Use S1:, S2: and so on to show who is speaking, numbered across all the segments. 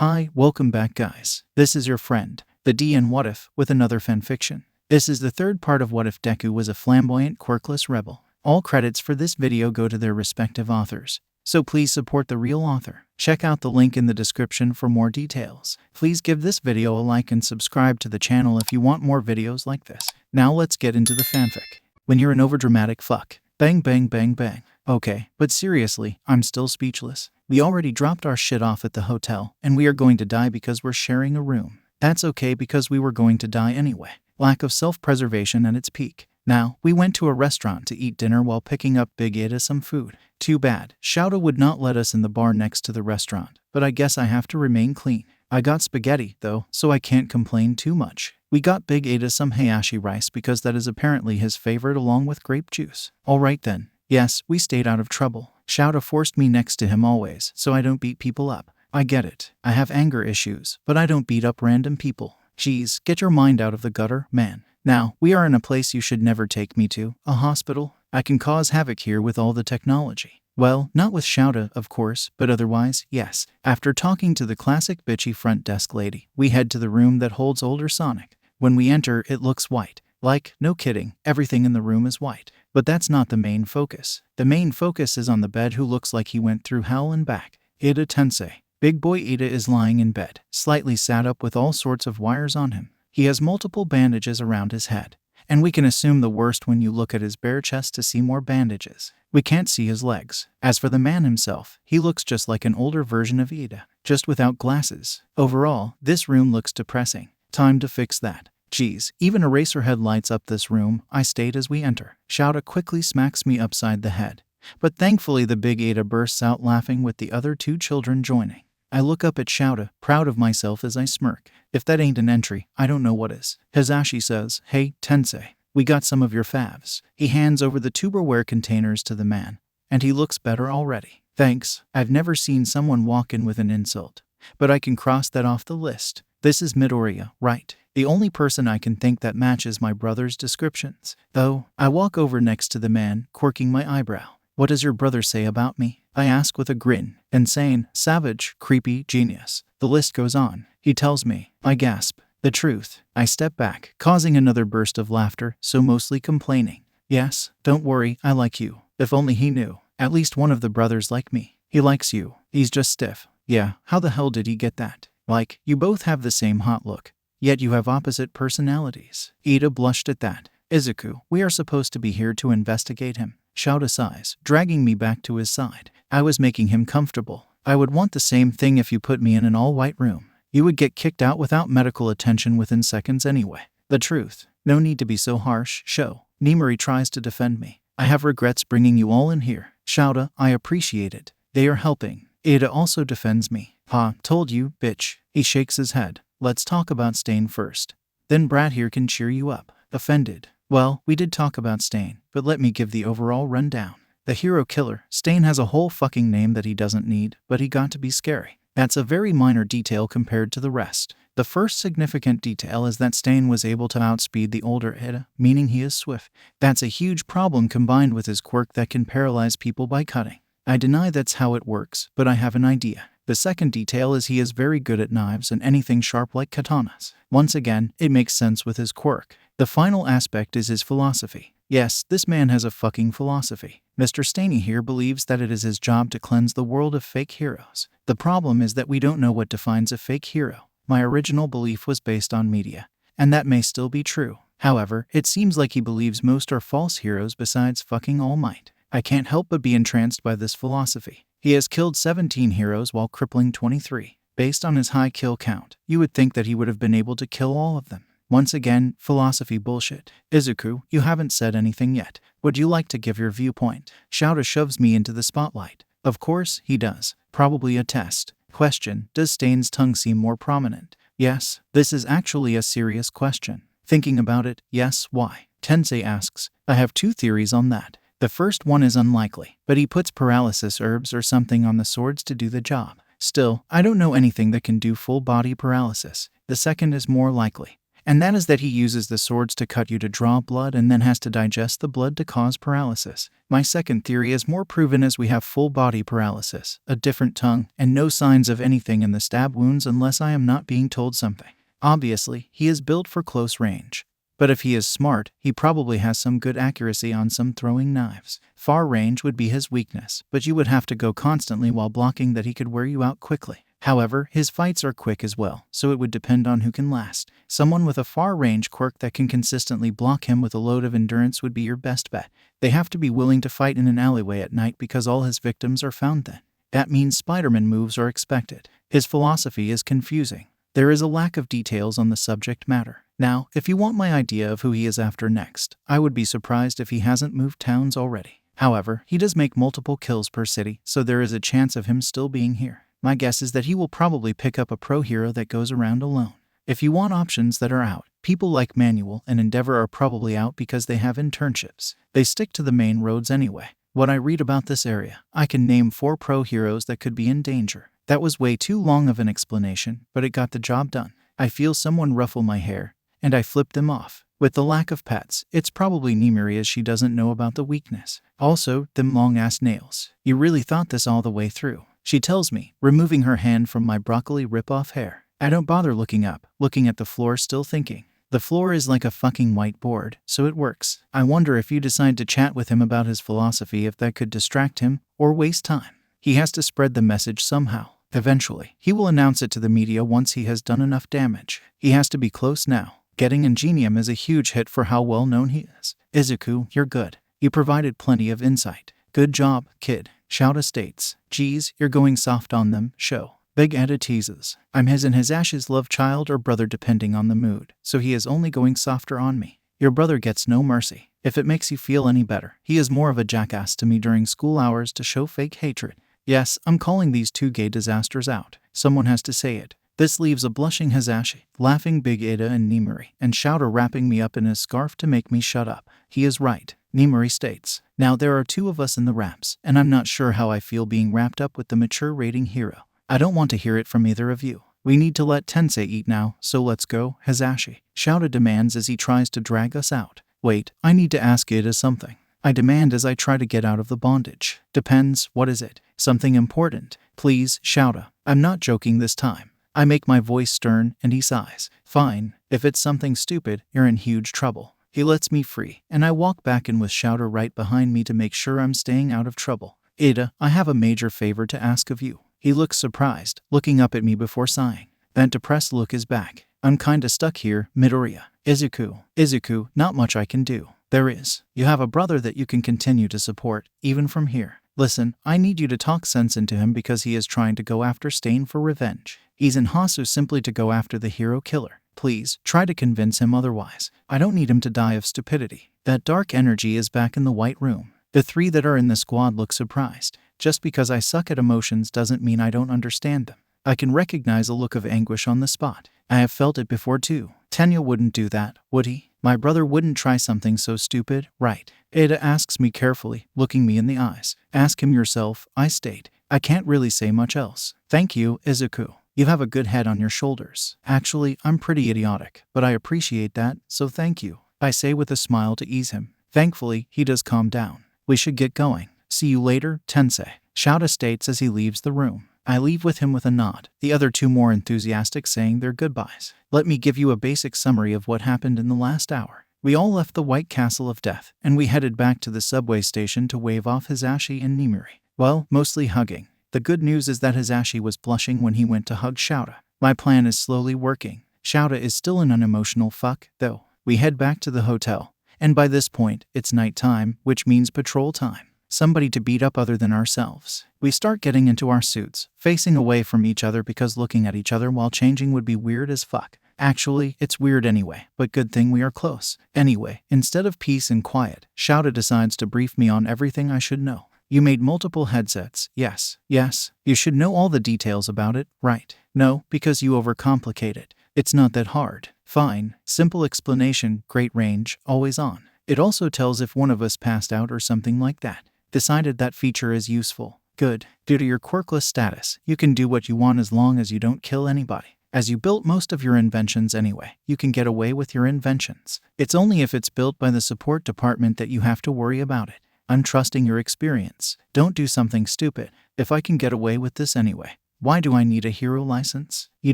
S1: Hi, welcome back guys. This is your friend, the D and WhatIf, with another fanfiction. This is the third part of WhatIf Deku was a flamboyant quirkless rebel. All credits for this video go to their respective authors, so please support the real author. Check out the link in the description for more details. Please give this video a like and subscribe to the channel if you want more videos like this. Now let's get into the fanfic. When you're an overdramatic fuck. Bang bang bang bang. Okay, but seriously, I'm still speechless. We already dropped our shit off at the hotel, and we are going to die because we're sharing a room. That's okay because we were going to die anyway. Lack of self-preservation at its peak. Now, we went to a restaurant to eat dinner while picking up Big Ada some food. Too bad, Shouda would not let us in the bar next to the restaurant, but I guess I have to remain clean. I got spaghetti, though, so I can't complain too much. We got Big Ada some hayashi rice because that is apparently his favorite along with grape juice. Alright then. Yes, we stayed out of trouble. Shouda forced me next to him always, so I don't beat people up. I get it. I have anger issues, but I don't beat up random people. Jeez, get your mind out of the gutter, man. Now, we are in a place you should never take me to, a hospital. I can cause havoc here with all the technology. Well, not with Shouda, of course, but otherwise, yes. After talking to the classic bitchy front desk lady, we head to the room that holds older Sonic. When we enter, it looks white. Like, no kidding, everything in the room is white. But that's not the main focus. The main focus is on the bed who looks like he went through hell and back. Ida Tensei. Big boy Ida is lying in bed, slightly sat up with all sorts of wires on him. He has multiple bandages around his head. And we can assume the worst when you look at his bare chest to see more bandages. We can't see his legs. As for the man himself, he looks just like an older version of Ida, just without glasses. Overall, this room looks depressing. Time to fix that. Geez, even Eraserhead lights up this room. I state as we enter. Shouda quickly smacks me upside the head. But thankfully the big Ada bursts out laughing with the other two children joining. I look up at Shouda, proud of myself as I smirk. If that ain't an entry, I don't know what is. Hizashi says, "Hey, Tensei, we got some of your favs." He hands over the Tupperware containers to the man, and he looks better already. Thanks. I've never seen someone walk in with an insult, but I can cross that off the list. This is Midoriya, right? The only person I can think that matches my brother's descriptions. Though, I walk over next to the man, quirking my eyebrow. What does your brother say about me? I ask with a grin. Insane, savage, creepy, genius. The list goes on. He tells me. I gasp. The truth. I step back, causing another burst of laughter, so mostly complaining. Yes, don't worry, I like you. If only he knew. At least one of the brothers like me. He likes you. He's just stiff. Yeah, how the hell did he get that? Like, you both have the same hot look. Yet you have opposite personalities. Ida blushed at that. Izuku, we are supposed to be here to investigate him. Shouda sighs, dragging me back to his side. I was making him comfortable. I would want the same thing if you put me in an all-white room. You would get kicked out without medical attention within seconds anyway. The truth. No need to be so harsh, Sho. Nimari tries to defend me. I have regrets bringing you all in here. Shouda, I appreciate it. They are helping. Ida also defends me. Ha, told you, bitch. He shakes his head. Let's talk about Stain first. Then Brad here can cheer you up. Offended. Well, we did talk about Stain, but let me give the overall rundown. The hero killer, Stain has a whole fucking name that he doesn't need, but he got to be scary. That's a very minor detail compared to the rest. The first significant detail is that Stain was able to outspeed the older Ida, meaning he is swift. That's a huge problem combined with his quirk that can paralyze people by cutting. I deny that's how it works, but I have an idea. The second detail is he is very good at knives and anything sharp like katanas. Once again, it makes sense with his quirk. The final aspect is his philosophy. Yes, this man has a fucking philosophy. Mr. Staney here believes that it is his job to cleanse the world of fake heroes. The problem is that we don't know what defines a fake hero. My original belief was based on media, and that may still be true. However, it seems like he believes most are false heroes besides fucking All Might. I can't help but be entranced by this philosophy. He has killed 17 heroes while crippling 23. Based on his high kill count, you would think that he would have been able to kill all of them. Once again, philosophy bullshit. Izuku, you haven't said anything yet. Would you like to give your viewpoint? Shouda shoves me into the spotlight. Of course, he does. Probably a test. Question, does Stain's tongue seem more prominent? Yes, this is actually a serious question. Thinking about it, yes, why? Tensei asks. I have two theories on that. The first one is unlikely, but he puts paralysis herbs or something on the swords to do the job. Still, I don't know anything that can do full body paralysis. The second is more likely. and that is that he uses the swords to cut you to draw blood and then has to digest the blood to cause paralysis. My second theory is more proven as we have full body paralysis, a different tongue, and no signs of anything in the stab wounds unless I am not being told something. Obviously, he is built for close range. But if he is smart, he probably has some good accuracy on some throwing knives. Far range would be his weakness, but you would have to go constantly while blocking that he could wear you out quickly. However, his fights are quick as well, so it would depend on who can last. Someone with a far-range quirk that can consistently block him with a load of endurance would be your best bet. They have to be willing to fight in an alleyway at night because all his victims are found then. That means Spider-Man moves are expected. His philosophy is confusing. There is a lack of details on the subject matter. Now, if you want my idea of who he is after next, I would be surprised if he hasn't moved towns already. However, he does make multiple kills per city, so there is a chance of him still being here. My guess is that he will probably pick up a pro hero that goes around alone. If you want options that are out, people like Manual and Endeavor are probably out because they have internships. They stick to the main roads anyway. What I read about this area, I can name 4 pro heroes that could be in danger. That was way too long of an explanation, but it got the job done. I feel someone ruffle my hair, and I flip them off. With the lack of pets, it's probably Nimiri as she doesn't know about the weakness. Also, them long-ass nails. You really thought this all the way through. She tells me, removing her hand from my broccoli rip-off hair. I don't bother looking up, looking at the floor still thinking. The floor is like a fucking whiteboard, so it works. I wonder if you decide to chat with him about his philosophy if that could distract him or waste time. He has to spread the message somehow. Eventually, he will announce it to the media once he has done enough damage. He has to be close now. Getting Ingenium is a huge hit for how well known he is. Izuku, you're good. You provided plenty of insight. Good job, kid. Shouta states, geez, you're going soft on them, show. Big Eda teases, I'm his and his Ash's love child or brother depending on the mood, so he is only going softer on me. Your brother gets no mercy. If it makes you feel any better, he is more of a jackass to me during school hours to show fake hatred. Yes, I'm calling these 2 gay disasters out. Someone has to say it. This leaves a blushing Hazashi, laughing Big Eda and Nimuri, and Shouta wrapping me up in his scarf to make me shut up. He is right, Nimuri states. Now there are 2 of us in the wraps, and I'm not sure how I feel being wrapped up with the mature rating hero. I don't want to hear it from either of you. We need to let Tensei eat now, so let's go, Hazashi. Shouta demands as he tries to drag us out. Wait, I need to ask Eda something. I demand as I try to get out of the bondage. Depends, what is it? Something important. Please, Shouta. I'm not joking this time. I make my voice stern, and he sighs. Fine, if it's something stupid, you're in huge trouble. He lets me free, and I walk back in with Shouta right behind me to make sure I'm staying out of trouble. Eda, I have a major favor to ask of you. He looks surprised, looking up at me before sighing. That depressed look is back. I'm kinda stuck here, Midoriya. Izuku, not much I can do. There is. You have a brother that you can continue to support, even from here. Listen, I need you to talk sense into him because he is trying to go after Stain for revenge. He's in Hasu simply to go after the hero killer. Please, try to convince him otherwise. I don't need him to die of stupidity. That dark energy is back in the white room. The 3 that are in the squad look surprised. Just because I suck at emotions doesn't mean I don't understand them. I can recognize a look of anguish on the spot. I have felt it before too. Tenya wouldn't do that, would he? My brother wouldn't try something so stupid, right? Eda asks me carefully, looking me in the eyes. Ask him yourself, I state. I can't really say much else. Thank you, Izuku. You have a good head on your shoulders. Actually, I'm pretty idiotic, but I appreciate that, so thank you. I say with a smile to ease him. Thankfully, he does calm down. We should get going. See you later, Tensei. Shouta states as he leaves the room. I leave with him with a nod, the other 2 more enthusiastic saying their goodbyes. Let me give you a basic summary of what happened in the last hour. We all left the White Castle of Death, and we headed back to the subway station to wave off Hazashi and Nimuri. Well, mostly hugging. The good news is that Hazashi was blushing when he went to hug Shouta. My plan is slowly working. Shouta is still an unemotional fuck, though. We head back to the hotel, and by this point, it's nighttime, which means patrol time. Somebody to beat up other than ourselves. We start getting into our suits, facing away from each other because looking at each other while changing would be weird as fuck. Actually, it's weird anyway, but good thing we are close. Anyway, instead of peace and quiet, Shouta decides to brief me on everything I should know. You made multiple headsets, yes. You should know all the details about it, right? No, because you overcomplicate it. It's not that hard. Fine, simple explanation, great range, always on. It also tells if one of us passed out or something like that. Decided that feature is useful. Good. Due to your quirkless status, you can do what you want as long as you don't kill anybody. as you built most of your inventions anyway. You can get away with your inventions. It's only if it's built by the support department that you have to worry about it. I'm trusting your experience. Don't do something stupid. If I can get away with this anyway, why do I need a hero license? You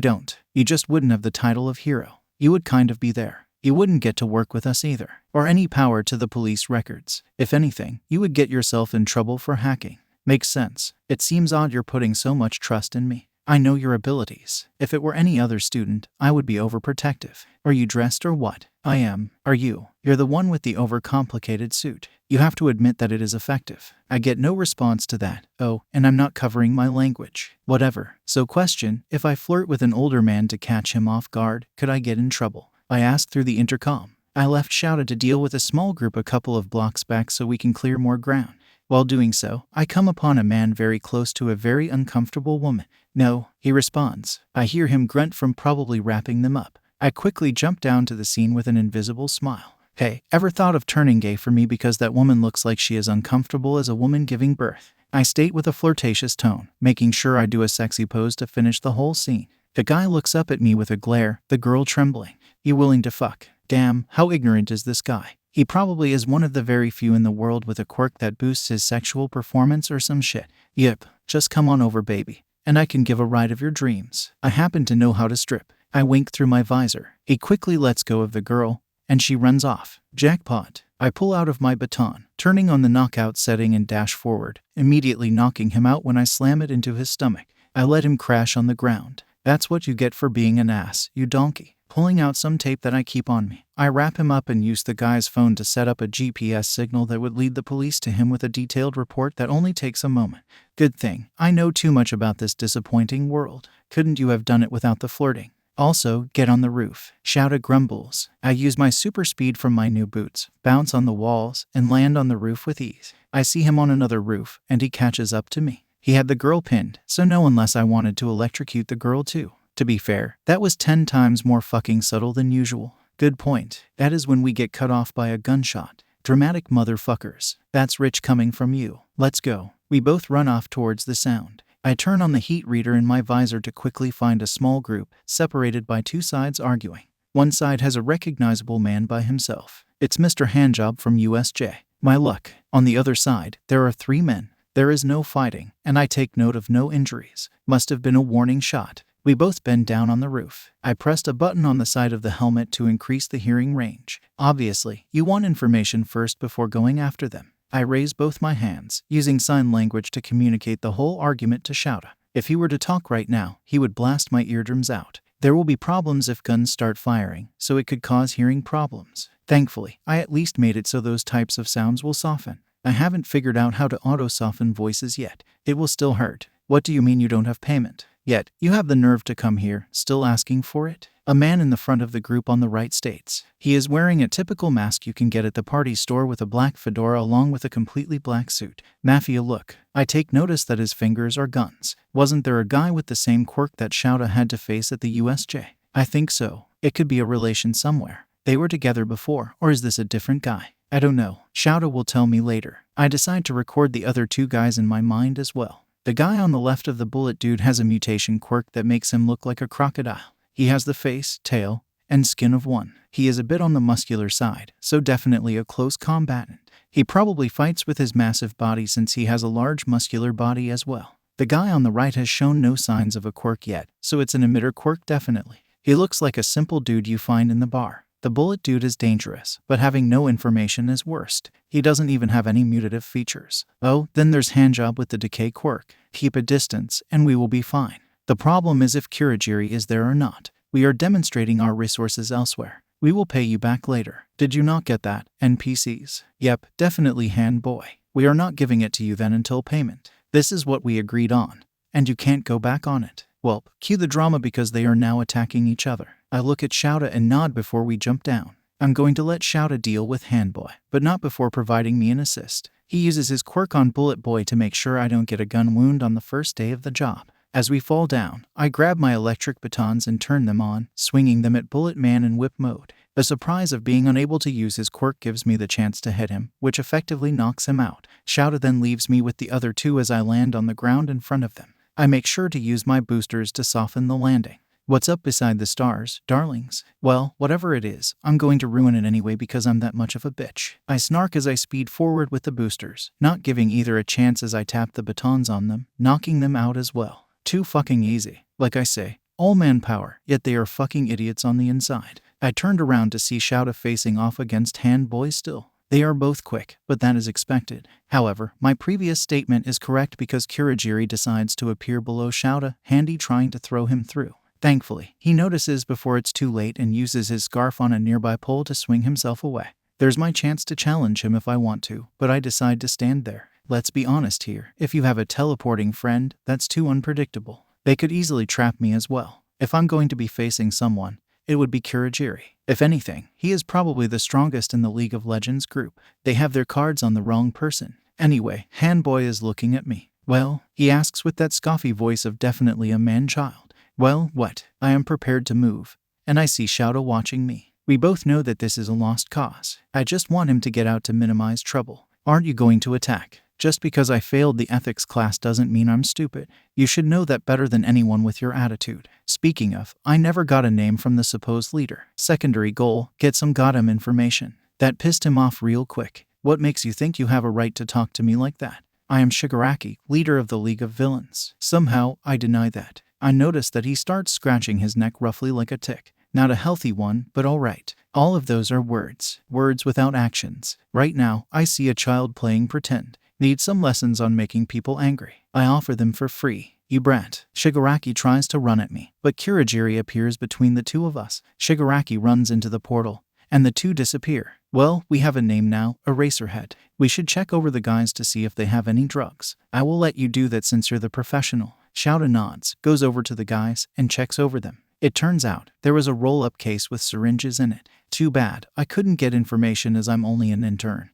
S1: don't. You just wouldn't have the title of hero. You would kind of be there. You wouldn't get to work with us either, or any power to the police records. If anything, you would get yourself in trouble for hacking. Makes sense. It seems odd you're putting so much trust in me. I know your abilities. If it were any other student, I would be overprotective. Are you dressed or what? I am. Are you? You're the one with the overcomplicated suit. You have to admit that it is effective. I get no response to that. Oh, and I'm not covering my language. Whatever. So question, if I flirt with an older man to catch him off guard, could I get in trouble? I asked through the intercom. I left shouted to deal with a small group a couple of blocks back so we can clear more ground. While doing so, I come upon a man very close to a very uncomfortable woman. No, he responds. I hear him grunt from probably wrapping them up. I quickly jump down to the scene with an invisible smile. Hey, ever thought of turning gay for me because that woman looks like she is uncomfortable as a woman giving birth? I state with a flirtatious tone, making sure I do a sexy pose to finish the whole scene. The guy looks up at me with a glare, the girl trembling. You willing to fuck? Damn, how ignorant is this guy? He probably is one of the very few in the world with a quirk that boosts his sexual performance or some shit. Yep, just come on over, baby, and I can give a ride of your dreams. I happen to know how to strip. I wink through my visor. He quickly lets go of the girl, and she runs off. Jackpot. I pull out of my baton, turning on the knockout setting and dash forward, immediately knocking him out when I slam it into his stomach. I let him crash on the ground. That's what you get for being an ass, you donkey. Pulling out some tape that I keep on me, I wrap him up and use the guy's phone to set up a GPS signal that would lead the police to him with a detailed report that only takes a moment. Good thing, I know too much about this disappointing world. Couldn't you have done it without the flirting? Also, get on the roof. Shouta grumbles. I use my super speed from my new boots, bounce on the walls, and land on the roof with ease. I see him on another roof, and he catches up to me. He had the girl pinned, so no unless I wanted to electrocute the girl too. To be fair, that was 10 times more fucking subtle than usual. Good point. That is when we get cut off by a gunshot. Dramatic motherfuckers. That's rich coming from you. Let's go. We both run off towards the sound. I turn on the heat reader in my visor to quickly find a small group, separated by two sides arguing. One side has a recognizable man by himself. It's Mr. Handjob from USJ. My luck. On the other side, there are 3 men. There is no fighting, and I take note of no injuries. Must have been a warning shot. We both bend down on the roof. I pressed a button on the side of the helmet to increase the hearing range. Obviously, you want information first before going after them. I raise both my hands, using sign language to communicate the whole argument to Shouta. If he were to talk right now, he would blast my eardrums out. There will be problems if guns start firing, so it could cause hearing problems. Thankfully, I at least made it so those types of sounds will soften. I haven't figured out how to auto-soften voices yet. It will still hurt. What do you mean you don't have payment? Yet, you have the nerve to come here, still asking for it? A man in the front of the group on the right states. He is wearing a typical mask you can get at the party store with a black fedora along with a completely black suit. Mafia look. I take notice that his fingers are guns. Wasn't there a guy with the same quirk that Shouta had to face at the USJ? I think so. It could be a relation somewhere. They were together before, or is this a different guy? I don't know. Shouta will tell me later. I decide to record the other 2 guys in my mind as well. The guy on the left of the bullet dude has a mutation quirk that makes him look like a crocodile. He has the face, tail, and skin of one. He is a bit on the muscular side, so definitely a close combatant. He probably fights with his massive body since he has a large muscular body as well. The guy on the right has shown no signs of a quirk yet, so it's an emitter quirk definitely. He looks like a simple dude you find in the bar. The bullet dude is dangerous, but having no information is worst. He doesn't even have any mutative features. Oh, then there's Handjob with the decay quirk. Keep a distance, and we will be fine. The problem is if Kurogiri is there or not. We are demonstrating our resources elsewhere. We will pay you back later. Did you not get that, NPCs? Yep, definitely hand boy. We are not giving it to you then until payment. This is what we agreed on. And you can't go back on it. Well, cue the drama because they are now attacking each other. I look at Shouta and nod before we jump down. I'm going to let Shouta deal with Handboy, but not before providing me an assist. He uses his quirk on Bullet Boy to make sure I don't get a gun wound on the first day of the job. As we fall down, I grab my electric batons and turn them on, swinging them at Bullet Man in whip mode. The surprise of being unable to use his quirk gives me the chance to hit him, which effectively knocks him out. Shouta then leaves me with the other 2 as I land on the ground in front of them. I make sure to use my boosters to soften the landing. What's up beside the stars, darlings? Well, whatever it is, I'm going to ruin it anyway because I'm that much of a bitch. I snark as I speed forward with the boosters, not giving either a chance as I tap the batons on them, knocking them out as well. Too fucking easy. Like I say, all manpower, yet they are fucking idiots on the inside. I turned around to see Shouda facing off against Handboy still. They are both quick, but that is expected. However, my previous statement is correct because Kurogiri decides to appear below Shouda, Handy trying to throw him through. Thankfully, he notices before it's too late and uses his scarf on a nearby pole to swing himself away. There's my chance to challenge him if I want to, but I decide to stand there. Let's be honest here, if you have a teleporting friend, that's too unpredictable. They could easily trap me as well. If I'm going to be facing someone, it would be Kurogiri. If anything, he is probably the strongest in the League of Legends group. They have their cards on the wrong person. Anyway, Handboy is looking at me. Well, he asks with that scoffy voice of definitely a man-child. Well, what? I am prepared to move, and I see Shouda watching me. We both know that this is a lost cause. I just want him to get out to minimize trouble. Aren't you going to attack? Just because I failed the ethics class doesn't mean I'm stupid. You should know that better than anyone with your attitude. Speaking of, I never got a name from the supposed leader. Secondary goal, get some goddamn information. That pissed him off real quick. What makes you think you have a right to talk to me like that? I am Shigaraki, leader of the League of Villains. Somehow, I deny that. I notice that he starts scratching his neck roughly like a tick. Not a healthy one, but alright. All of those are words. Words without actions. Right now, I see a child playing pretend. Need some lessons on making people angry. I offer them for free. You brat. Shigaraki tries to run at me, but Kurogiri appears between the two of us. Shigaraki runs into the portal, and the two disappear. Well, we have a name now, Eraserhead. We should check over the guys to see if they have any drugs. I will let you do that since you're the professional. Shouda nods, goes over to the guys, and checks over them. It turns out, there was a roll-up case with syringes in it. Too bad, I couldn't get information as I'm only an intern.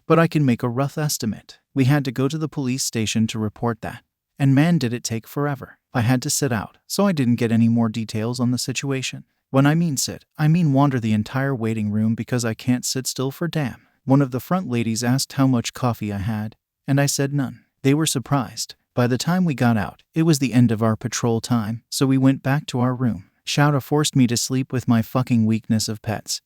S1: But I can make a rough estimate. We had to go to the police station to report that. And man did it take forever. I had to sit out, so I didn't get any more details on the situation. When I mean sit, I mean wander the entire waiting room because I can't sit still for damn. One of the front ladies asked how much coffee I had, and I said none. They were surprised. By the time we got out, it was the end of our patrol time, so we went back to our room. Shouda forced me to sleep with my fucking weakness of pets.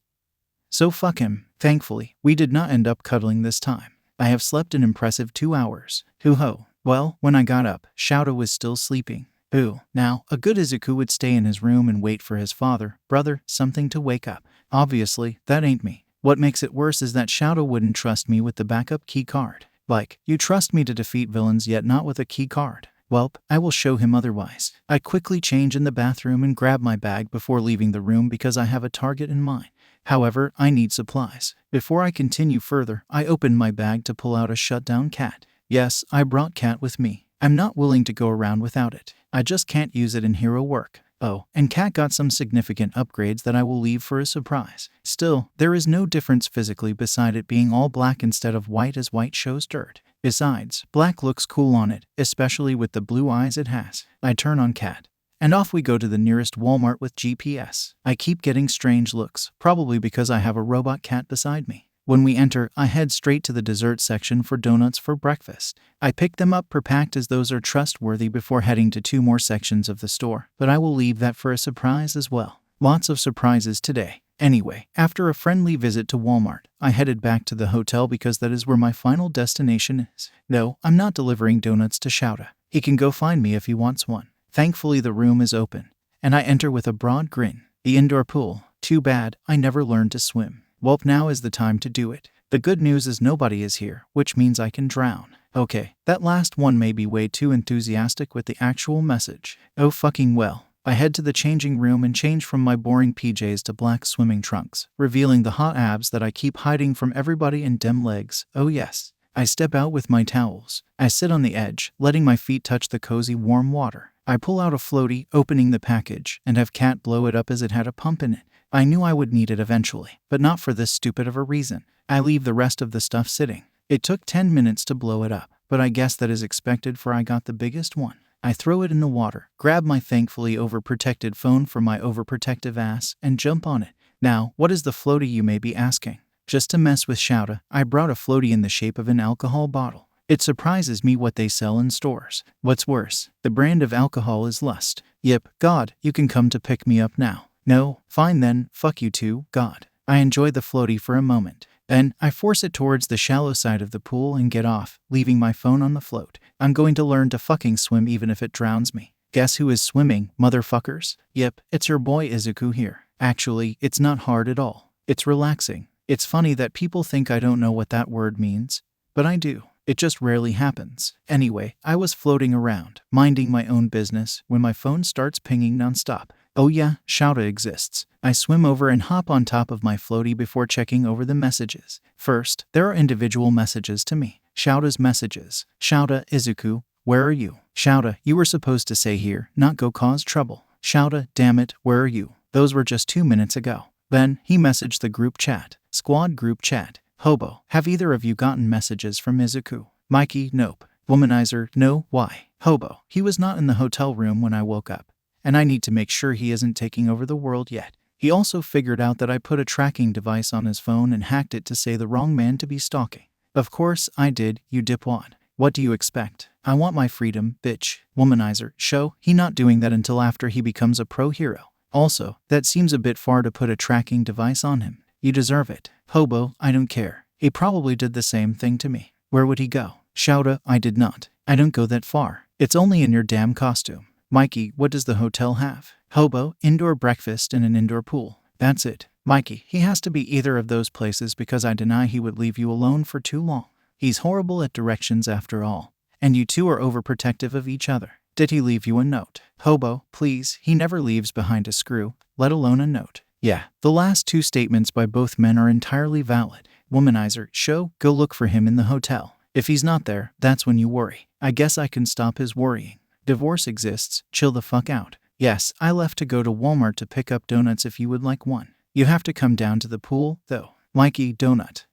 S1: So fuck him. Thankfully, we did not end up cuddling this time. I have slept an impressive 2 hours. Hoo-ho. Well, when I got up, Shouda was still sleeping. Ooh. Now, a good Izuku would stay in his room and wait for his father, brother, something to wake up. Obviously, that ain't me. What makes it worse is that Shouda wouldn't trust me with the backup key card. Like, you trust me to defeat villains yet not with a key card. Welp, I will show him otherwise. I quickly change in the bathroom and grab my bag before leaving the room because I have a target in mind. However, I need supplies. Before I continue further, I open my bag to pull out a shutdown cat. Yes, I brought cat with me. I'm not willing to go around without it. I just can't use it in hero work. Oh, and cat got some significant upgrades that I will leave for a surprise. Still, there is no difference physically beside it being all black instead of white as white shows dirt. Besides, black looks cool on it, especially with the blue eyes it has. I turn on cat. And off we go to the nearest Walmart with GPS. I keep getting strange looks, probably because I have a robot cat beside me. When we enter, I head straight to the dessert section for donuts for breakfast. I pick them up per-packed as those are trustworthy before heading to 2 more sections of the store, but I will leave that for a surprise as well. Lots of surprises today. Anyway, after a friendly visit to Walmart, I headed back to the hotel because that is where my final destination is. No, I'm not delivering donuts to Shouda. He can go find me if he wants one. Thankfully, the room is open, and I enter with a broad grin. The indoor pool. Too bad, I never learned to swim. Well, now is the time to do it. The good news is nobody is here, which means I can drown. Okay, that last one may be way too enthusiastic with the actual message. Oh fucking well. I head to the changing room and change from my boring PJs to black swimming trunks, revealing the hot abs that I keep hiding from everybody and dem legs. Oh yes. I step out with my towels. I sit on the edge, letting my feet touch the cozy warm water. I pull out a floaty, opening the package, and have Cat blow it up as it had a pump in it. I knew I would need it eventually, but not for this stupid of a reason. I leave the rest of the stuff sitting. It took 10 minutes to blow it up, but I guess that is expected for I got the biggest one. I throw it in the water, grab my thankfully overprotected phone from my overprotective ass, and jump on it. Now, what is the floaty you may be asking? Just to mess with Shouda, I brought a floaty in the shape of an alcohol bottle. It surprises me what they sell in stores. What's worse, the brand of alcohol is lust. Yep, God, you can come to pick me up now. No, fine then, fuck you too, God. I enjoy the floaty for a moment. Then, I force it towards the shallow side of the pool and get off, leaving my phone on the float. I'm going to learn to fucking swim even if it drowns me. Guess who is swimming, motherfuckers? Yep, it's your boy Izuku here. Actually, it's not hard at all. It's relaxing. It's funny that people think I don't know what that word means, but I do. It just rarely happens. Anyway, I was floating around, minding my own business, when my phone starts pinging nonstop. Oh yeah, Shouda exists. I swim over and hop on top of my floaty before checking over the messages. First, there are individual messages to me. Shouda's messages. Shouda, Izuku, where are you? Shouda, you were supposed to say here, not go cause trouble. Shouda, damn it, where are you? Those were just 2 minutes ago. Then, he messaged the group chat. Squad group chat. Hobo, have either of you gotten messages from Izuku? Mikey, nope. Womanizer, no, why? Hobo, he was not in the hotel room when I woke up. And I need to make sure he isn't taking over the world yet. He also figured out that I put a tracking device on his phone and hacked it to say the wrong man to be stalking. Of course, I did, you dipwad. What do you expect? I want my freedom, bitch. Womanizer, show, he not doing that until after he becomes a pro hero. Also, that seems a bit far to put a tracking device on him. You deserve it. Hobo, I don't care. He probably did the same thing to me. Where would he go? Shouda, I did not. I don't go that far. It's only in your damn costume. Mikey, what does the hotel have? Hobo, indoor breakfast and an indoor pool. That's it. Mikey, he has to be either of those places because I deny he would leave you alone for too long. He's horrible at directions after all. And you two are overprotective of each other. Did he leave you a note? Hobo, please, he never leaves behind a screw, let alone a note. Yeah, the last two statements by both men are entirely valid. Womanizer, show, go look for him in the hotel. If he's not there, that's when you worry. I guess I can stop his worrying. Divorce exists, chill the fuck out. Yes, I left to go to Walmart to pick up donuts if you would like one. You have to come down to the pool, though. Mikey, donut.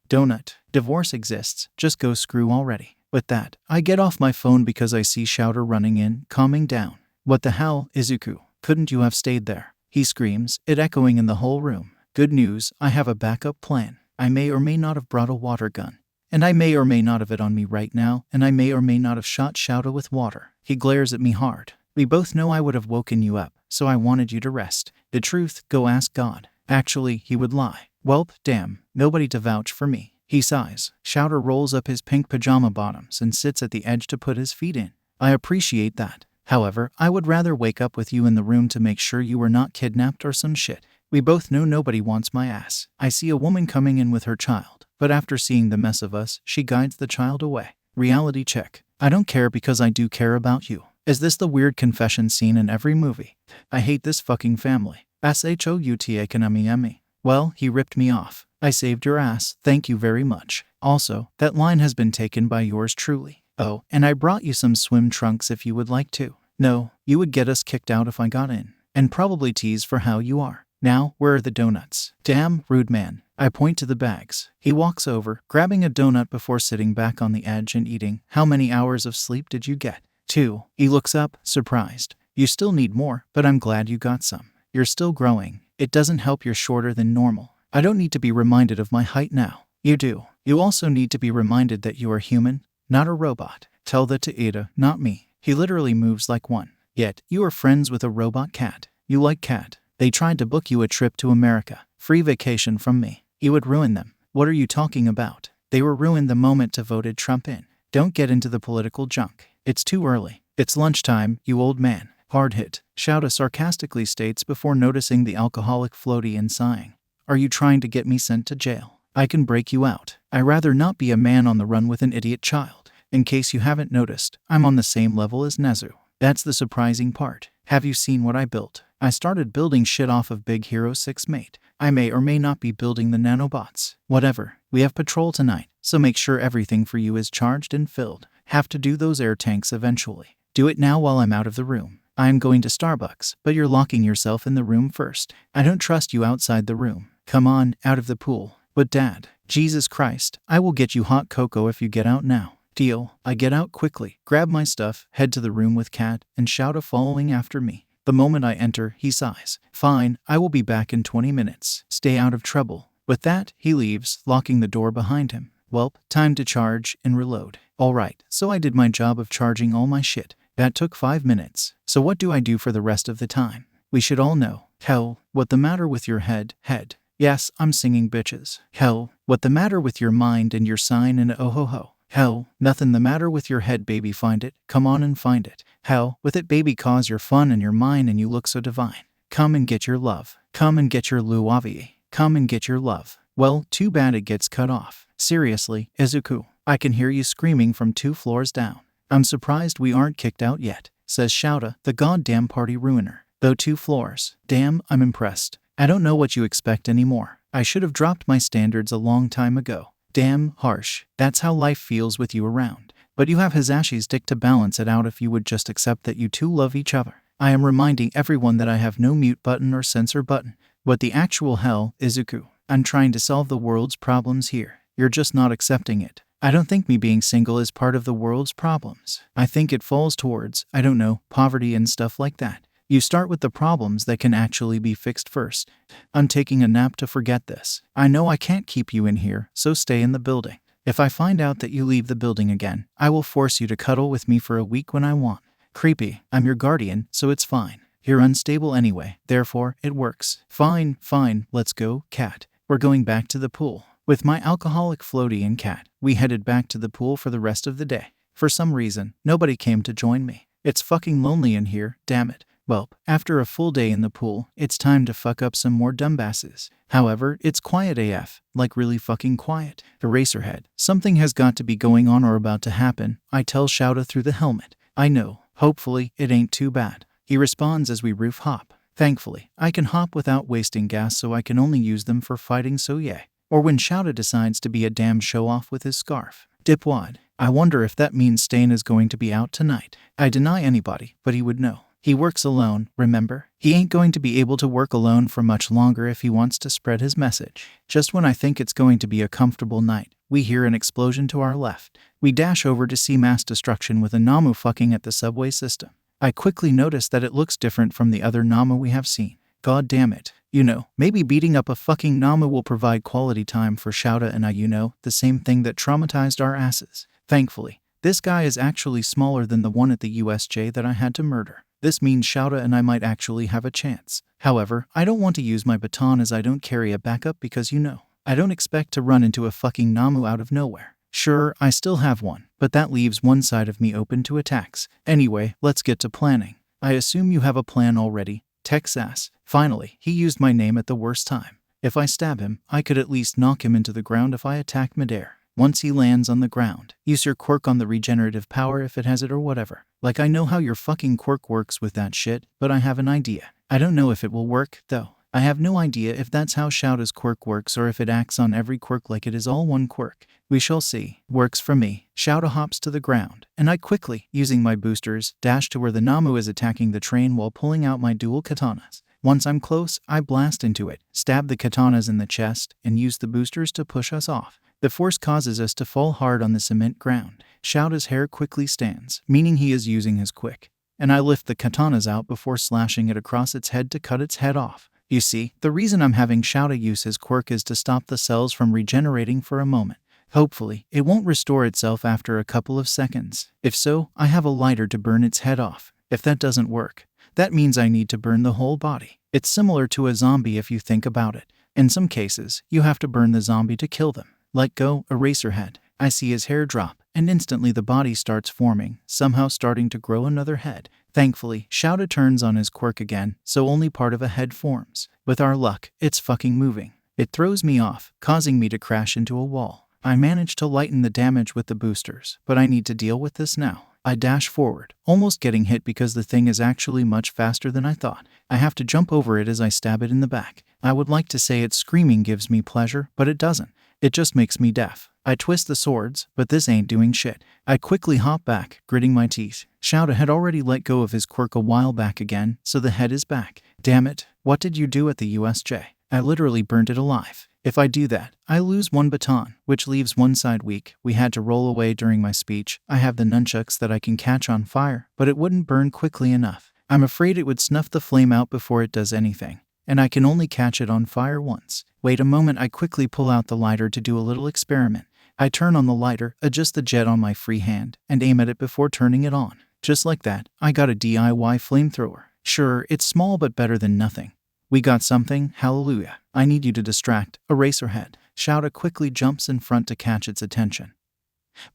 S1: Divorce exists, just go screw already. With that, I get off my phone because I see Shouder running in, calming down. What the hell, Izuku? Couldn't you have stayed there? He screams, it echoing in the whole room. Good news, I have a backup plan. I may or may not have brought a water gun. And I may or may not have it on me right now, and I may or may not have shot Shouda with water. He glares at me hard. We both know I would have woken you up, so I wanted you to rest. The truth, go ask God. Actually, he would lie. Welp, damn, nobody to vouch for me. He sighs. Shouder rolls up his pink pajama bottoms and sits at the edge to put his feet in. I appreciate that. However, I would rather wake up with you in the room to make sure you were not kidnapped or some shit. We both know nobody wants my ass. I see a woman coming in with her child, but after seeing the mess of us, she guides the child away. Reality check. I don't care because I do care about you. Is this the weird confession scene in every movie? I hate this fucking family. Shouta kanami. Well, he ripped me off. I saved your ass, thank you very much. Also, that line has been taken by yours truly. Oh, and I brought you some swim trunks if you would like to. No, you would get us kicked out if I got in. And probably tease for how you are. Now, where are the donuts? Damn, rude man. I point to the bags. He walks over, grabbing a donut before sitting back on the edge and eating. How many hours of sleep did you get? 2. He looks up, surprised. You still need more, but I'm glad you got some. You're still growing. It doesn't help you're shorter than normal. I don't need to be reminded of my height now. You do. You also need to be reminded that you are human, not a robot. Tell that to Ada, not me. He literally moves like one. Yet, you are friends with a robot cat. You like cat. They tried to book you a trip to America. Free vacation from me. You would ruin them. What are you talking about? They were ruined the moment to voted Trump in. Don't get into the political junk. It's too early. It's lunchtime, you old man. Hard hit. Shouta sarcastically states before noticing the alcoholic floaty and sighing. Are you trying to get me sent to jail? I can break you out. I'd rather not be a man on the run with an idiot child. In case you haven't noticed, I'm on the same level as Nezu. That's the surprising part. Have you seen what I built? I started building shit off of Big Hero 6 mate. I may or may not be building the Nanobots. Whatever. We have patrol tonight, so make sure everything for you is charged and filled. Have to do those air tanks eventually. Do it now while I'm out of the room. I am going to Starbucks, but you're locking yourself in the room first. I don't trust you outside the room. Come on, out of the pool. But Dad, Jesus Christ, I will get you hot cocoa if you get out now. Deal. I get out quickly, grab my stuff, head to the room with Kat, and Shouta following after me. The moment I enter, he sighs. Fine, I will be back in 20 minutes. Stay out of trouble. With that, he leaves, locking the door behind him. Welp, time to charge and reload. Alright, so I did my job of charging all my shit. That took 5 minutes. So what do I do for the rest of the time? We should all know. Hell, what the matter with your head? Yes, I'm singing bitches. Hell, what the matter with your mind and your sign and oh ho ho. Hell, nothing the matter with your head, baby, find it. Come on and find it. Hell, with it, baby, cause you're fun and you're mine and you look so divine. Come and get your love. Come and get your luavi. Come and get your love. Well, too bad it gets cut off. Seriously, Izuku, I can hear you screaming from 2 floors down. I'm surprised we aren't kicked out yet, says Shouta, the goddamn party ruiner. Though 2 floors. Damn, I'm impressed. I don't know what you expect anymore. I should have dropped my standards a long time ago. Damn, harsh. That's how life feels with you around. But you have Hisashi's dick to balance it out if you would just accept that you two love each other. I am reminding everyone that I have no mute button or censor button. What the actual hell, Izuku? I'm trying to solve the world's problems here. You're just not accepting it. I don't think me being single is part of the world's problems. I think it falls towards, I don't know, poverty and stuff like that. You start with the problems that can actually be fixed first. I'm taking a nap to forget this. I know I can't keep you in here, so stay in the building. If I find out that you leave the building again, I will force you to cuddle with me for a week when I want. Creepy. I'm your guardian, so it's fine. You're unstable anyway, therefore, it works. Fine, let's go, cat. We're going back to the pool. With my alcoholic floaty and cat, we headed back to the pool for the rest of the day. For some reason, nobody came to join me. It's fucking lonely in here, damn it. Well, after a full day in the pool, it's time to fuck up some more dumbasses. However, it's quiet AF, like really fucking quiet. Eraserhead, something has got to be going on or about to happen, I tell Shouta through the helmet. I know, hopefully, it ain't too bad. He responds as we roof hop. Thankfully, I can hop without wasting gas, so I can only use them for fighting, so yay. Or when Shouta decides to be a damn show-off with his scarf. Dipwad. I wonder if that means Stain is going to be out tonight. I deny anybody, but he would know. He works alone, remember? He ain't going to be able to work alone for much longer if he wants to spread his message. Just when I think it's going to be a comfortable night, we hear an explosion to our left. We dash over to see mass destruction with a Namu fucking at the subway system. I quickly notice that it looks different from the other Namu we have seen. God damn it. You know, maybe beating up a fucking Namu will provide quality time for Shouta and I, you know, the same thing that traumatized our asses. Thankfully, this guy is actually smaller than the one at the USJ that I had to murder. This means Shouta and I might actually have a chance. However, I don't want to use my baton as I don't carry a backup because, you know, I don't expect to run into a fucking Namu out of nowhere. Sure, I still have one, but that leaves one side of me open to attacks. Anyway, let's get to planning. I assume you have a plan already. Texas. Finally, he used my name at the worst time. If I stab him, I could at least knock him into the ground if I attack midair. Once he lands on the ground, use your quirk on the regenerative power if it has it or whatever. Like I know how your fucking quirk works with that shit, but I have an idea. I don't know if it will work, though. I have no idea if that's how Shouta's quirk works or if it acts on every quirk like it is all one quirk. We shall see. Works for me. Shouta hops to the ground, and I quickly, using my boosters, dash to where the Namu is attacking the train while pulling out my dual katanas. Once I'm close, I blast into it, stab the katanas in the chest, and use the boosters to push us off. The force causes us to fall hard on the cement ground. Shouta's hair quickly stands, meaning he is using his quick, and I lift the katanas out before slashing it across its head to cut its head off. You see, the reason I'm having Shouta use his quirk is to stop the cells from regenerating for a moment. Hopefully, it won't restore itself after a couple of seconds. If so, I have a lighter to burn its head off. If that doesn't work, that means I need to burn the whole body. It's similar to a zombie if you think about it. In some cases, you have to burn the zombie to kill them. Let go, Eraserhead. I see his hair drop, and instantly the body starts forming, somehow starting to grow another head. Thankfully, Shouta turns on his quirk again, so only part of a head forms. With our luck, it's fucking moving. It throws me off, causing me to crash into a wall. I manage to lighten the damage with the boosters, but I need to deal with this now. I dash forward, almost getting hit because the thing is actually much faster than I thought. I have to jump over it as I stab it in the back. I would like to say its screaming gives me pleasure, but it doesn't. It just makes me deaf. I twist the swords, but this ain't doing shit. I quickly hop back, gritting my teeth. Shouta had already let go of his quirk a while back again, so the head is back. Damn it, what did you do at the USJ? I literally burnt it alive. If I do that, I lose one baton, which leaves one side weak. We had to roll away during my speech. I have the nunchucks that I can catch on fire, but it wouldn't burn quickly enough. I'm afraid it would snuff the flame out before it does anything, and I can only catch it on fire once. Wait a moment, I quickly pull out the lighter to do a little experiment. I turn on the lighter, adjust the jet on my free hand, and aim at it before turning it on. Just like that, I got a DIY flamethrower. Sure, it's small but better than nothing. We got something, hallelujah. I need you to distract, Eraserhead. Shouta quickly jumps in front to catch its attention.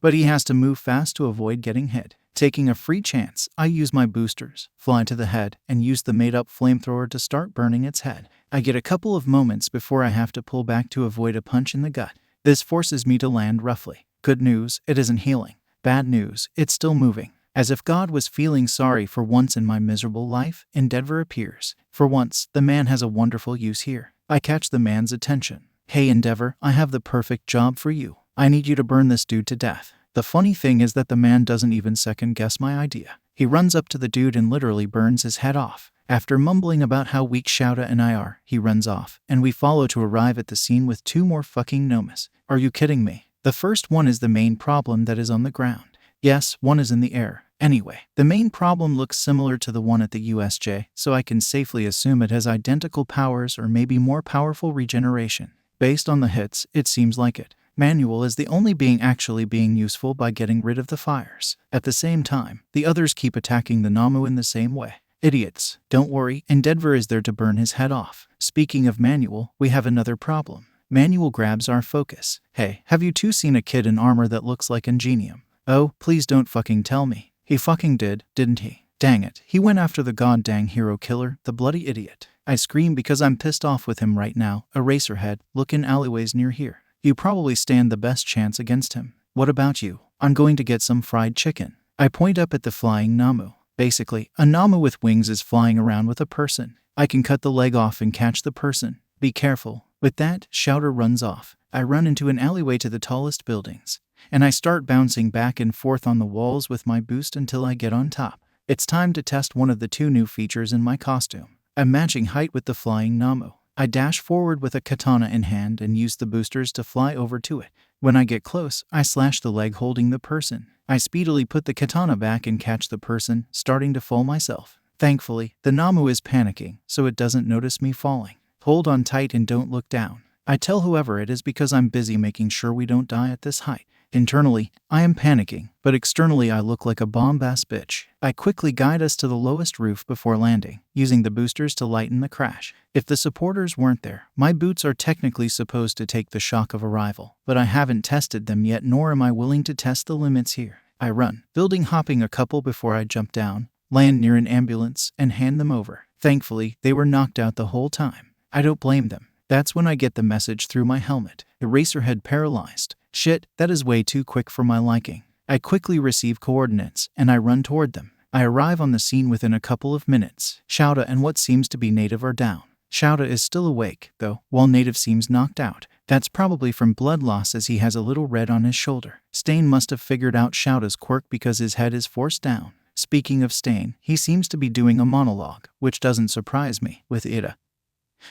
S1: But he has to move fast to avoid getting hit. Taking a free chance, I use my boosters, fly to the head, and use the made-up flamethrower to start burning its head. I get a couple of moments before I have to pull back to avoid a punch in the gut. This forces me to land roughly. Good news, it isn't healing. Bad news, it's still moving. As if God was feeling sorry for once in my miserable life, Endeavor appears. For once, the man has a wonderful use here. I catch the man's attention. Hey Endeavor, I have the perfect job for you. I need you to burn this dude to death. The funny thing is that the man doesn't even second guess my idea. He runs up to the dude and literally burns his head off. After mumbling about how weak Shouta and I are, he runs off, and we follow to arrive at the scene with 2 more fucking Nomas. Are you kidding me? The first one is the main problem that is on the ground. Yes, one is in the air. Anyway, the main problem looks similar to the one at the USJ, so I can safely assume it has identical powers or maybe more powerful regeneration. Based on the hits, it seems like it. Manual is the only being actually being useful by getting rid of the fires. At the same time, the others keep attacking the Namu in the same way. Idiots. Don't worry, Endeavor is there to burn his head off. Speaking of Manual, we have another problem. Manual grabs our focus. Hey, have you two seen a kid in armor that looks like Ingenium? Oh, please don't fucking tell me. He fucking did, didn't he? Dang it, he went after the goddamn hero killer, the bloody idiot. I scream because I'm pissed off with him right now. Eraserhead, look in alleyways near here. You probably stand the best chance against him. What about you? I'm going to get some fried chicken. I point up at the flying Namu. Basically, a Namu with wings is flying around with a person. I can cut the leg off and catch the person. Be careful. With that, Shouter runs off. I run into an alleyway to the tallest buildings, and I start bouncing back and forth on the walls with my boost until I get on top. It's time to test one of the 2 new features in my costume. I'm matching height with the flying Namu. I dash forward with a katana in hand and use the boosters to fly over to it. When I get close, I slash the leg holding the person. I speedily put the katana back and catch the person, starting to fall myself. Thankfully, the Namu is panicking, so it doesn't notice me falling. Hold on tight and don't look down. I tell whoever it is because I'm busy making sure we don't die at this height. Internally, I am panicking, but externally I look like a bomb-ass bitch. I quickly guide us to the lowest roof before landing, using the boosters to lighten the crash. If the supporters weren't there, my boots are technically supposed to take the shock of arrival, but I haven't tested them yet, nor am I willing to test the limits here. I run, building hopping a couple before I jump down, land near an ambulance, and hand them over. Thankfully, they were knocked out the whole time. I don't blame them. That's when I get the message through my helmet. Eraserhead paralyzed. Shit, that is way too quick for my liking. I quickly receive coordinates, and I run toward them. I arrive on the scene within a couple of minutes. Shouta and what seems to be Native are down. Shouta is still awake, though, while Native seems knocked out. That's probably from blood loss as he has a little red on his shoulder. Stain must have figured out Shouta's quirk because his head is forced down. Speaking of Stain, he seems to be doing a monologue, which doesn't surprise me, with Ida,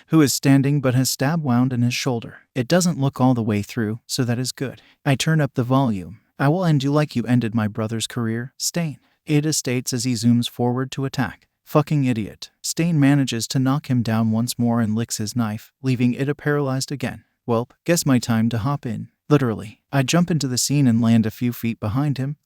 S1: who is standing but has stab wound in his shoulder. It doesn't look all the way through, so that is good. I turn up the volume. I will end you like you ended my brother's career, Stain. Ida states as he zooms forward to attack. Fucking idiot. Stain manages to knock him down once more and licks his knife, leaving Ida paralyzed again. Welp, guess my time to hop in. Literally. I jump into the scene and land a few feet behind him.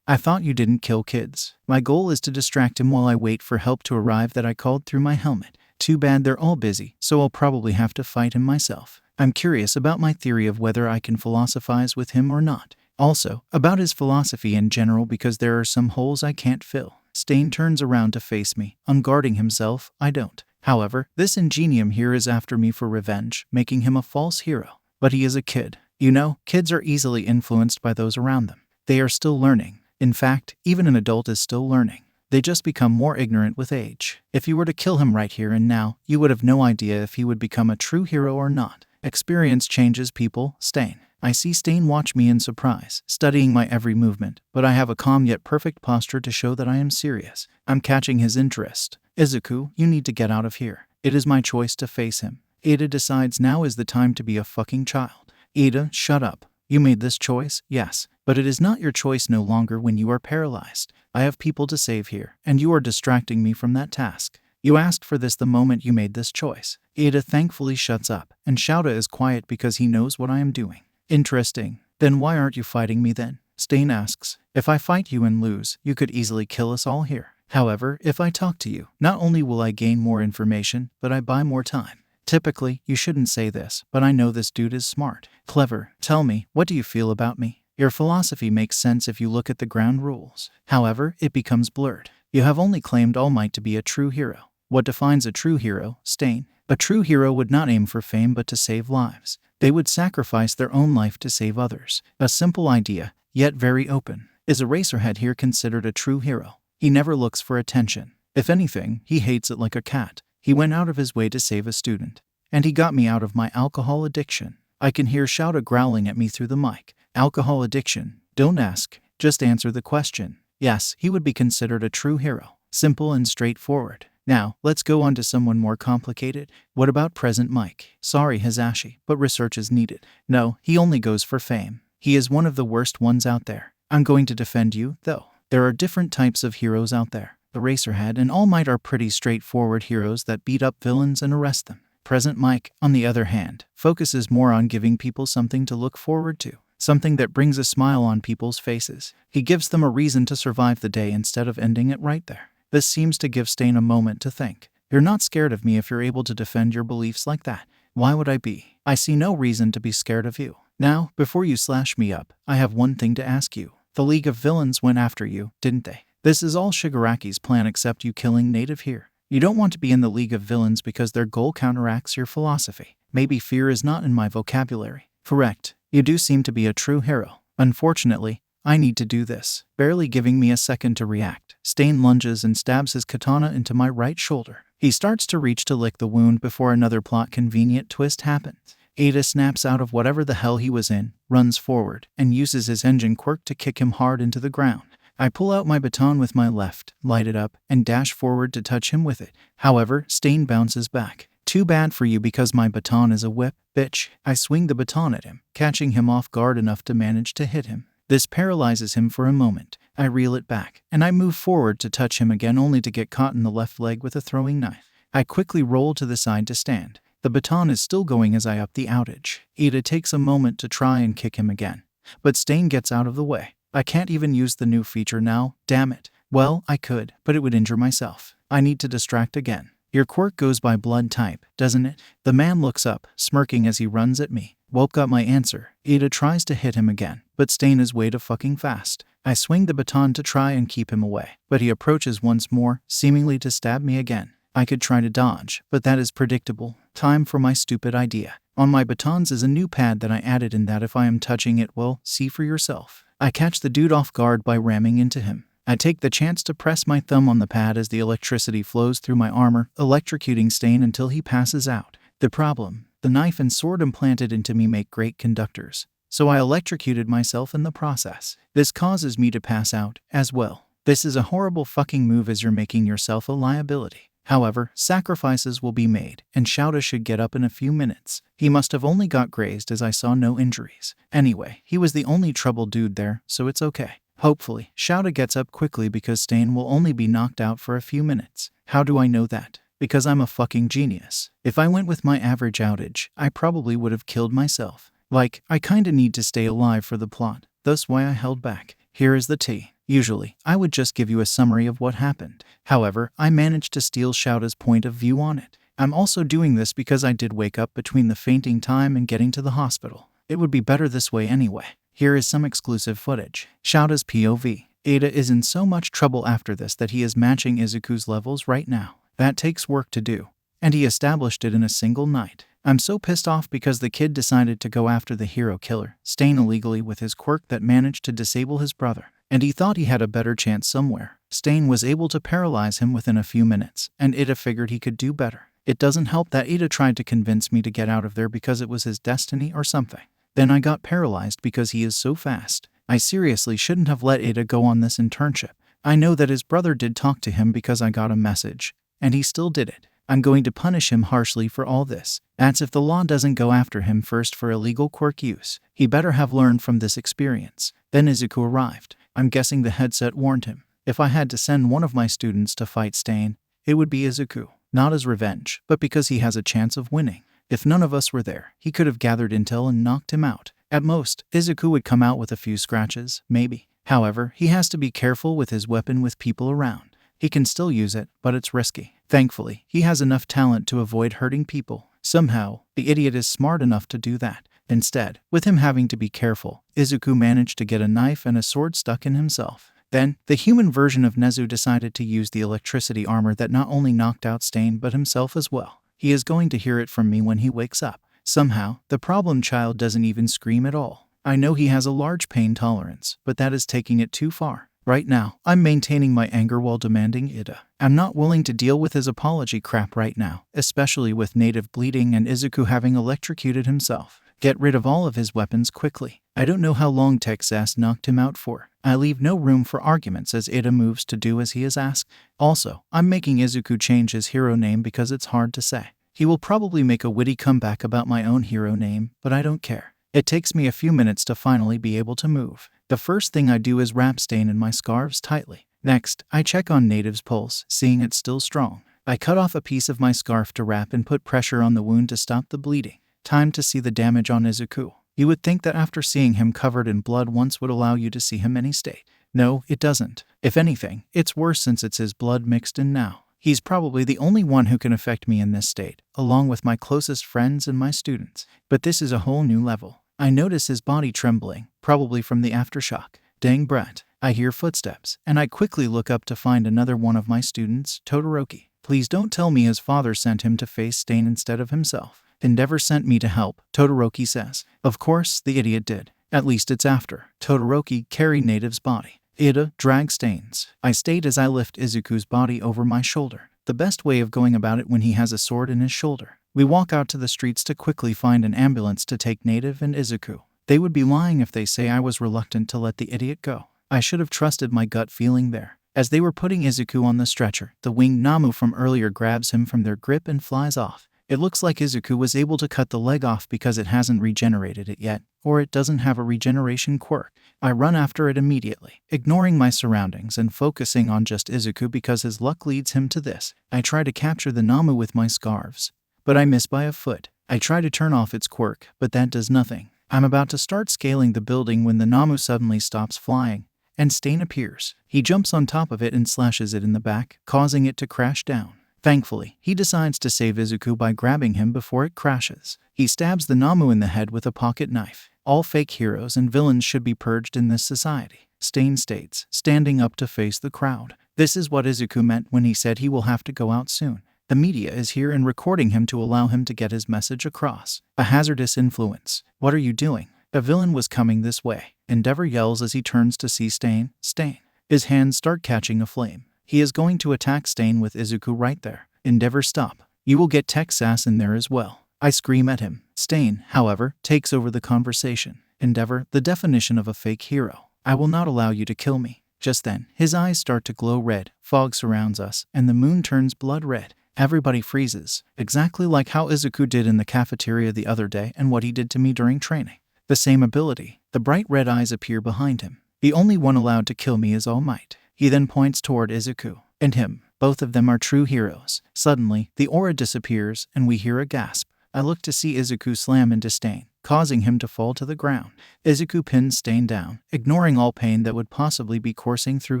S1: I thought you didn't kill kids. My goal is to distract him while I wait for help to arrive that I called through my helmet. Too bad they're all busy, so I'll probably have to fight him myself. I'm curious about my theory of whether I can philosophize with him or not. Also, about his philosophy in general because there are some holes I can't fill. Stain turns around to face me, unguarding himself. I don't. However, this Ingenium here is after me for revenge, making him a false hero. But he is a kid. You know, kids are easily influenced by those around them. They are still learning. In fact, even an adult is still learning. They just become more ignorant with age. If you were to kill him right here and now, you would have no idea if he would become a true hero or not. Experience changes people. Stain. I see Stain watch me in surprise, studying my every movement, but I have a calm yet perfect posture to show that I am serious. I'm catching his interest. Izuku, you need to get out of here. It is my choice to face him. Ada decides now is the time to be a fucking child. Ada, shut up. You made this choice, yes, but it is not your choice no longer when you are paralyzed. I have people to save here, and you are distracting me from that task. You asked for this the moment you made this choice. Ada thankfully shuts up, and Shouta is quiet because he knows what I am doing. Interesting. Then why aren't you fighting me then? Stain asks. If I fight you and lose, you could easily kill us all here. However, if I talk to you, not only will I gain more information, but I buy more time. Typically, you shouldn't say this, but I know this dude is smart. Clever. Tell me, what do you feel about me? Your philosophy makes sense if you look at the ground rules. However, it becomes blurred. You have only claimed All Might to be a true hero. What defines a true hero, Stain? A true hero would not aim for fame but to save lives. They would sacrifice their own life to save others. A simple idea, yet very open. Is Eraserhead here considered a true hero? He never looks for attention. If anything, he hates it like a cat. He went out of his way to save a student. And he got me out of my alcohol addiction. I can hear Shouda growling at me through the mic. Alcohol addiction? Don't ask. Just answer the question. Yes, he would be considered a true hero. Simple and straightforward. Now, let's go on to someone more complicated. What about Present Mike? Sorry, Hisashi, but research is needed. No, he only goes for fame. He is one of the worst ones out there. I'm going to defend you, though. There are different types of heroes out there. Eraserhead and All Might are pretty straightforward heroes that beat up villains and arrest them. Present Mike, on the other hand, focuses more on giving people something to look forward to. Something that brings a smile on people's faces. He gives them a reason to survive the day instead of ending it right there. This seems to give Stain a moment to think. You're not scared of me if you're able to defend your beliefs like that. Why would I be? I see no reason to be scared of you. Now, before you slash me up, I have one thing to ask you. The League of Villains went after you, didn't they? This is all Shigaraki's plan except you killing Native here. You don't want to be in the League of Villains because their goal counteracts your philosophy. Maybe fear is not in my vocabulary. Correct. You do seem to be a true hero. Unfortunately, I need to do this. Barely giving me a second to react, Stain lunges and stabs his katana into my right shoulder. He starts to reach to lick the wound before another plot-convenient twist happens. Ada snaps out of whatever the hell he was in, runs forward, and uses his engine quirk to kick him hard into the ground. I pull out my baton with my left, light it up, and dash forward to touch him with it. However, Stain bounces back. Too bad for you because my baton is a whip, bitch. I swing the baton at him, catching him off guard enough to manage to hit him. This paralyzes him for a moment. I reel it back, and I move forward to touch him again only to get caught in the left leg with a throwing knife. I quickly roll to the side to stand. The baton is still going as I up the outage. Ada takes a moment to try and kick him again, but Stain gets out of the way. I can't even use the new feature now, damn it. Well, I could, but it would injure myself. I need to distract again. Your quirk goes by blood type, doesn't it? The man looks up, smirking as he runs at me. Well, got my answer. Ada tries to hit him again, but Stain is way too fucking fast. I swing the baton to try and keep him away, but he approaches once more, seemingly to stab me again. I could try to dodge, but that is predictable. Time for my stupid idea. On my batons is a new pad that I added in that if I am touching it, well, see for yourself. I catch the dude off guard by ramming into him. I take the chance to press my thumb on the pad as the electricity flows through my armor, electrocuting Stain until he passes out. The problem: the knife and sword implanted into me make great conductors, so I electrocuted myself in the process. This causes me to pass out, as well. This is a horrible fucking move as you're making yourself a liability. However, sacrifices will be made, and Shouda should get up in a few minutes. He must have only got grazed as I saw no injuries. Anyway, he was the only troubled dude there, so it's okay. Hopefully, Shouda gets up quickly because Stain will only be knocked out for a few minutes. How do I know that? Because I'm a fucking genius. If I went with my average outage, I probably would have killed myself. Like, I kinda need to stay alive for the plot, thus why I held back. Here is the tea. Usually, I would just give you a summary of what happened. However, I managed to steal Shouda's point of view on it. I'm also doing this because I did wake up between the fainting time and getting to the hospital. It would be better this way anyway. Here is some exclusive footage. Shouda's POV. Ada is in so much trouble after this that he is matching Izuku's levels right now. That takes work to do, and he established it in a single night. I'm so pissed off because the kid decided to go after the hero killer, Stain illegally with his quirk that managed to disable his brother. And he thought he had a better chance somewhere. Stain was able to paralyze him within a few minutes, and Ada figured he could do better. It doesn't help that Ada tried to convince me to get out of there because it was his destiny or something. Then I got paralyzed because he is so fast. I seriously shouldn't have let Ada go on this internship. I know that his brother did talk to him because I got a message, and he still did it. I'm going to punish him harshly for all this. That's if the law doesn't go after him first for illegal quirk use. He better have learned from this experience. Then Izuku arrived. I'm guessing the headset warned him. If I had to send one of my students to fight Stain, it would be Izuku. Not as revenge, but because he has a chance of winning. If none of us were there, he could have gathered intel and knocked him out. At most, Izuku would come out with a few scratches, maybe. However, he has to be careful with his weapon with people around. He can still use it, but it's risky. Thankfully, he has enough talent to avoid hurting people. Somehow, the idiot is smart enough to do that. Instead, with him having to be careful, Izuku managed to get a knife and a sword stuck in himself. Then, the human version of Nezu decided to use the electricity armor that not only knocked out Stain but himself as well. He is going to hear it from me when he wakes up. Somehow, the problem child doesn't even scream at all. I know he has a large pain tolerance, but that is taking it too far. Right now, I'm maintaining my anger while demanding Ida. I'm not willing to deal with his apology crap right now, especially with native bleeding and Izuku having electrocuted himself. Get rid of all of his weapons quickly. I don't know how long Texas knocked him out for. I leave no room for arguments as Ida moves to do as he is asked. Also, I'm making Izuku change his hero name because it's hard to say. He will probably make a witty comeback about my own hero name, but I don't care. It takes me a few minutes to finally be able to move. The first thing I do is wrap Stain in my scarves tightly. Next, I check on Native's pulse, seeing it's still strong. I cut off a piece of my scarf to wrap and put pressure on the wound to stop the bleeding. Time to see the damage on Izuku. You would think that after seeing him covered in blood once would allow you to see him any state. No, it doesn't. If anything, it's worse since it's his blood mixed in now. He's probably the only one who can affect me in this state, along with my closest friends and my students. But this is a whole new level. I notice his body trembling, probably from the aftershock. Dang brat. I hear footsteps, and I quickly look up to find another one of my students, Todoroki. Please don't tell me his father sent him to face Stain instead of himself. Endeavor sent me to help, Todoroki says. Of course, the idiot did. At least it's after. Todoroki carried Native's body. Ida drags Stain's. I state as I lift Izuku's body over my shoulder. The best way of going about it when he has a sword in his shoulder. We walk out to the streets to quickly find an ambulance to take Native and Izuku. They would be lying if they say I was reluctant to let the idiot go. I should have trusted my gut feeling there. As they were putting Izuku on the stretcher, the winged Namu from earlier grabs him from their grip and flies off. It looks like Izuku was able to cut the leg off because it hasn't regenerated it yet, or it doesn't have a regeneration quirk. I run after it immediately, ignoring my surroundings and focusing on just Izuku because his luck leads him to this. I try to capture the Namu with my scarves, but I miss by a foot. I try to turn off its quirk, but that does nothing. I'm about to start scaling the building when the Namu suddenly stops flying, and Stain appears. He jumps on top of it and slashes it in the back, causing it to crash down. Thankfully, he decides to save Izuku by grabbing him before it crashes. He stabs the Namu in the head with a pocket knife. All fake heroes and villains should be purged in this society, Stain states, standing up to face the crowd. This is what Izuku meant when he said he will have to go out soon. The media is here and recording him to allow him to get his message across. A hazardous influence. What are you doing? A villain was coming this way. Endeavor yells as he turns to see Stain. Stain. His hands start catching a flame. He is going to attack Stain with Izuku right there. Endeavor, stop. You will get Texas in there as well. I scream at him. Stain, however, takes over the conversation. Endeavor, the definition of a fake hero. I will not allow you to kill me. Just then, his eyes start to glow red. Fog surrounds us, and the moon turns blood red. Everybody freezes, exactly like how Izuku did in the cafeteria the other day and what he did to me during training. The same ability. The bright red eyes appear behind him. The only one allowed to kill me is All Might. He then points toward Izuku and him. Both of them are true heroes. Suddenly, the aura disappears and we hear a gasp. I look to see Izuku slam into Stain, causing him to fall to the ground. Izuku pins Stain down, ignoring all pain that would possibly be coursing through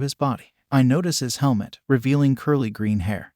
S1: his body. I notice his helmet, revealing curly green hair,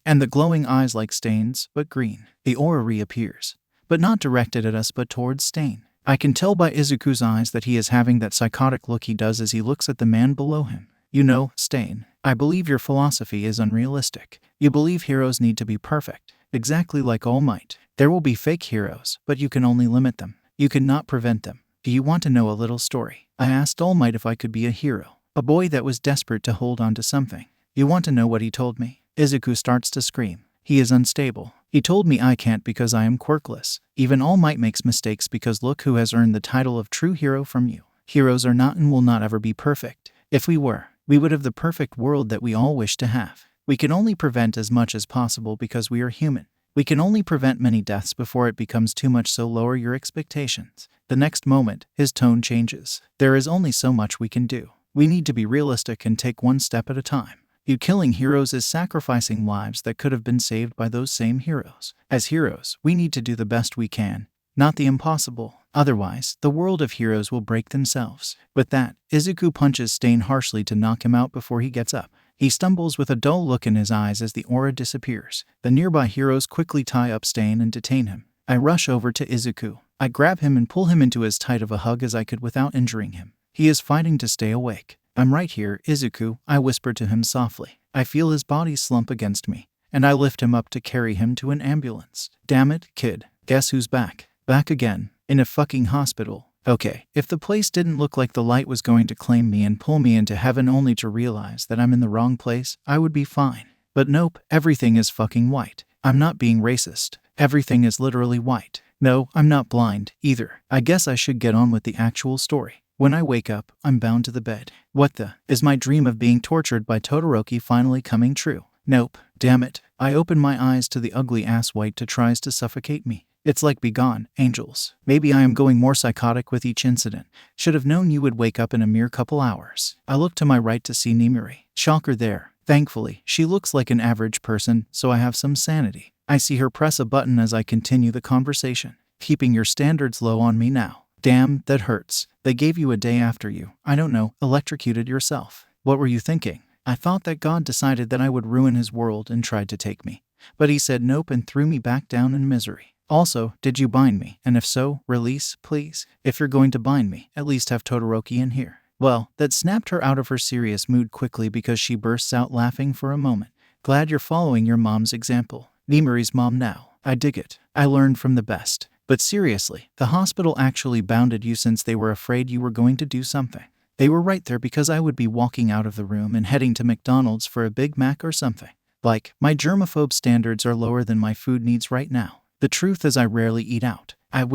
S1: and the glowing eyes like Stain's, but green. The aura reappears, but not directed at us but towards Stain. I can tell by Izuku's eyes that he is having that psychotic look he does as he looks at the man below him. You know, Stain, I believe your philosophy is unrealistic. You believe heroes need to be perfect, exactly like All Might. There will be fake heroes, but you can only limit them. You cannot prevent them. Do you want to know a little story? I asked All Might if I could be a hero, a boy that was desperate to hold on to something. You want to know what he told me? Izuku starts to scream. He is unstable. He told me I can't because I am quirkless. Even All Might makes mistakes because look who has earned the title of true hero from you. Heroes are not and will not ever be perfect. If we were, we would have the perfect world that we all wish to have. We can only prevent as much as possible because we are human. We can only prevent many deaths before it becomes too much, so lower your expectations. The next moment, his tone changes. There is only so much we can do. We need to be realistic and take one step at a time. You killing heroes is sacrificing lives that could have been saved by those same heroes. As heroes, we need to do the best we can, not the impossible. Otherwise, the world of heroes will break themselves. With that, Izuku punches Stain harshly to knock him out before he gets up. He stumbles with a dull look in his eyes as the aura disappears. The nearby heroes quickly tie up Stain and detain him. I rush over to Izuku. I grab him and pull him into as tight of a hug as I could without injuring him. He is fighting to stay awake. I'm right here, Izuku, I whisper to him softly. I feel his body slump against me, and I lift him up to carry him to an ambulance. Damn it, kid. Guess who's back? Back again. In a fucking hospital. Okay, if the place didn't look like the light was going to claim me and pull me into heaven only to realize that I'm in the wrong place, I would be fine. But nope, everything is fucking white. I'm not being racist. Everything is literally white. No, I'm not blind, either. I guess I should get on with the actual story. When I wake up, I'm bound to the bed. What the? Is my dream of being tortured by Todoroki finally coming true? Nope. Damn it. I open my eyes to the ugly ass white that tries to suffocate me. It's like begone, angels. Maybe I am going more psychotic with each incident. Should have known you would wake up in a mere couple hours. I look to my right to see Nimiri. Shocker there. Thankfully, she looks like an average person, so I have some sanity. I see her press a button as I continue the conversation. Keeping your standards low on me now. Damn, that hurts. They gave you a day after you, I don't know, electrocuted yourself. What were you thinking? I thought that God decided that I would ruin his world and tried to take me. But he said nope and threw me back down in misery. Also, did you bind me? And if so, release, please. If you're going to bind me, at least have Todoroki in here. Well, that snapped her out of her serious mood quickly because she bursts out laughing for a moment. Glad you're following your mom's example. Nimiri's mom now. I dig it. I learned from the best. But seriously, the hospital actually bounded you since they were afraid you were going to do something. They were right there because I would be walking out of the room and heading to McDonald's for a Big Mac or something. Like, my germaphobe standards are lower than my food needs right now. The truth is I rarely eat out. I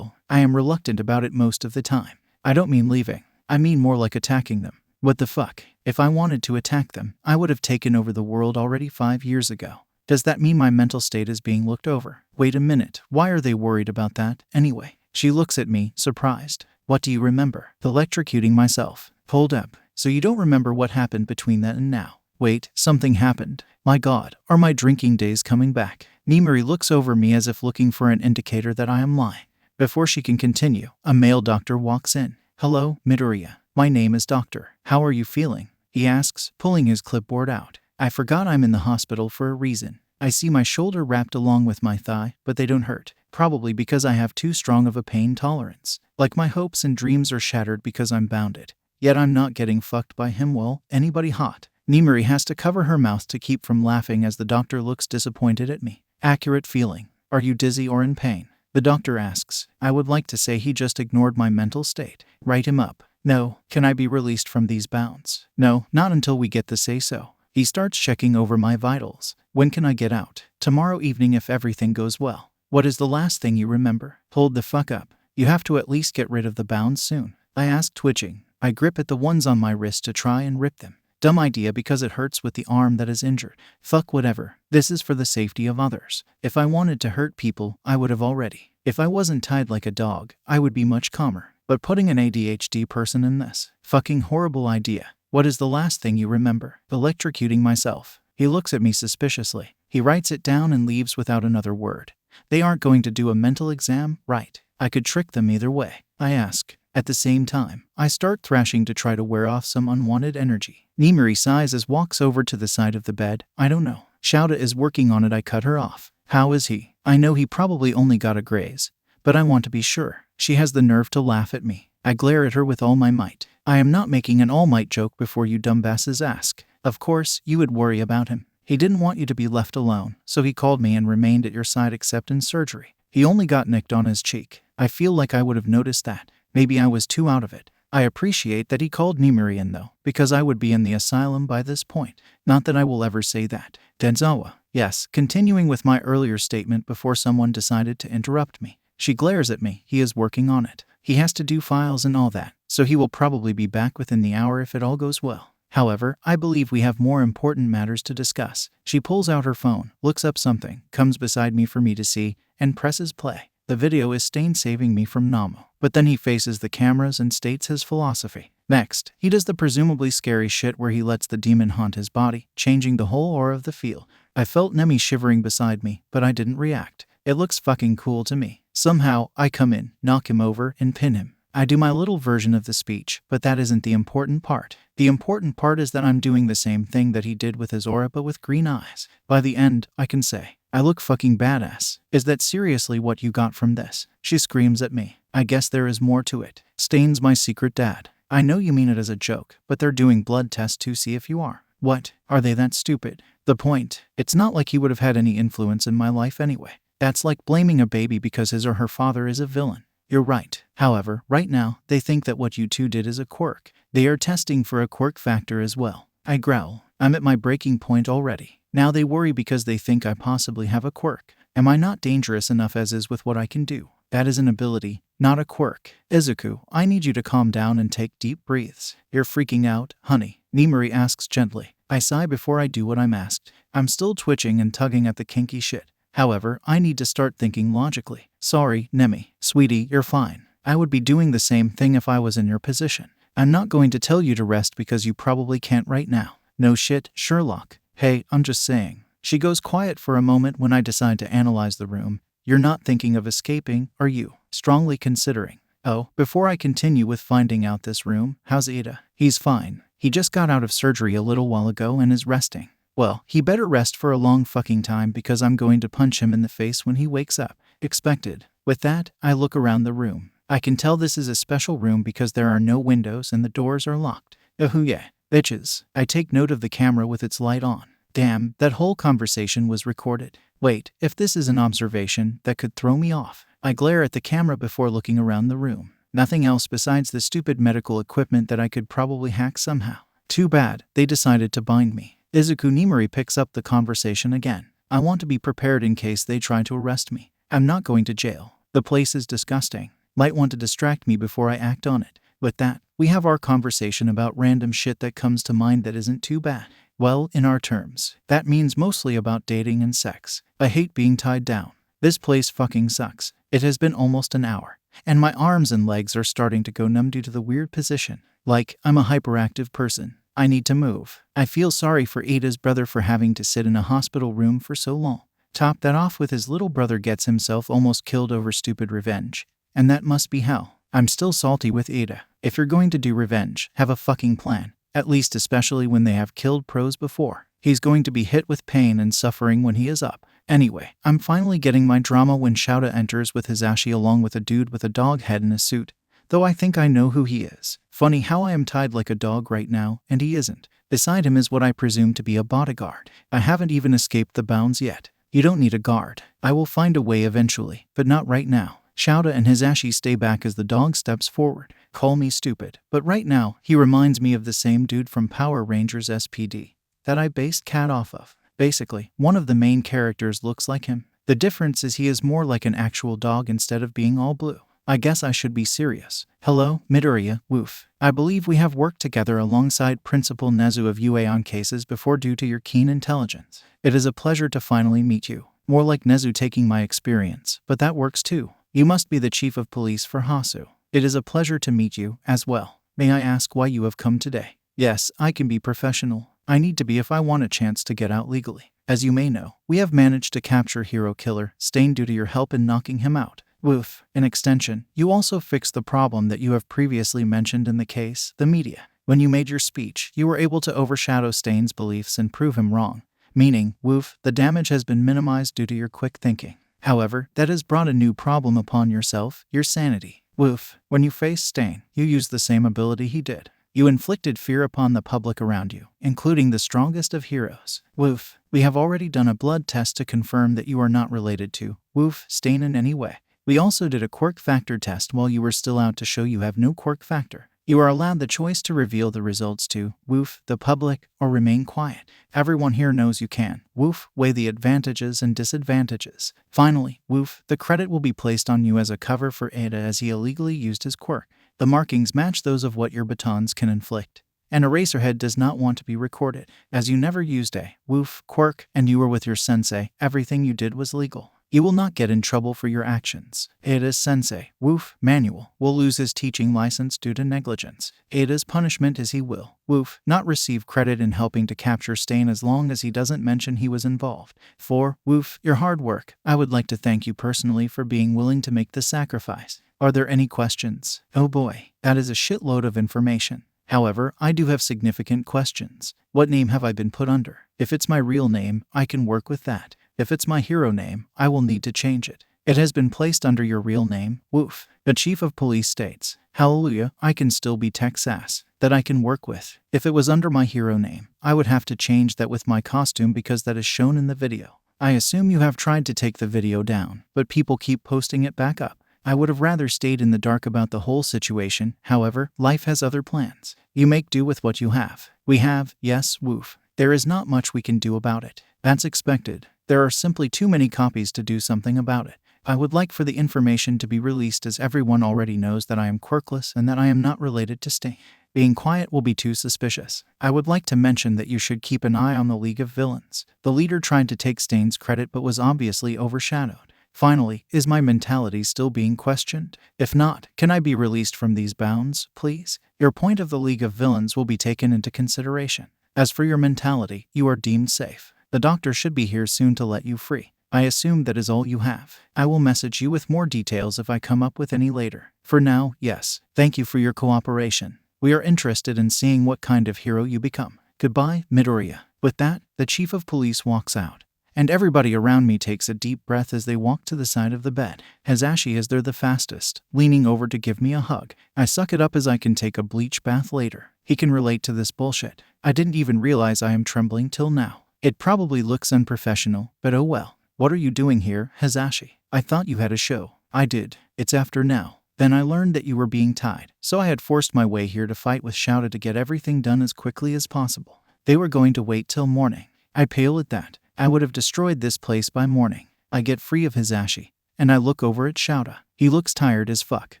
S1: am reluctant about it most of the time. I don't mean leaving. I mean more like attacking them. What the fuck? If I wanted to attack them, I would have taken over the world already 5 years ago. Does that mean my mental state is being looked over? Wait a minute, why are they worried about that, anyway? She looks at me, surprised. What do you remember? Electrocuting myself. Hold up. So you don't remember what happened between then and now? Wait, something happened. My God, are my drinking days coming back? Nimiri looks over me as if looking for an indicator that I am lying. Before she can continue, a male doctor walks in. Hello, Midoriya. My name is Doctor. How are you feeling? He asks, pulling his clipboard out. I forgot I'm in the hospital for a reason. I see my shoulder wrapped along with my thigh, but they don't hurt. Probably because I have too strong of a pain tolerance. Like my hopes and dreams are shattered because I'm bounded. Yet I'm not getting fucked by him. Well, anybody hot? Nimiri has to cover her mouth to keep from laughing as the doctor looks disappointed at me. Accurate feeling. Are you dizzy or in pain? The doctor asks. I would like to say he just ignored my mental state. Write him up. No. Can I be released from these bounds? No, not until we get the say-so. He starts checking over my vitals. When can I get out? Tomorrow evening if everything goes well. What is the last thing you remember? Hold the fuck up. You have to at least get rid of the bounds soon. I ask, twitching. I grip at the ones on my wrist to try and rip them. Dumb idea because it hurts with the arm that is injured. Fuck whatever. This is for the safety of others. If I wanted to hurt people, I would have already. If I wasn't tied like a dog, I would be much calmer. But putting an ADHD person in this fucking horrible idea. What is the last thing you remember? Electrocuting myself. He looks at me suspiciously. He writes it down and leaves without another word. They aren't going to do a mental exam, right? I could trick them either way. I ask. At the same time, I start thrashing to try to wear off some unwanted energy. Nimiri sighs as walks over to the side of the bed. I don't know. Shouda is working on it. I cut her off. How is he? I know he probably only got a graze, but I want to be sure. She has the nerve to laugh at me. I glare at her with all my might. I am not making an all might joke before you dumbasses ask. Of course, you would worry about him. He didn't want you to be left alone, so he called me and remained at your side except in surgery. He only got nicked on his cheek. I feel like I would have noticed that. Maybe I was too out of it. I appreciate that he called Nimiri in though, because I would be in the asylum by this point. Not that I will ever say that. Denzawa. Yes, continuing with my earlier statement before someone decided to interrupt me. She glares at me. He is working on it. He has to do files and all that, so he will probably be back within the hour if it all goes well. However, I believe we have more important matters to discuss. She pulls out her phone, looks up something, comes beside me for me to see, and presses play. The video is Stain saving me from Namu. But then he faces the cameras and states his philosophy. Next, he does the presumably scary shit where he lets the demon haunt his body, changing the whole aura of the field. I felt Nemi shivering beside me, but I didn't react. It looks fucking cool to me. Somehow, I come in, knock him over, and pin him. I do my little version of the speech, but that isn't the important part. The important part is that I'm doing the same thing that he did with his aura but with green eyes. By the end, I can say, I look fucking badass. Is that seriously what you got from this? She screams at me. I guess there is more to it. Stain's my secret dad. I know you mean it as a joke, but they're doing blood tests to see if you are. What? Are they that stupid? The point, it's not like he would have had any influence in my life anyway. That's like blaming a baby because his or her father is a villain. You're right. However, right now, they think that what you two did is a quirk. They are testing for a quirk factor as well. I growl. I'm at my breaking point already. Now they worry because they think I possibly have a quirk. Am I not dangerous enough as is with what I can do? That is an ability, not a quirk. Izuku, I need you to calm down and take deep breaths. You're freaking out, honey. Nimari asks gently. I sigh before I do what I'm asked. I'm still twitching and tugging at the kinky shit. However, I need to start thinking logically. Sorry, Nemi. Sweetie, you're fine. I would be doing the same thing if I was in your position. I'm not going to tell you to rest because you probably can't right now. No shit, Sherlock. Hey, I'm just saying. She goes quiet for a moment when I decide to analyze the room. You're not thinking of escaping, are you? Strongly considering. Oh, before I continue with finding out this room, how's Ida? He's fine. He just got out of surgery a little while ago and is resting. Well, he better rest for a long fucking time because I'm going to punch him in the face when he wakes up. Expected. With that, I look around the room. I can tell this is a special room because there are no windows and the doors are locked. Oh yeah, bitches. I take note of the camera with its light on. Damn, that whole conversation was recorded. Wait, if this is an observation, that could throw me off. I glare at the camera before looking around the room. Nothing else besides the stupid medical equipment that I could probably hack somehow. Too bad, they decided to bind me. Izuku Nimari picks up the conversation again. I want to be prepared in case they try to arrest me. I'm not going to jail. The place is disgusting. Might want to distract me before I act on it. With that, we have our conversation about random shit that comes to mind that isn't too bad. Well, in our terms, that means mostly about dating and sex. I hate being tied down. This place fucking sucks. It has been almost an hour, and my arms and legs are starting to go numb due to the weird position. Like, I'm a hyperactive person. I need to move. I feel sorry for Ada's brother for having to sit in a hospital room for so long. Top that off with his little brother gets himself almost killed over stupid revenge. And that must be hell. I'm still salty with Ada. If you're going to do revenge, have a fucking plan. At least especially when they have killed pros before. He's going to be hit with pain and suffering when he is up. Anyway, I'm finally getting my drama when Shouda enters with Hisashi along with a dude with a dog head in a suit. Though I think I know who he is. Funny how I am tied like a dog right now, and he isn't. Beside him is what I presume to be a bodyguard. I haven't even escaped the bounds yet. You don't need a guard. I will find a way eventually, but not right now. Shouda and Hisashi stay back as the dog steps forward. Call me stupid, but right now, he reminds me of the same dude from Power Rangers SPD that I based Cat off of. Basically, one of the main characters looks like him. The difference is he is more like an actual dog instead of being all blue. I guess I should be serious. Hello, Midoriya, woof. I believe we have worked together alongside Principal Nezu of UA on cases before due to your keen intelligence. It is a pleasure to finally meet you. More like Nezu taking my experience, but that works too. You must be the chief of police for Hasu. It is a pleasure to meet you, as well. May I ask why you have come today? Yes, I can be professional. I need to be if I want a chance to get out legally. As you may know, we have managed to capture Hero Killer, Stain due to your help in knocking him out. Woof. In extension, you also fixed the problem that you have previously mentioned in the case, the media. When you made your speech, you were able to overshadow Stain's beliefs and prove him wrong. Meaning, woof, the damage has been minimized due to your quick thinking. However, that has brought a new problem upon yourself, your sanity. Woof. When you faced Stain, you used the same ability he did. You inflicted fear upon the public around you, including the strongest of heroes. Woof. We have already done a blood test to confirm that you are not related to, woof, Stain in any way. We also did a quirk factor test while you were still out to show you have no quirk factor. You are allowed the choice to reveal the results to, woof, the public, or remain quiet. Everyone here knows you can, woof, weigh the advantages and disadvantages. Finally, woof, the credit will be placed on you as a cover for Ada as he illegally used his quirk. The markings match those of what your batons can inflict. And Eraserhead does not want to be recorded, as you never used a, woof, quirk, and you were with your sensei, everything you did was legal. You will not get in trouble for your actions. Ada's sensei, woof, Manuel, will lose his teaching license due to negligence. Ada's punishment is he will, woof, not receive credit in helping to capture Stain as long as he doesn't mention he was involved. 4. Woof, your hard work. I would like to thank you personally for being willing to make the sacrifice. Are there any questions? Oh boy, that is a shitload of information. However, I do have significant questions. What name have I been put under? If it's my real name, I can work with that. If it's my hero name, I will need to change it. It has been placed under your real name, woof. The chief of police states, hallelujah, I can still be Texas. That I can work with. If it was under my hero name, I would have to change that with my costume because that is shown in the video. I assume you have tried to take the video down, but people keep posting it back up. I would have rather stayed in the dark about the whole situation. However, life has other plans. You make do with what you have. We have, yes, woof. There is not much we can do about it. That's expected. There are simply too many copies to do something about it. I would like for the information to be released as everyone already knows that I am quirkless and that I am not related to Stain. Being quiet will be too suspicious. I would like to mention that you should keep an eye on the League of Villains. The leader tried to take Stain's credit but was obviously overshadowed. Finally, is my mentality still being questioned? If not, can I be released from these bounds, please? Your point of the League of Villains will be taken into consideration. As for your mentality, you are deemed safe. The doctor should be here soon to let you free. I assume that is all you have. I will message you with more details if I come up with any later. For now, yes. Thank you for your cooperation. We are interested in seeing what kind of hero you become. Goodbye, Midoriya. With that, the chief of police walks out. And everybody around me takes a deep breath as they walk to the side of the bed. Hazashi is there the fastest, leaning over to give me a hug. I suck it up as I can take a bleach bath later. He can relate to this bullshit. I didn't even realize I am trembling till now. It probably looks unprofessional, but oh well. What are you doing here, Hazashi? I thought you had a show. I did. It's after now. Then I learned that you were being tied, so I had forced my way here to fight with Shouta to get everything done as quickly as possible. They were going to wait till morning. I pale at that. I would have destroyed this place by morning. I get free of Hazashi, and I look over at Shouta. He looks tired as fuck,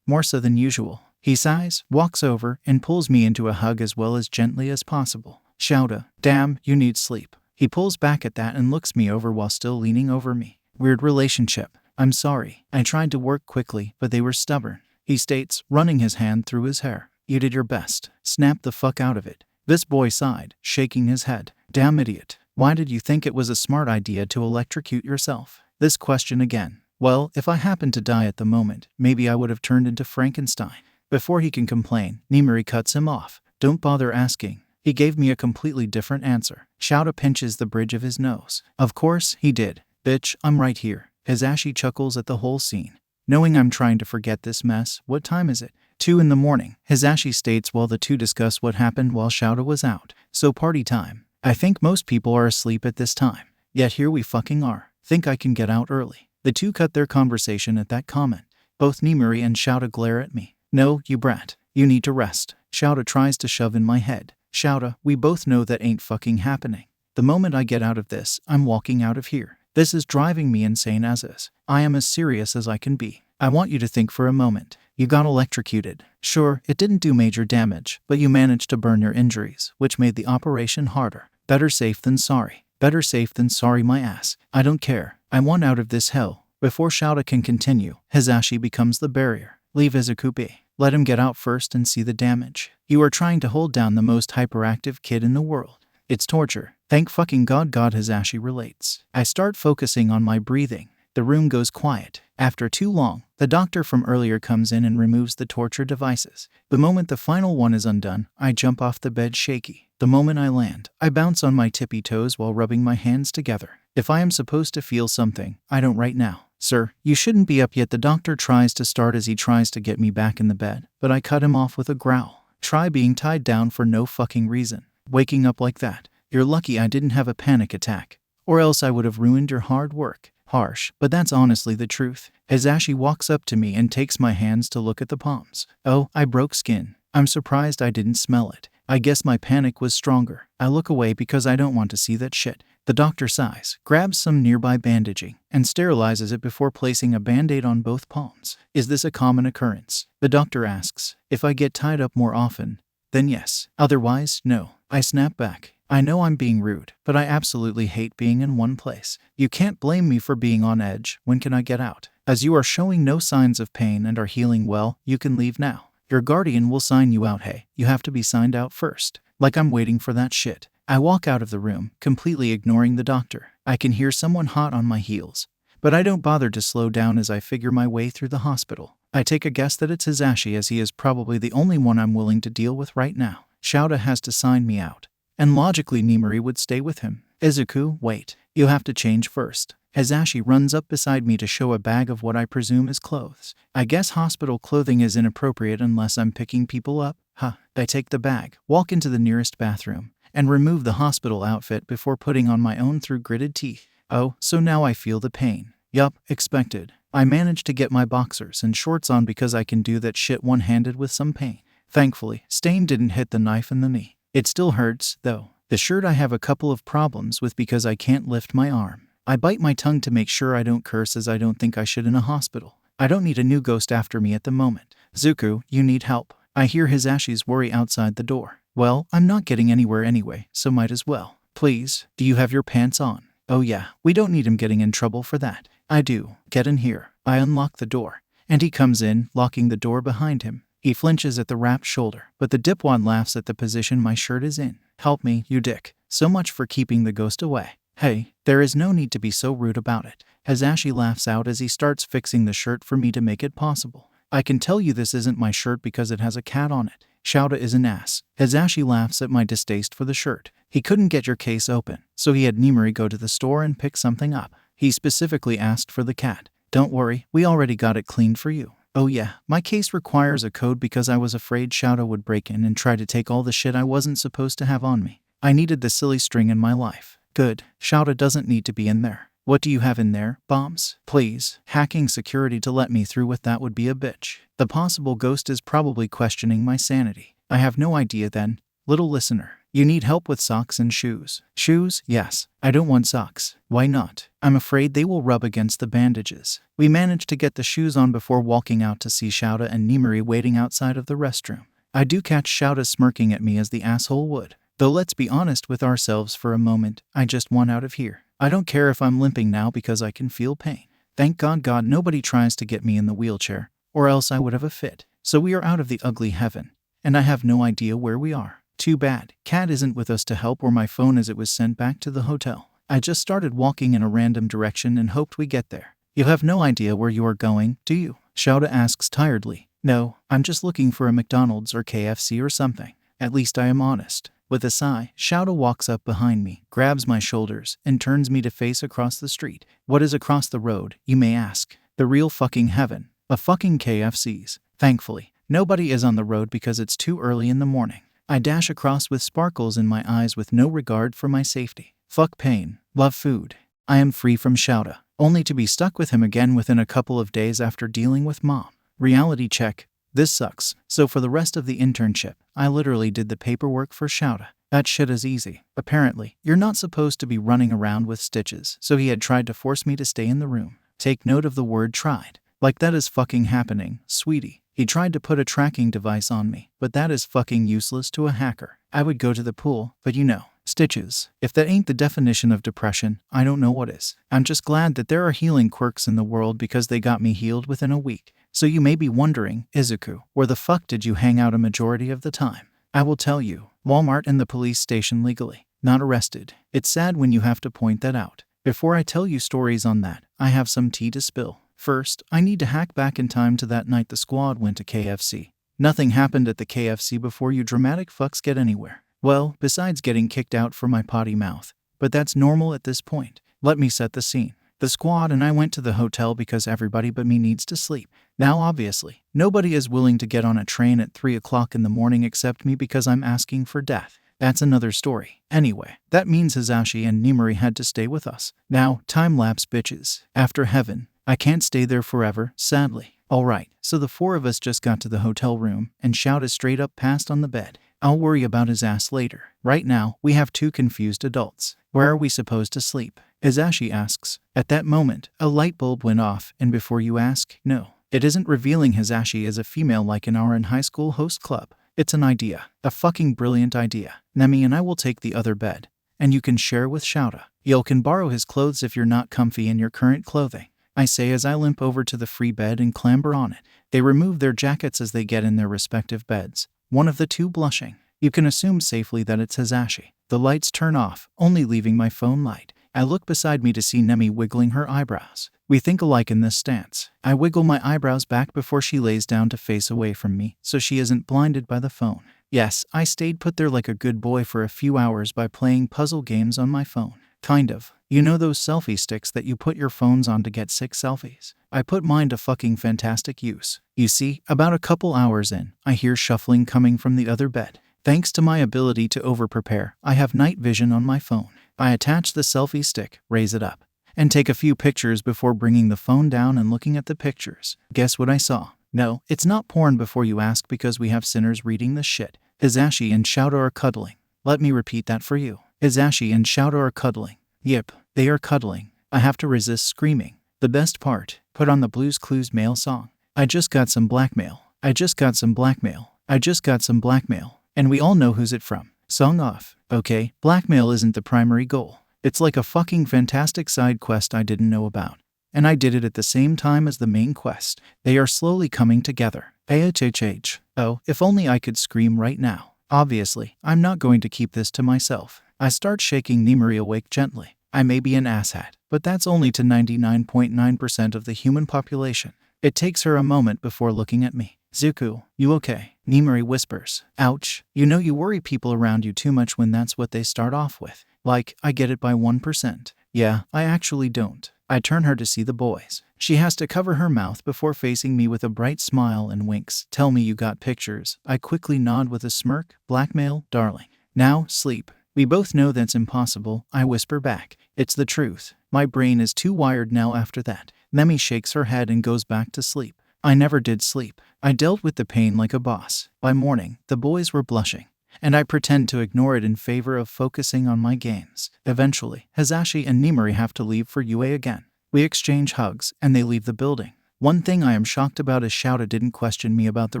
S1: more so than usual. He sighs, walks over, and pulls me into a hug as well as gently as possible. Shouta, damn, you need sleep. He pulls back at that and looks me over while still leaning over me. Weird relationship. I'm sorry. I tried to work quickly, but they were stubborn. He states, running his hand through his hair. You did your best. Snap the fuck out of it. This boy sighed, shaking his head. Damn idiot. Why did you think it was a smart idea to electrocute yourself? This question again. Well, if I happened to die at the moment, maybe I would have turned into Frankenstein. Before he can complain, Nimuri cuts him off. Don't bother asking. He gave me a completely different answer. Shouta pinches the bridge of his nose. Of course, he did. Bitch, I'm right here. Hazashi chuckles at the whole scene. Knowing I'm trying to forget this mess, what time is it? 2 in the morning. Hazashi states while the two discuss what happened while Shouta was out. So party time. I think most people are asleep at this time. Yet here we fucking are. Think I can get out early. The two cut their conversation at that comment. Both Nimuri and Shouta glare at me. No, you brat. You need to rest. Shouta tries to shove in my head. Shouta, we both know that ain't fucking happening. The moment I get out of this, I'm walking out of here. This is driving me insane as is. I am as serious as I can be. I want you to think for a moment. You got electrocuted. Sure, it didn't do major damage, but you managed to burn your injuries, which made the operation harder. Better safe than sorry. Better safe than sorry, my ass. I don't care. I want out of this hell. Before Shouta can continue, Hazashi becomes the barrier. Leave Izuku be. Let him get out first and see the damage. You are trying to hold down the most hyperactive kid in the world. It's torture. Thank fucking God Hazashi relates. I start focusing on my breathing. The room goes quiet. After too long, the doctor from earlier comes in and removes the torture devices. The moment the final one is undone, I jump off the bed shaky. The moment I land, I bounce on my tippy toes while rubbing my hands together. If I am supposed to feel something, I don't right now. Sir, you shouldn't be up yet. The doctor tries to start as he tries to get me back in the bed, but I cut him off with a growl. Try being tied down for no fucking reason. Waking up like that. You're lucky I didn't have a panic attack, or else I would have ruined your hard work. Harsh, but that's honestly the truth. Hazashi walks up to me and takes my hands to look at the palms. Oh, I broke skin. I'm surprised I didn't smell it. I guess my panic was stronger. I look away because I don't want to see that shit. The doctor sighs, grabs some nearby bandaging, and sterilizes it before placing a band-aid on both palms. Is this a common occurrence? The doctor asks. If I get tied up more often, then yes. Otherwise, no. I snap back. I know I'm being rude, but I absolutely hate being in one place. You can't blame me for being on edge. When can I get out? As you are showing no signs of pain and are healing well, you can leave now. Your guardian will sign you out. Hey, you have to be signed out first. Like I'm waiting for that shit. I walk out of the room, completely ignoring the doctor. I can hear someone hot on my heels, but I don't bother to slow down as I figure my way through the hospital. I take a guess that it's Hisashi, as he is probably the only one I'm willing to deal with right now. Shouta has to sign me out, and logically Nimari would stay with him. Izuku, wait. You have to change first. Hisashi runs up beside me to show a bag of what I presume is clothes. I guess hospital clothing is inappropriate unless I'm picking people up. I take the bag, walk into the nearest bathroom, and remove the hospital outfit before putting on my own through gritted teeth. Oh, so now I feel the pain. Yup, expected. I managed to get my boxers and shorts on because I can do that shit one-handed with some pain. Thankfully, Stain didn't hit the knife in the knee. It still hurts, though. The shirt I have a couple of problems with because I can't lift my arm. I bite my tongue to make sure I don't curse, as I don't think I should in a hospital. I don't need a new ghost after me at the moment. Zuko, you need help. I hear Hisashi's worry outside the door. Well, I'm not getting anywhere anyway, so might as well. Please, do you have your pants on? Oh yeah, we don't need him getting in trouble for that. I do. Get in here. I unlock the door, and he comes in, locking the door behind him. He flinches at the wrapped shoulder, but the dipwad laughs at the position my shirt is in. Help me, you dick. So much for keeping the ghost away. Hey, there is no need to be so rude about it. Hisashi laughs out as he starts fixing the shirt for me to make it possible. I can tell you this isn't my shirt because it has a cat on it. Shouta is an ass. Hisashi laughs at my distaste for the shirt. He couldn't get your case open, so he had Nimari go to the store and pick something up. He specifically asked for the cat. Don't worry, we already got it cleaned for you. Oh yeah, my case requires a code because I was afraid Shouta would break in and try to take all the shit I wasn't supposed to have on me. I needed the silly string in my life. Good, Shouta doesn't need to be in there. What do you have in there? Bombs? Please. Hacking security to let me through with that would be a bitch. The possible ghost is probably questioning my sanity. I have no idea then. Little listener, you need help with socks and shoes. Shoes? Yes. I don't want socks. Why not? I'm afraid they will rub against the bandages. We managed to get the shoes on before walking out to see Shouta and Nimari waiting outside of the restroom. I do catch Shouta smirking at me as the asshole would. Though let's be honest with ourselves for a moment, I just want out of here. I don't care if I'm limping now because I can feel pain. Thank God nobody tries to get me in the wheelchair, or else I would have a fit. So we are out of the ugly heaven, and I have no idea where we are. Too bad. Cat isn't with us to help or my phone as it was sent back to the hotel. I just started walking in a random direction and hoped we get there. You have no idea where you are going, do you? Shouta asks tiredly. No, I'm just looking for a McDonald's or KFC or something. At least I am honest. With a sigh, Shouta walks up behind me, grabs my shoulders, and turns me to face across the street. What is across the road, you may ask? The real fucking heaven. A fucking KFC's. Thankfully, nobody is on the road because it's too early in the morning. I dash across with sparkles in my eyes with no regard for my safety. Fuck pain. Love food. I am free from Shouta, only to be stuck with him again within a couple of days after dealing with Mom. Reality check. This sucks. So for the rest of the internship, I literally did the paperwork for Shouta. That shit is easy. Apparently, you're not supposed to be running around with stitches, so he had tried to force me to stay in the room. Take note of the word tried. Like that is fucking happening, sweetie. He tried to put a tracking device on me, but that is fucking useless to a hacker. I would go to the pool, but you know, stitches. If that ain't the definition of depression, I don't know what is. I'm just glad that there are healing quirks in the world because they got me healed within a week. So you may be wondering, Izuku, where the fuck did you hang out a majority of the time? I will tell you, Walmart and the police station legally. Not arrested. It's sad when you have to point that out. Before I tell you stories on that, I have some tea to spill. First, I need to hack back in time to that night the squad went to KFC. Nothing happened at the KFC before you dramatic fucks get anywhere. Well, besides getting kicked out for my potty mouth. But that's normal at this point. Let me set the scene. The squad and I went to the hotel because everybody but me needs to sleep. Now obviously, nobody is willing to get on a train at 3 o'clock in the morning except me because I'm asking for death. That's another story. Anyway, that means Hisashi and Nimari had to stay with us. Now, time-lapse bitches. After heaven. I can't stay there forever, sadly. Alright, so the four of us just got to the hotel room, and Shouta straight up passed on the bed. I'll worry about his ass later. Right now, we have two confused adults. Where are we supposed to sleep? Hisashi asks. At that moment, a light bulb went off, and before you ask, no. It isn't revealing Hisashi as a female like in our in high school host club. It's an idea. A fucking brilliant idea. Nemi and I will take the other bed. And you can share with Shouda. You can borrow his clothes if you're not comfy in your current clothing, I say as I limp over to the free bed and clamber on it. They remove their jackets as they get in their respective beds, one of the two blushing. You can assume safely that it's Hisashi. The lights turn off, only leaving my phone light. I look beside me to see Nemi wiggling her eyebrows. We think alike in this stance. I wiggle my eyebrows back before she lays down to face away from me, so she isn't blinded by the phone. Yes, I stayed put there like a good boy for a few hours by playing puzzle games on my phone. Kind of. You know those selfie sticks that you put your phones on to get sick selfies? I put mine to fucking fantastic use. You see, about a couple hours in, I hear shuffling coming from the other bed. Thanks to my ability to over-prepare, I have night vision on my phone. I attach the selfie stick, raise it up, and take a few pictures before bringing the phone down and looking at the pictures. Guess what I saw? No, it's not porn before you ask because we have sinners reading this shit. Hisashi and Shouda are cuddling. Let me repeat that for you. Hisashi and Shouda are cuddling. Yep, they are cuddling. I have to resist screaming. The best part, put on the Blues Clues male song. I just got some blackmail. I just got some blackmail. I just got some blackmail. And we all know who's it from. Song off. Okay, blackmail isn't the primary goal. It's like a fucking fantastic side quest I didn't know about. And I did it at the same time as the main quest. They are slowly coming together. AHHH. Oh, if only I could scream right now. Obviously, I'm not going to keep this to myself. I start shaking Nimari awake gently. I may be an asshat, but that's only to 99.9% of the human population. It takes her a moment before looking at me. Zuko, you okay? Nimari whispers. Ouch. You know you worry people around you too much when that's what they start off with. Like, I get it by 1%. Yeah, I actually don't. I turn her to see the boys. She has to cover her mouth before facing me with a bright smile and winks. Tell me you got pictures. I quickly nod with a smirk. Blackmail, darling. Now, sleep. We both know that's impossible, I whisper back. It's the truth. My brain is too wired now after that. Nemi shakes her head and goes back to sleep. I never did sleep. I dealt with the pain like a boss. By morning, the boys were blushing, and I pretend to ignore it in favor of focusing on my games. Eventually, Hisashi and Nimari have to leave for UA again. We exchange hugs, and they leave the building. One thing I am shocked about is Shouda didn't question me about the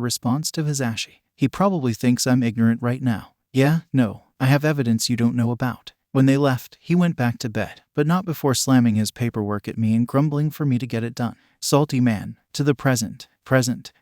S1: response to Hisashi. He probably thinks I'm ignorant right now. Yeah, no, I have evidence you don't know about. When they left, he went back to bed, but not before slamming his paperwork at me and grumbling for me to get it done. Salty man. To the present.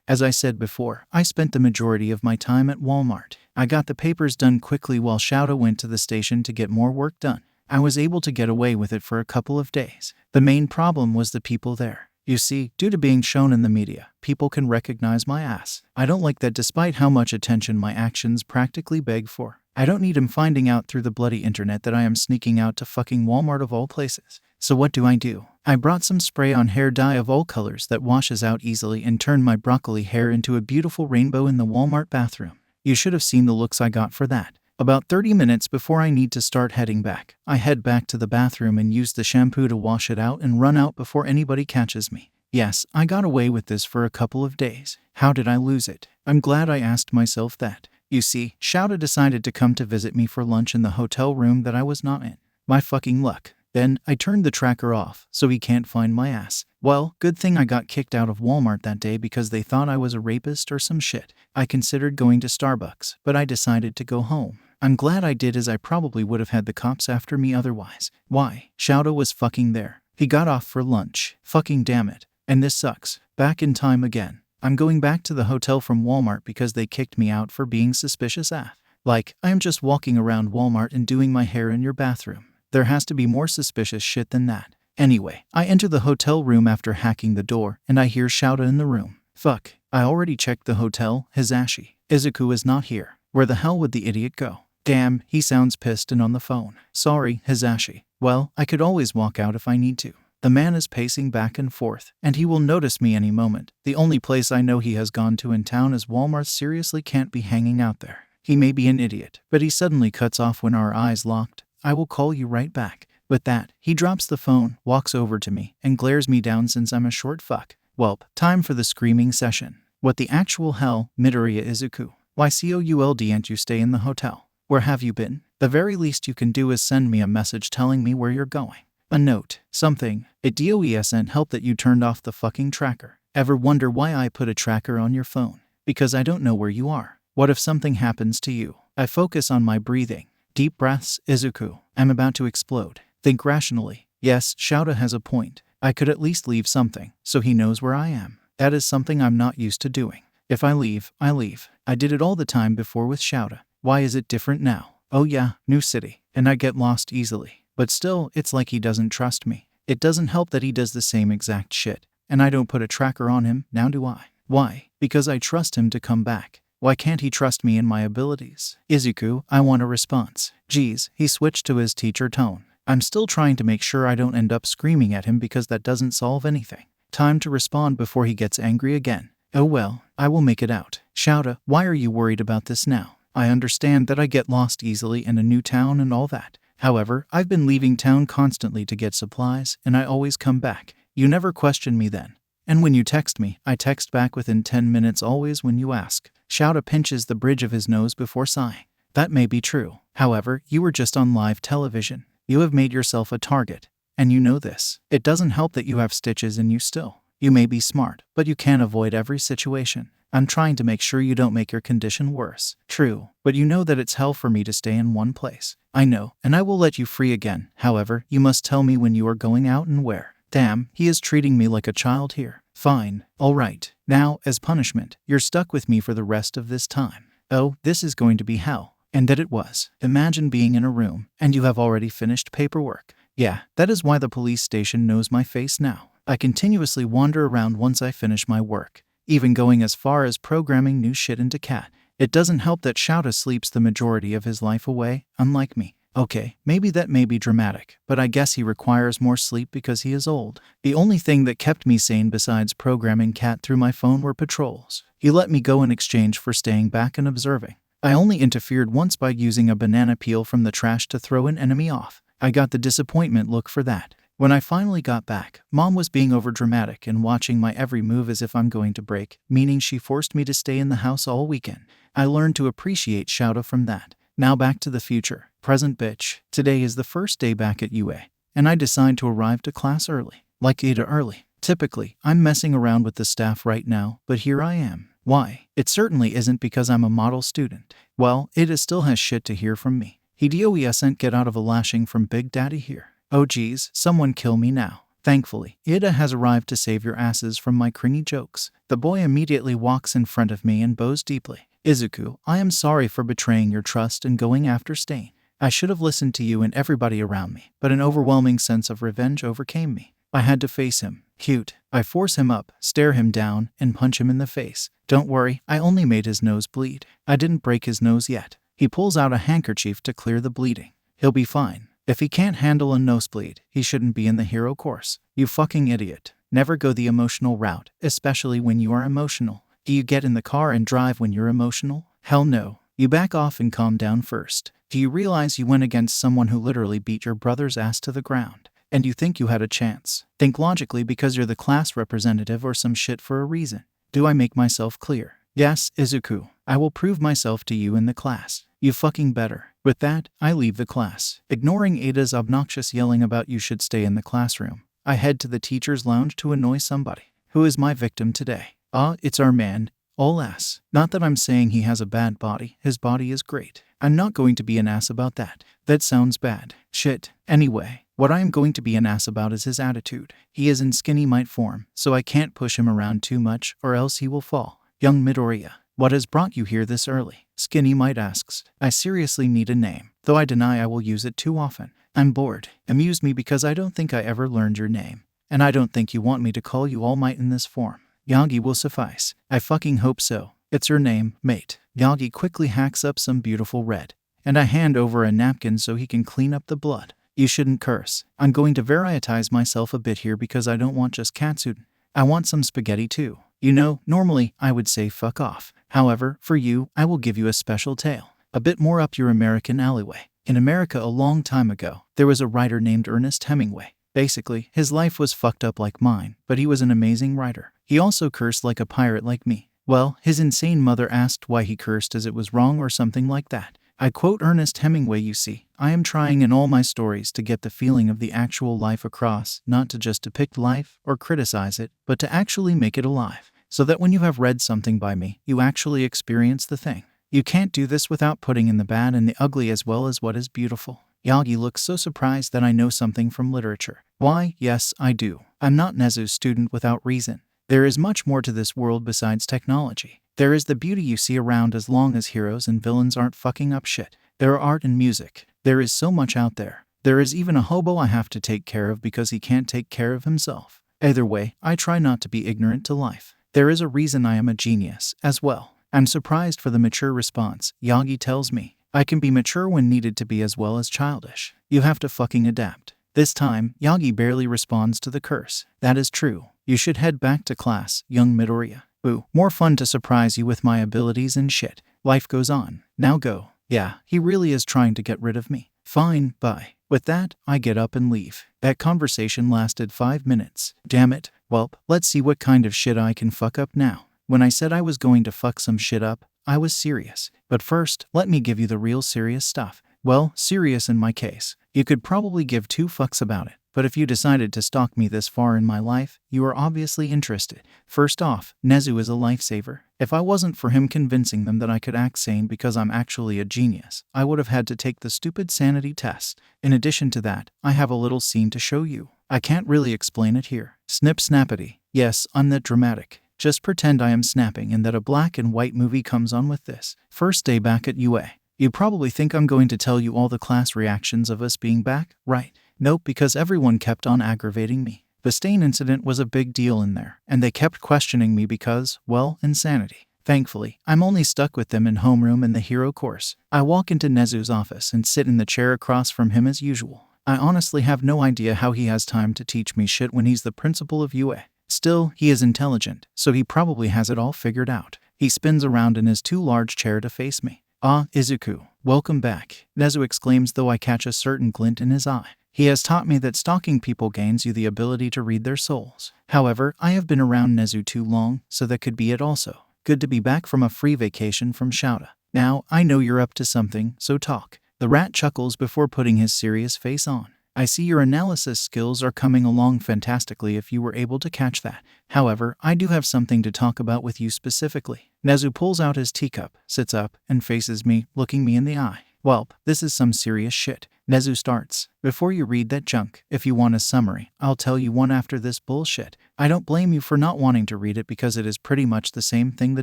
S1: As I said before, I spent the majority of my time at Walmart. I got the papers done quickly while Shouda went to the station to get more work done. I was able to get away with it for a couple of days. The main problem was the people there. You see, due to being shown in the media, people can recognize my ass. I don't like that despite how much attention my actions practically beg for. I don't need him finding out through the bloody internet that I am sneaking out to fucking Walmart of all places. So what do? I brought some spray-on hair dye of all colors that washes out easily and turned my broccoli hair into a beautiful rainbow in the Walmart bathroom. You should have seen the looks I got for that. About 30 minutes before I need to start heading back, I head back to the bathroom and use the shampoo to wash it out and run out before anybody catches me. Yes, I got away with this for a couple of days. How did I lose it? I'm glad I asked myself that. You see, Shouda decided to come to visit me for lunch in the hotel room that I was not in. My fucking luck. Then, I turned the tracker off, so he can't find my ass. Well, good thing I got kicked out of Walmart that day because they thought I was a rapist or some shit. I considered going to Starbucks, but I decided to go home. I'm glad I did as I probably would have had the cops after me otherwise. Why? Shouda was fucking there. He got off for lunch. Fucking damn it. And this sucks. Back in time again. I'm going back to the hotel from Walmart because they kicked me out for being suspicious AF. Like, I am just walking around Walmart and doing my hair in your bathroom. There has to be more suspicious shit than that. Anyway, I enter the hotel room after hacking the door, and I hear Shouda in the room. Fuck, I already checked the hotel, Hisashi. Izuku is not here. Where the hell would the idiot go? Damn, he sounds pissed and on the phone. Sorry, Hisashi. Well, I could always walk out if I need to. The man is pacing back and forth, and he will notice me any moment. The only place I know he has gone to in town is Walmart. Seriously can't be hanging out there. He may be an idiot, but he suddenly cuts off when our eyes locked. I will call you right back. With that, he drops the phone, walks over to me, and glares me down since I'm a short fuck. Welp, time for the screaming session. What the actual hell, Midoriya Izuku? Why could you stay in the hotel? Where have you been? The very least you can do is send me a message telling me where you're going. A note, something. It doesn't help that you turned off the fucking tracker. Ever wonder why I put a tracker on your phone? Because I don't know where you are. What if something happens to you? I focus on my breathing. Deep breaths, Izuku. I'm about to explode. Think rationally. Yes, Shouta has a point. I could at least leave something, so he knows where I am. That is something I'm not used to doing. If I leave, I leave. I did it all the time before with Shouta. Why is it different now? Oh yeah, new city, and I get lost easily. But still, it's like he doesn't trust me. It doesn't help that he does the same exact shit, and I don't put a tracker on him, now do I? Why? Because I trust him to come back. Why can't he trust me and my abilities? Izuku, I want a response. Geez, he switched to his teacher tone. I'm still trying to make sure I don't end up screaming at him because that doesn't solve anything. Time to respond before he gets angry again. Oh well, I will make it out. Shouta, why are you worried about this now? I understand that I get lost easily in a new town and all that. However, I've been leaving town constantly to get supplies, and I always come back. You never question me then. And when you text me, I text back within 10 minutes always when you ask. Shouta pinches the bridge of his nose before sighing. That may be true. However, you were just on live television. You have made yourself a target. And you know this. It doesn't help that you have stitches in you still. You may be smart, but you can't avoid every situation. I'm trying to make sure you don't make your condition worse. True, but you know that it's hell for me to stay in one place. I know, and I will let you free again. However, you must tell me when you are going out and where. Damn, he is treating me like a child here. Fine, alright. Now, as punishment, you're stuck with me for the rest of this time. Oh, this is going to be hell. And that it was. Imagine being in a room, and you have already finished paperwork. Yeah, that is why the police station knows my face now. I continuously wander around once I finish my work, even going as far as programming new shit into Cat. It doesn't help that Shouta sleeps the majority of his life away, unlike me. Okay, maybe that may be dramatic, but I guess he requires more sleep because he is old. The only thing that kept me sane besides programming Cat through my phone were patrols. He let me go in exchange for staying back and observing. I only interfered once by using a banana peel from the trash to throw an enemy off. I got the disappointment look for that. When I finally got back, Mom was being overdramatic and watching my every move as if I'm going to break, meaning she forced me to stay in the house all weekend. I learned to appreciate Shouta from that. Now back to the future. Present bitch. Today is the first day back at UA, and I decide to arrive to class early. Like Ada early. Typically, I'm messing around with the staff right now, but here I am. Why? It certainly isn't because I'm a model student. Well, Ada still has shit to hear from me. Hideo sent get out of a lashing from Big Daddy here. Oh geez, someone kill me now. Thankfully, Ida has arrived to save your asses from my cringy jokes. The boy immediately walks in front of me and bows deeply. Izuku, I am sorry for betraying your trust and going after Stain. I should have listened to you and everybody around me, but an overwhelming sense of revenge overcame me. I had to face him. Cute. I force him up, stare him down, and punch him in the face. Don't worry, I only made his nose bleed. I didn't break his nose yet. He pulls out a handkerchief to clear the bleeding. He'll be fine. If he can't handle a nosebleed, he shouldn't be in the hero course. You fucking idiot. Never go the emotional route, especially when you are emotional. Do you get in the car and drive when you're emotional? Hell no. You back off and calm down first. Do you realize you went against someone who literally beat your brother's ass to the ground? And you think you had a chance? Think logically because you're the class representative or some shit for a reason. Do I make myself clear? Yes, Izuku. I will prove myself to you in the class. You fucking better. With that, I leave the class. Ignoring Ada's obnoxious yelling about you should stay in the classroom, I head to the teacher's lounge to annoy somebody. Who is my victim today? It's our man, all ass. Not that I'm saying he has a bad body. His body is great. I'm not going to be an ass about that. That sounds bad. Shit. Anyway, what I am going to be an ass about is his attitude. He is in skinny mite form, so I can't push him around too much or else he will fall. Young Midoriya, what has brought you here this early? Skinny Mite asks. I seriously need a name, though I deny I will use it too often. I'm bored. Amuse me because I don't think I ever learned your name. And I don't think you want me to call you All Might in this form. Yagi will suffice. I fucking hope so. It's your name, mate. Yagi quickly hacks up some beautiful red, and I hand over a napkin so he can clean up the blood. You shouldn't curse. I'm going to varietize myself a bit here because I don't want just katsudon. I want some spaghetti too. You know, normally I would say fuck off. However, for you, I will give you a special tale. A bit more up your American alleyway. In America a long time ago, there was a writer named Ernest Hemingway. Basically, his life was fucked up like mine, but he was an amazing writer. He also cursed like a pirate like me. Well, his insane mother asked why he cursed as it was wrong or something like that. I quote Ernest Hemingway, you see, I am trying in all my stories to get the feeling of the actual life across, not to just depict life or criticize it, but to actually make it alive. So that when you have read something by me, you actually experience the thing. You can't do this without putting in the bad and the ugly as well as what is beautiful. Yagi looks so surprised that I know something from literature. Why, yes, I do. I'm not Nezu's student without reason. There is much more to this world besides technology. There is the beauty you see around as long as heroes and villains aren't fucking up shit. There are art and music. There is so much out there. There is even a hobo I have to take care of because he can't take care of himself. Either way, I try not to be ignorant to life. There is a reason I am a genius, as well. I'm surprised for the mature response. Yagi tells me, I can be mature when needed to be as well as childish. You have to fucking adapt. This time, Yagi barely responds to the curse. That is true. You should head back to class, young Midoriya. Ooh, more fun to surprise you with my abilities and shit. Life goes on. Now go. Yeah, he really is trying to get rid of me. Fine, bye. With that, I get up and leave. That conversation lasted 5 minutes. Damn it. Welp, let's see what kind of shit I can fuck up now. When I said I was going to fuck some shit up, I was serious. But first, let me give you the real serious stuff. Well, serious in my case. You could probably give 2 fucks about it. But if you decided to stalk me this far in my life, you are obviously interested. First off, Nezu is a lifesaver. If I wasn't for him convincing them that I could act sane because I'm actually a genius, I would have had to take the stupid sanity test. In addition to that, I have a little scene to show you. I can't really explain it here. Snip snappity. Yes, I'm that dramatic. Just pretend I am snapping and that a black and white movie comes on with this. First day back at UA. You probably think I'm going to tell you all the class reactions of us being back, right? Nope, because everyone kept on aggravating me. The stain incident was a big deal in there, and they kept questioning me because, well, insanity. Thankfully, I'm only stuck with them in homeroom and the hero course. I walk into Nezu's office and sit in the chair across from him as usual. I honestly have no idea how he has time to teach me shit when he's the principal of UA. Still, he is intelligent, so he probably has it all figured out. He spins around in his too large chair to face me. Ah, Izuku, welcome back, Nezu exclaims, though I catch a certain glint in his eye. He has taught me that stalking people gains you the ability to read their souls. However, I have been around Nezu too long, so that could be it also. Good to be back from a free vacation from Shouda. Now, I know you're up to something, so talk. The rat chuckles before putting his serious face on. I see your analysis skills are coming along fantastically if you were able to catch that. However, I do have something to talk about with you specifically. Nezu pulls out his teacup, sits up, and faces me, looking me in the eye. Welp, this is some serious shit. Nezu starts. Before you read that junk, if you want a summary, I'll tell you one after this bullshit. I don't blame you for not wanting to read it because it is pretty much the same thing the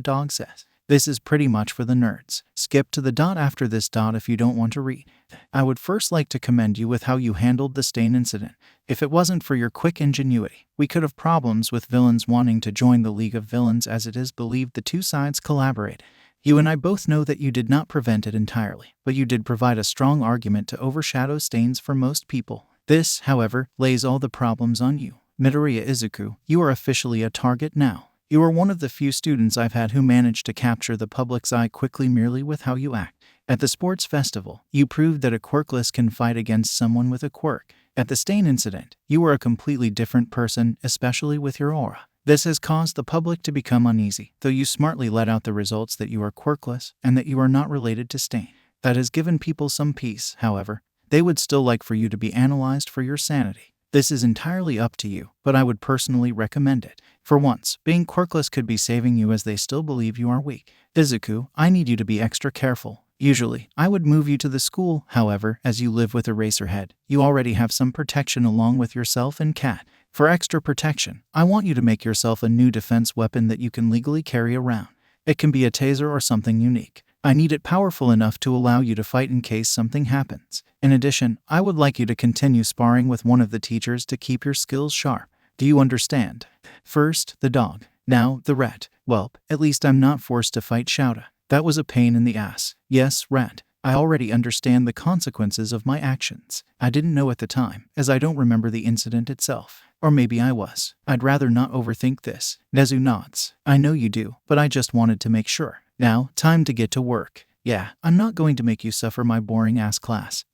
S1: dog says. This is pretty much for the nerds. Skip to the dot after this dot if you don't want to read. I would first like to commend you with how you handled the stain incident. If it wasn't for your quick ingenuity, we could have problems with villains wanting to join the League of Villains, as it is believed the two sides collaborate. You and I both know that you did not prevent it entirely, but you did provide a strong argument to overshadow stains for most people. This, however, lays all the problems on you. Midoriya Izuku, you are officially a target now. You are one of the few students I've had who managed to capture the public's eye quickly merely with how you act. At the sports festival, you proved that a quirkless can fight against someone with a quirk. At the stain incident, you were a completely different person, especially with your aura. This has caused the public to become uneasy, though you smartly let out the results that you are quirkless and that you are not related to stain. That has given people some peace, however. They would still like for you to be analyzed for your sanity. This is entirely up to you, but I would personally recommend it. For once, being quirkless could be saving you as they still believe you are weak. Izuku, I need you to be extra careful. Usually, I would move you to the school, however, as you live with Eraserhead, you already have some protection along with yourself and Cat. For extra protection, I want you to make yourself a new defense weapon that you can legally carry around. It can be a taser or something unique. I need it powerful enough to allow you to fight in case something happens. In addition, I would like you to continue sparring with one of the teachers to keep your skills sharp. Do you understand? First, the dog. Now, the rat. Well, at least I'm not forced to fight Shouda. That was a pain in the ass. Yes, rat. I already understand the consequences of my actions. I didn't know at the time, as I don't remember the incident itself. Or maybe I was. I'd rather not overthink this. Nezu nods. I know you do, but I just wanted to make sure. Now, time to get to work. Yeah, I'm not going to make you suffer my boring-ass class.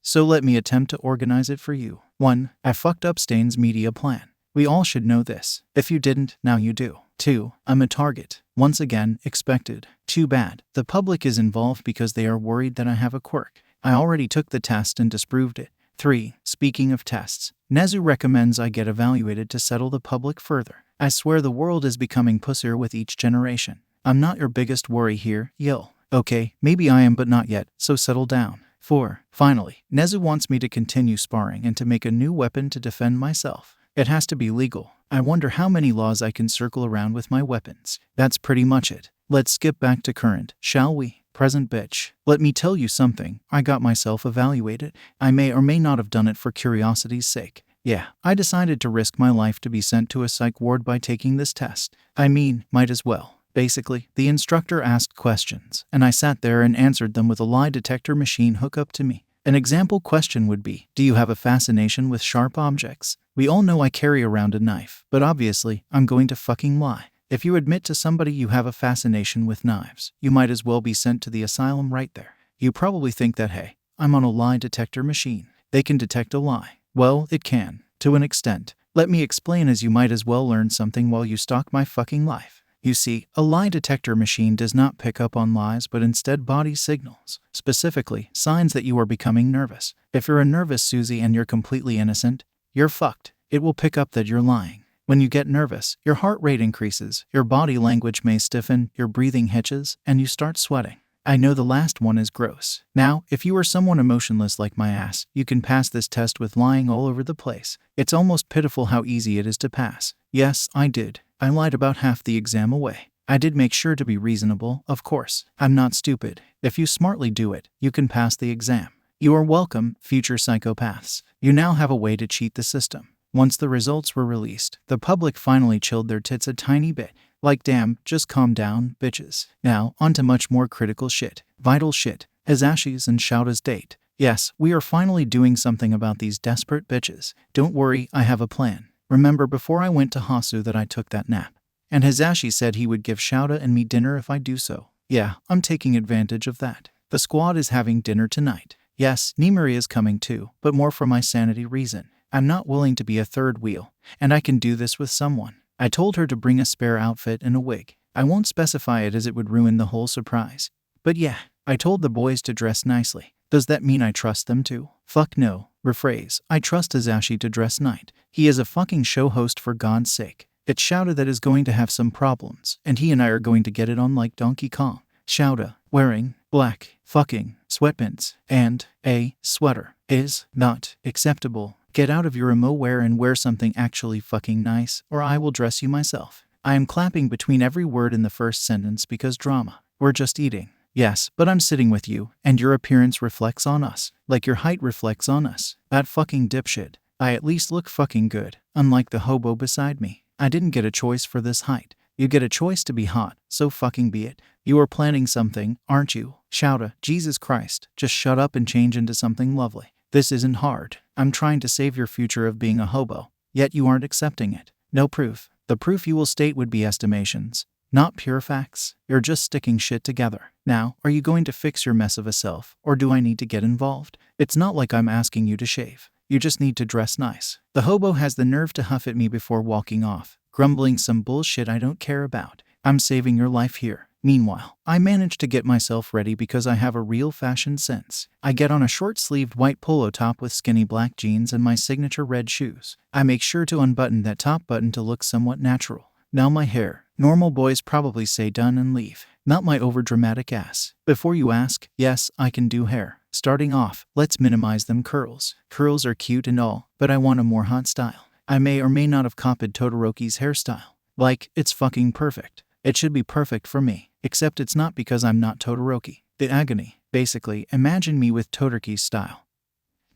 S1: So let me attempt to organize it for you. 1. I fucked up Stain's media plan. We all should know this. If you didn't, now you do. 2. I'm a target. Once again, expected. Too bad. The public is involved because they are worried that I have a quirk. I already took the test and disproved it. 3. Speaking of tests, Nezu recommends I get evaluated to settle the public further. I swear the world is becoming pussier with each generation. I'm not your biggest worry here, Yil. Okay, maybe I am but not yet, so settle down. 4. Finally, Nezu wants me to continue sparring and to make a new weapon to defend myself. It has to be legal. I wonder how many laws I can circle around with my weapons. That's pretty much it. Let's skip back to current, shall we? Present bitch. Let me tell you something, I got myself evaluated. I may or may not have done it for curiosity's sake. Yeah, I decided to risk my life to be sent to a psych ward by taking this test. I mean, might as well. Basically, the instructor asked questions, and I sat there and answered them with a lie detector machine hooked up to me. An example question would be, do you have a fascination with sharp objects? We all know I carry around a knife, but obviously, I'm going to fucking lie. If you admit to somebody you have a fascination with knives, you might as well be sent to the asylum right there. You probably think that, hey, I'm on a lie detector machine. They can detect a lie. Well, it can, to an extent. Let me explain, as you might as well learn something while you stalk my fucking life. You see, a lie detector machine does not pick up on lies but instead body signals, specifically signs that you are becoming nervous. If you're a nervous Susie and you're completely innocent, you're fucked. It will pick up that you're lying. When you get nervous, your heart rate increases, your body language may stiffen, your breathing hitches, and you start sweating. I know the last one is gross. Now, if you are someone emotionless like my ass, you can pass this test with lying all over the place. It's almost pitiful how easy it is to pass. Yes, I did. I lied about half the exam away. I did make sure to be reasonable, of course. I'm not stupid. If you smartly do it, you can pass the exam. You are welcome, future psychopaths. You now have a way to cheat the system. Once the results were released, the public finally chilled their tits a tiny bit. Like, damn, just calm down, bitches. Now, on to much more critical shit. Vital shit. Hisashi's and Shouda's date. Yes, we are finally doing something about these desperate bitches. Don't worry, I have a plan. Remember before I went to Hasu that I took that nap? And Hisashi said he would give Shouda and me dinner if I do so. Yeah, I'm taking advantage of that. The squad is having dinner tonight. Yes, Nimuri is coming too, but more for my sanity reason. I'm not willing to be a third wheel, and I can do this with someone. I told her to bring a spare outfit and a wig. I won't specify it as it would ruin the whole surprise. But yeah, I told the boys to dress nicely. Does that mean I trust them too? Fuck no. Rephrase, I trust Hisashi to dress nice. He is a fucking show host, for God's sake. It's Shouda that is going to have some problems, and he and I are going to get it on like Donkey Kong. Shouda, wearing black fucking sweatpants and a sweater is not acceptable. Get out of your emo wear and wear something actually fucking nice, or I will dress you myself. I am clapping between every word in the first sentence because drama. We're just eating. Yes, but I'm sitting with you, and your appearance reflects on us, like your height reflects on us. That fucking dipshit. I at least look fucking good, unlike the hobo beside me. I didn't get a choice for this height. You get a choice to be hot, so fucking be it. You are planning something, aren't you? Shouda, Jesus Christ, just shut up and change into something lovely. This isn't hard. I'm trying to save your future of being a hobo, yet you aren't accepting it. No proof. The proof you will state would be estimations, not pure facts. You're just sticking shit together. Now, are you going to fix your mess of a self, or do I need to get involved? It's not like I'm asking you to shave. You just need to dress nice. The hobo has the nerve to huff at me before walking off, grumbling some bullshit I don't care about. I'm saving your life here. Meanwhile, I manage to get myself ready because I have a real fashion sense. I get on a short-sleeved white polo top with skinny black jeans and my signature red shoes. I make sure to unbutton that top button to look somewhat natural. Now my hair. Normal boys probably say done and leave. Not my overdramatic ass. Before you ask, yes, I can do hair. Starting off, let's minimize them curls. Curls are cute and all, but I want a more hot style. I may or may not have copied Todoroki's hairstyle. Like, it's fucking perfect. It should be perfect for me. Except it's not because I'm not Todoroki. The agony. Basically, imagine me with Todoroki's style,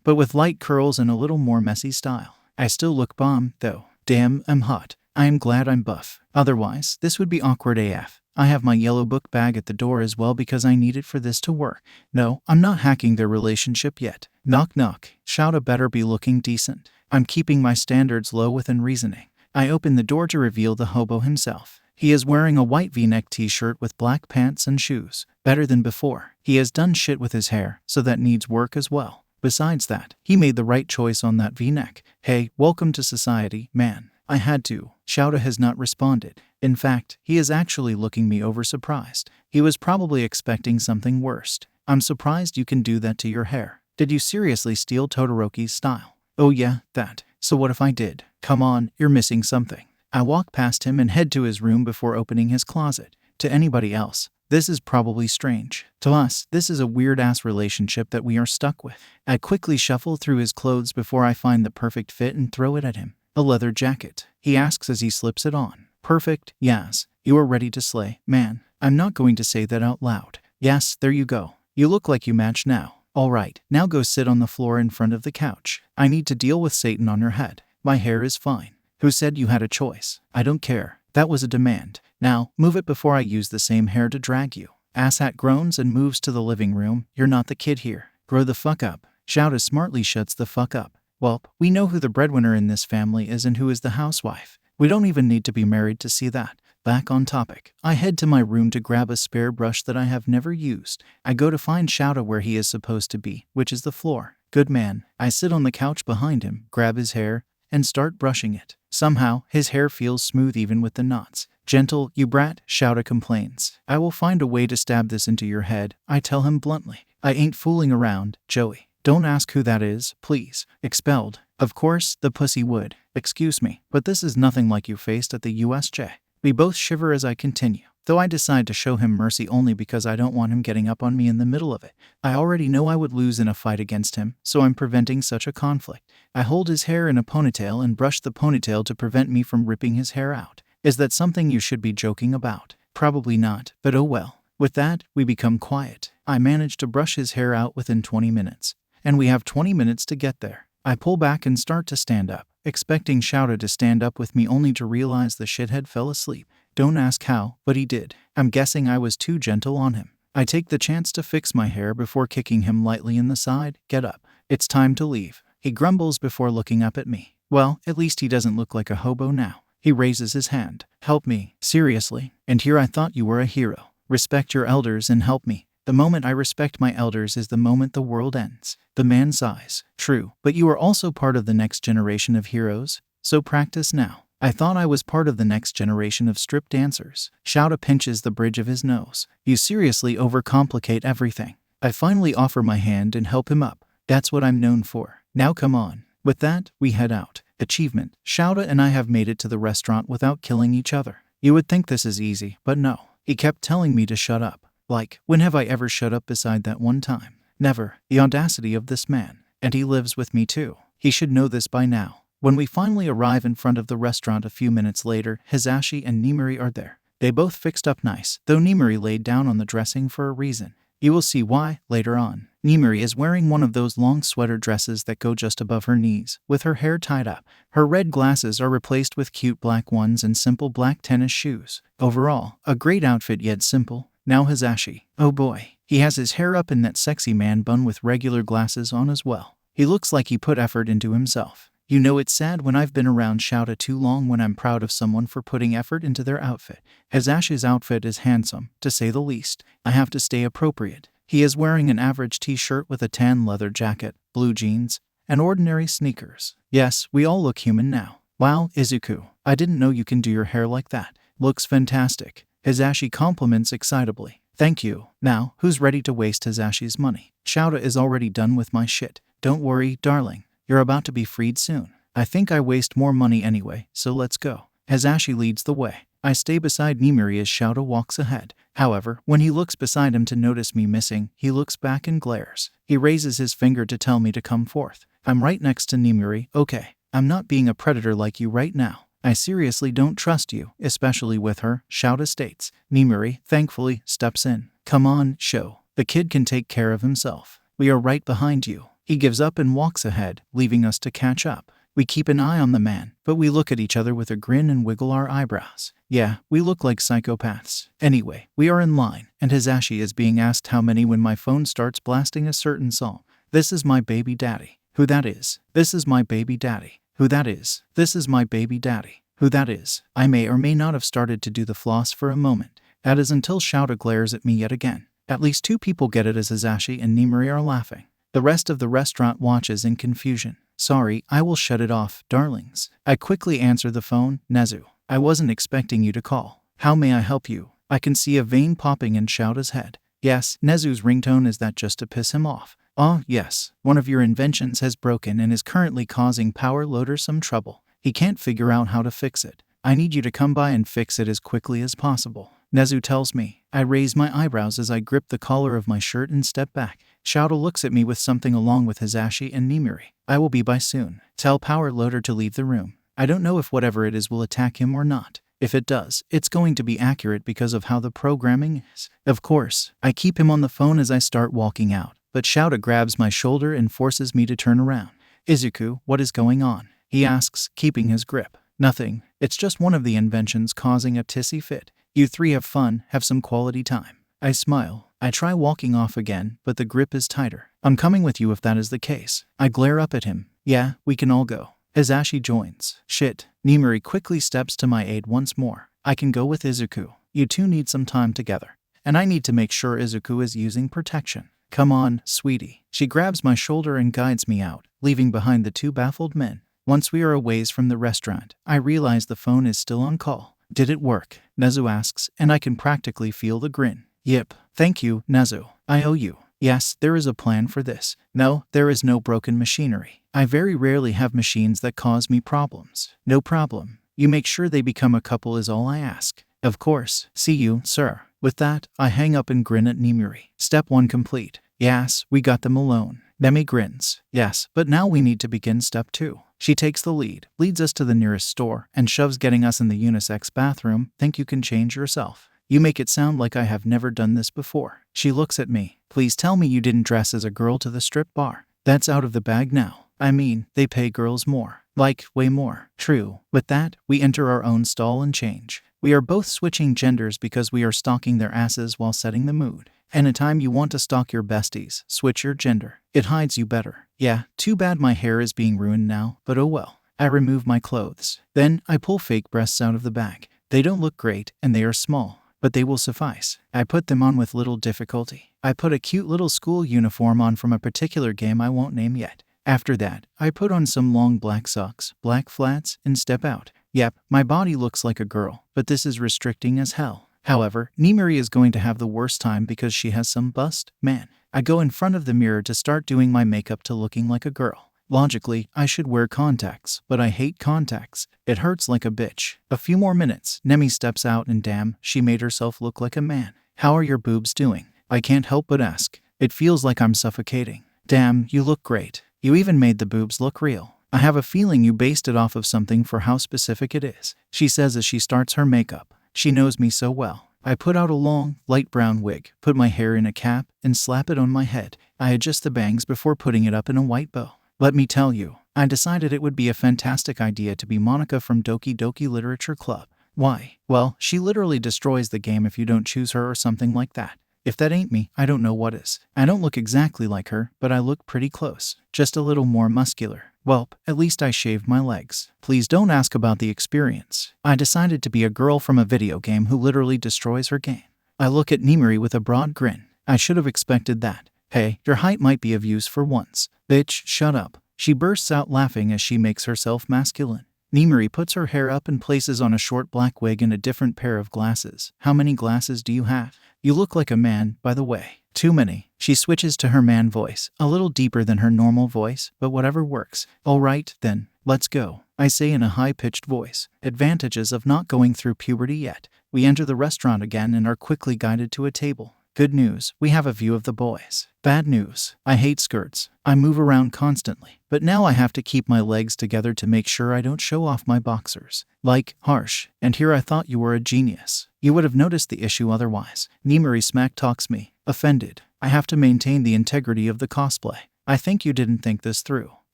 S1: but with light curls and a little more messy style. I still look bomb, though. Damn, I'm hot. I am glad I'm buff. Otherwise, this would be awkward AF. I have my yellow book bag at the door as well because I need it for this to work. No, I'm not hacking their relationship yet. Knock knock. Shouda better be looking decent. I'm keeping my standards low within reasoning. I open the door to reveal the hobo himself. He is wearing a white v-neck t-shirt with black pants and shoes. Better than before. He has done shit with his hair, so that needs work as well. Besides that, he made the right choice on that v-neck. Hey, welcome to society, man. I had to. Shouda has not responded. In fact, he is actually looking me over surprised. He was probably expecting something worse. I'm surprised you can do that to your hair. Did you seriously steal Todoroki's style? Oh yeah, that. So what if I did? Come on, you're missing something. I walk past him and head to his room before opening his closet. To anybody else, This is probably strange. To us, this is a weird-ass relationship that we are stuck with. I quickly shuffle through his clothes before I find the perfect fit and throw it at him. A leather jacket. He asks as he slips it on. Perfect, yes. You are ready to slay, man. I'm not going to say that out loud. Yes, there you go. You look like you match now. All right, now go sit on the floor in front of the couch. I need to deal with Satan on your head. My hair is fine. Who said you had a choice? I don't care. That was a demand. Now, move it before I use the same hair to drag you. Asshat groans and moves to the living room. You're not the kid here. Grow the fuck up. Shouda smartly shuts the fuck up. Well, we know who the breadwinner in this family is and who is the housewife. We don't even need to be married to see that. Back on topic. I head to my room to grab a spare brush that I have never used. I go to find Shouda where he is supposed to be, which is the floor. Good man. I sit on the couch behind him, grab his hair, and start brushing it. Somehow, his hair feels smooth even with the knots. Gentle, you brat, Shouda complains. I will find a way to stab this into your head, I tell him bluntly. I ain't fooling around, Joey. Don't ask who that is, please. Expelled. Of course, the pussy would. Excuse me, but this is nothing like you faced at the USJ. We both shiver as I continue, though I decide to show him mercy only because I don't want him getting up on me in the middle of it. I already know I would lose in a fight against him, so I'm preventing such a conflict. I hold his hair in a ponytail and brush the ponytail to prevent me from ripping his hair out. Is that something you should be joking about? Probably not, but oh well. With that, we become quiet. I manage to brush his hair out within 20 minutes, and we have 20 minutes to get there. I pull back and start to stand up, expecting Shouda to stand up with me only to realize the shithead fell asleep. Don't ask how, but he did. I'm guessing I was too gentle on him. I take the chance to fix my hair before kicking him lightly in the side. Get up. It's time to leave. He grumbles before looking up at me. Well, at least he doesn't look like a hobo now. He raises his hand. Help me. Seriously. And here I thought you were a hero. Respect your elders and help me. The moment I respect my elders is the moment the world ends. The man sighs. True, but you are also part of the next generation of heroes, so practice now. I thought I was part of the next generation of strip dancers. Shouda pinches the bridge of his nose. You seriously overcomplicate everything. I finally offer my hand and help him up. That's what I'm known for. Now come on. With that, we head out. Achievement. Shouda and I have made it to the restaurant without killing each other. You would think this is easy, but no. He kept telling me to shut up. Like, when have I ever shut up beside that one time? Never. The audacity of this man. And he lives with me too. He should know this by now. When we finally arrive in front of the restaurant a few minutes later, Hisashi and Nimuri are there. They both fixed up nice, though Nimuri laid down on the dressing for a reason. You will see why later on. Nimuri is wearing one of those long sweater dresses that go just above her knees, with her hair tied up. Her red glasses are replaced with cute black ones and simple black tennis shoes. Overall, a great outfit yet simple. Now Hisashi. Oh boy. He has his hair up in that sexy man bun with regular glasses on as well. He looks like he put effort into himself. You know it's sad when I've been around Shouda too long when I'm proud of someone for putting effort into their outfit. Hisashi's outfit is handsome, to say the least. I have to stay appropriate. He is wearing an average t-shirt with a tan leather jacket, blue jeans, and ordinary sneakers. Yes, we all look human now. Wow, Izuku, I didn't know you can do your hair like that. Looks fantastic. Hisashi compliments excitably. Thank you. Now, who's ready to waste Hisashi's money? Shouda is already done with my shit. Don't worry, darling. You're about to be freed soon. I think I waste more money anyway, so let's go. Hisashi leads the way. I stay beside Nimuri as Shouda walks ahead. However, when he looks beside him to notice me missing, he looks back and glares. He raises his finger to tell me to come forth. I'm right next to Nimuri. Okay, I'm not being a predator like you right now. I seriously don't trust you, especially with her, Shouda states. Nimuri, thankfully, steps in. Come on, show. The kid can take care of himself. We are right behind you. He gives up and walks ahead, leaving us to catch up. We keep an eye on the man, but we look at each other with a grin and wiggle our eyebrows. Yeah, we look like psychopaths. Anyway, we are in line, and Hisashi is being asked how many when my phone starts blasting a certain song. This is my baby daddy. Who that is? This is my baby daddy. Who that is? This is my baby daddy. Who that is? I may or may not have started to do the floss for a moment. That is until Shouda glares at me yet again. At least two people get it as Hisashi and Nimuri are laughing. The rest of the restaurant watches in confusion. Sorry, I will shut it off, darlings. I quickly answer the phone. Nezu. I wasn't expecting you to call. How may I help you? I can see a vein popping in Shouda's head. Yes, Nezu's ringtone, is that just to piss him off? Oh, yes. One of your inventions has broken and is currently causing Power Loader some trouble. He can't figure out how to fix it. I need you to come by and fix it as quickly as possible. Nezu tells me. I raise my eyebrows as I grip the collar of my shirt and step back. Shoto looks at me with something along with Hisashi and Nimiri. I will be by soon. Tell Power Loader to leave the room. I don't know if whatever it is will attack him or not. If it does, it's going to be accurate because of how the programming is. Of course, I keep him on the phone as I start walking out, but Shoto grabs my shoulder and forces me to turn around. Izuku, what is going on? He asks, keeping his grip. Nothing. It's just one of the inventions causing a tissy fit. You three have fun, have some quality time. I smile. I try walking off again, but the grip is tighter. I'm coming with you if that is the case. I glare up at him. Yeah, we can all go. Hisashi joins. Shit. Nimiri quickly steps to my aid once more. I can go with Izuku. You two need some time together. And I need to make sure Izuku is using protection. Come on, sweetie. She grabs my shoulder and guides me out, leaving behind the two baffled men. Once we are a ways from the restaurant, I realize the phone is still on call. Did it work? Nezu asks, and I can practically feel the grin. Yep. Thank you, Nezu. I owe you. Yes, there is a plan for this. No, there is no broken machinery. I very rarely have machines that cause me problems. No problem. You make sure they become a couple is all I ask. Of course. See you, sir. With that, I hang up and grin at Nimiri. Step 1 complete. Yes, we got them alone. Nemi grins. Yes, but now we need to begin step 2. She takes the lead, leads us to the nearest store, and shoves getting us in the unisex bathroom. Think you can change yourself? You make it sound like I have never done this before. She looks at me. Please tell me you didn't dress as a girl to the strip bar. That's out of the bag now. I mean, they pay girls more. Like, way more. True. With that, we enter our own stall and change. We are both switching genders because we are stalking their asses while setting the mood. Anytime you want to stalk your besties, switch your gender. It hides you better. Yeah, too bad my hair is being ruined now, but oh well. I remove my clothes. Then, I pull fake breasts out of the bag. They don't look great, and they are small, but they will suffice. I put them on with little difficulty. I put a cute little school uniform on from a particular game I won't name yet. After that, I put on some long black socks, black flats, and step out. Yep, my body looks like a girl, but this is restricting as hell. However, Nimiri is going to have the worst time because she has some bust. Man, I go in front of the mirror to start doing my makeup to looking like a girl. Logically, I should wear contacts, but I hate contacts. It hurts like a bitch. A few more minutes, Nemi steps out and damn, she made herself look like a man. How are your boobs doing? I can't help but ask. It feels like I'm suffocating. Damn, you look great. You even made the boobs look real. I have a feeling you based it off of something for how specific it is, she says as she starts her makeup. She knows me so well. I put out a long, light brown wig, put my hair in a cap, and slap it on my head. I adjust the bangs before putting it up in a white bow. Let me tell you, I decided it would be a fantastic idea to be Monica from Doki Doki Literature Club. Why? Well, she literally destroys the game if you don't choose her or something like that. If that ain't me, I don't know what is. I don't look exactly like her, but I look pretty close. Just a little more muscular. Welp, at least I shaved my legs. Please don't ask about the experience. I decided to be a girl from a video game who literally destroys her game. I look at Nimiri with a broad grin. I should have expected that. Hey, your height might be of use for once. Bitch, shut up. She bursts out laughing as she makes herself masculine. Nimiri puts her hair up and places on a short black wig and a different pair of glasses. How many glasses do you have? You look like a man, by the way. Too many. She switches to her man voice, a little deeper than her normal voice, but whatever works. All right, then, let's go, I say in a high-pitched voice. Advantages of not going through puberty yet. We enter the restaurant again and are quickly guided to a table. Good news, we have a view of the boys. Bad news, I hate skirts. I move around constantly, but now I have to keep my legs together to make sure I don't show off my boxers. Like, harsh. And here I thought you were a genius. You would have noticed the issue otherwise. Nimiri smack talks me. Offended. I have to maintain the integrity of the cosplay. I think you didn't think this through.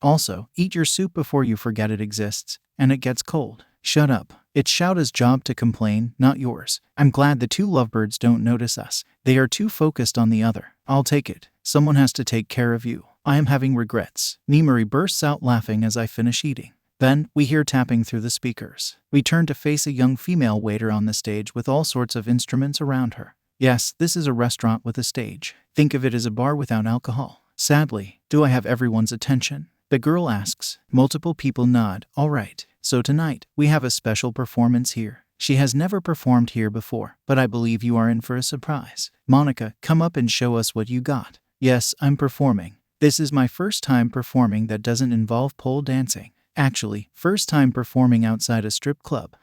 S1: Also, eat your soup before you forget it exists, and it gets cold. Shut up. It's Shouta's job to complain, not yours. I'm glad the two lovebirds don't notice us. They are too focused on the other. I'll take it. Someone has to take care of you. I am having regrets. Nimiri bursts out laughing as I finish eating. Then, we hear tapping through the speakers. We turn to face a young female waiter on the stage with all sorts of instruments around her. Yes, this is a restaurant with a stage. Think of it as a bar without alcohol. Sadly, do I have everyone's attention? The girl asks. Multiple people nod. All right. So tonight, we have a special performance here. She has never performed here before, but I believe you are in for a surprise. Monica, come up and show us what you got. Yes, I'm performing. This is my first time performing that doesn't involve pole dancing. Actually, first time performing outside a strip club.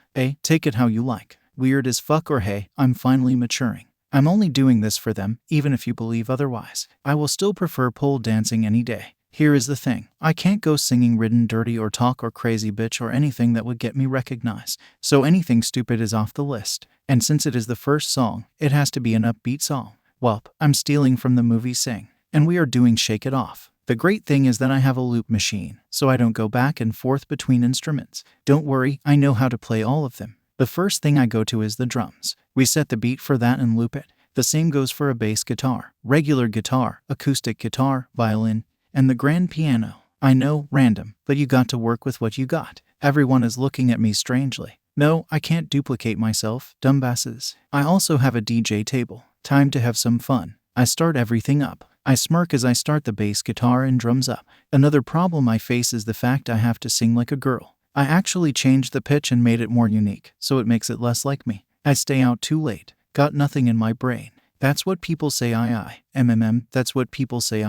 S1: Take it how you like. Weird as fuck or hey, I'm finally maturing. I'm only doing this for them, even if you believe otherwise. I will still prefer pole dancing any day. Here is the thing. I can't go singing ridden dirty or talk or crazy bitch or anything that would get me recognized. So anything stupid is off the list. And since it is the first song, it has to be an upbeat song. Welp, I'm stealing from the movie Sing. And we are doing Shake It Off. The great thing is that I have a loop machine, so I don't go back and forth between instruments. Don't worry, I know how to play all of them. The first thing I go to is the drums. We set the beat for that and loop it. The same goes for a bass guitar, regular guitar, acoustic guitar, violin, and the grand piano. I know, random, but you got to work with what you got. Everyone is looking at me strangely. No, I can't duplicate myself, dumbasses. I also have a DJ table. Time to have some fun. I start everything up. I smirk as I start the bass guitar and drums up. Another problem I face is the fact I have to sing like a girl. I actually changed the pitch and made it more unique, so it makes it less like me. I stay out too late. Got nothing in my brain. That's what people say That's what people say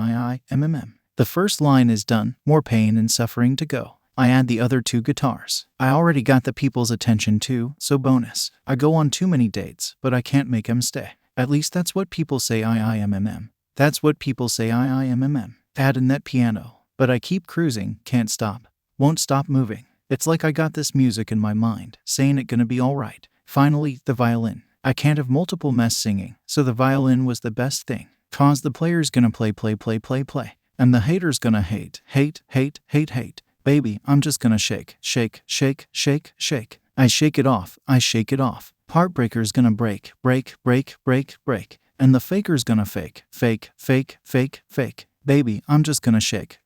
S1: The first line is done, more pain and suffering to go. I add the other two guitars. I already got the people's attention too, so bonus. I go on too many dates, but I can't make them stay. At least that's what people say That's what people say Add in that piano. But I keep cruising, can't stop. Won't stop moving. It's like I got this music in my mind, saying it gonna be alright. Finally, the violin. I can't have multiple mess singing, so the violin was the best thing. Cause the player's gonna play. And the hater's gonna hate. Baby, I'm just gonna shake. I shake it off. Heartbreaker's gonna break. And the faker's gonna fake. Baby, I'm just gonna shake.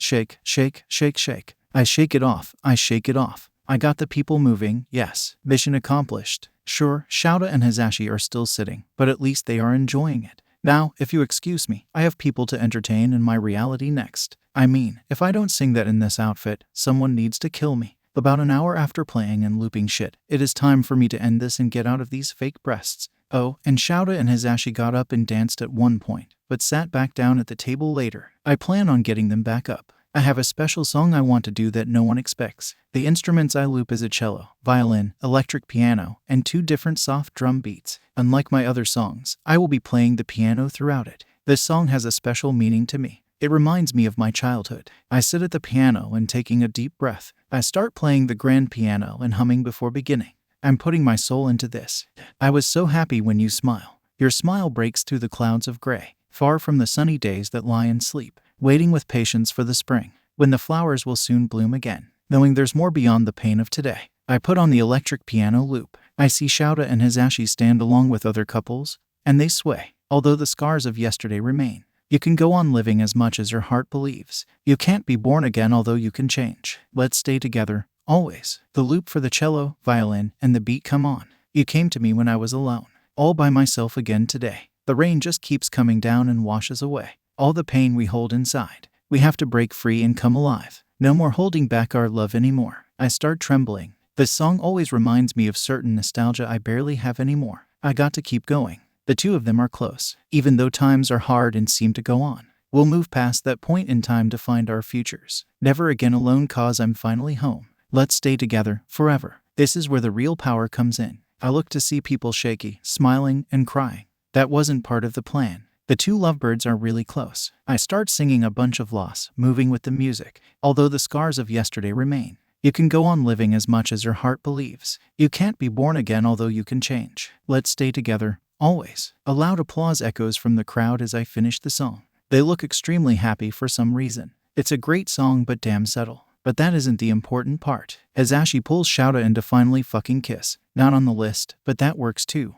S1: I shake it off. I got the people moving, yes. Mission accomplished. Sure, Shouda and Hisashi are still sitting, but at least they are enjoying it. Now, if you excuse me, I have people to entertain in my reality next. I mean, if I don't sing that in this outfit, someone needs to kill me. About an hour after playing and looping shit, it is time for me to end this and get out of these fake breasts. Oh, and Shouda and Hisashi got up and danced at one point, but sat back down at the table later. I plan on getting them back up. I have a special song I want to do that no one expects. The instruments I loop is a cello, violin, electric piano, and 2 different soft drum beats. Unlike my other songs, I will be playing the piano throughout it. This song has a special meaning to me. It reminds me of my childhood. I sit at the piano and taking a deep breath. I start playing the grand piano and humming before beginning. I'm putting my soul into this. I was so happy when you smile. Your smile breaks through the clouds of gray, far from the sunny days that lie in sleep, waiting with patience for the spring, when the flowers will soon bloom again, knowing there's more beyond the pain of today. I put on the electric piano loop. I see Shouda and Hisashi stand along with other couples, and they sway, although the scars of yesterday remain. You can go on living as much as your heart believes. You can't be born again, although you can change. Let's stay together, always. The loop for the cello, violin, and the beat come on. You came to me when I was alone, all by myself again today. The rain just keeps coming down and washes away all the pain we hold inside. We have to break free and come alive. No more holding back our love anymore. I start trembling. This song always reminds me of certain nostalgia I barely have anymore. I got to keep going. The two of them are close, even though times are hard and seem to go on. We'll move past that point in time to find our futures. Never again alone, cause I'm finally home. Let's stay together, forever. This is where the real power comes in. I look to see people shaky, smiling, and crying. That wasn't part of the plan. The two lovebirds are really close. I start singing a bunch of loss, moving with the music, although the scars of yesterday remain. You can go on living as much as your heart believes. You can't be born again, although you can change. Let's stay together, always. A loud applause echoes from the crowd as I finish the song. They look extremely happy for some reason. It's a great song, but damn subtle. But that isn't the important part. Hisashi pulls Shouda in to finally fucking kiss. Not on the list, but that works too.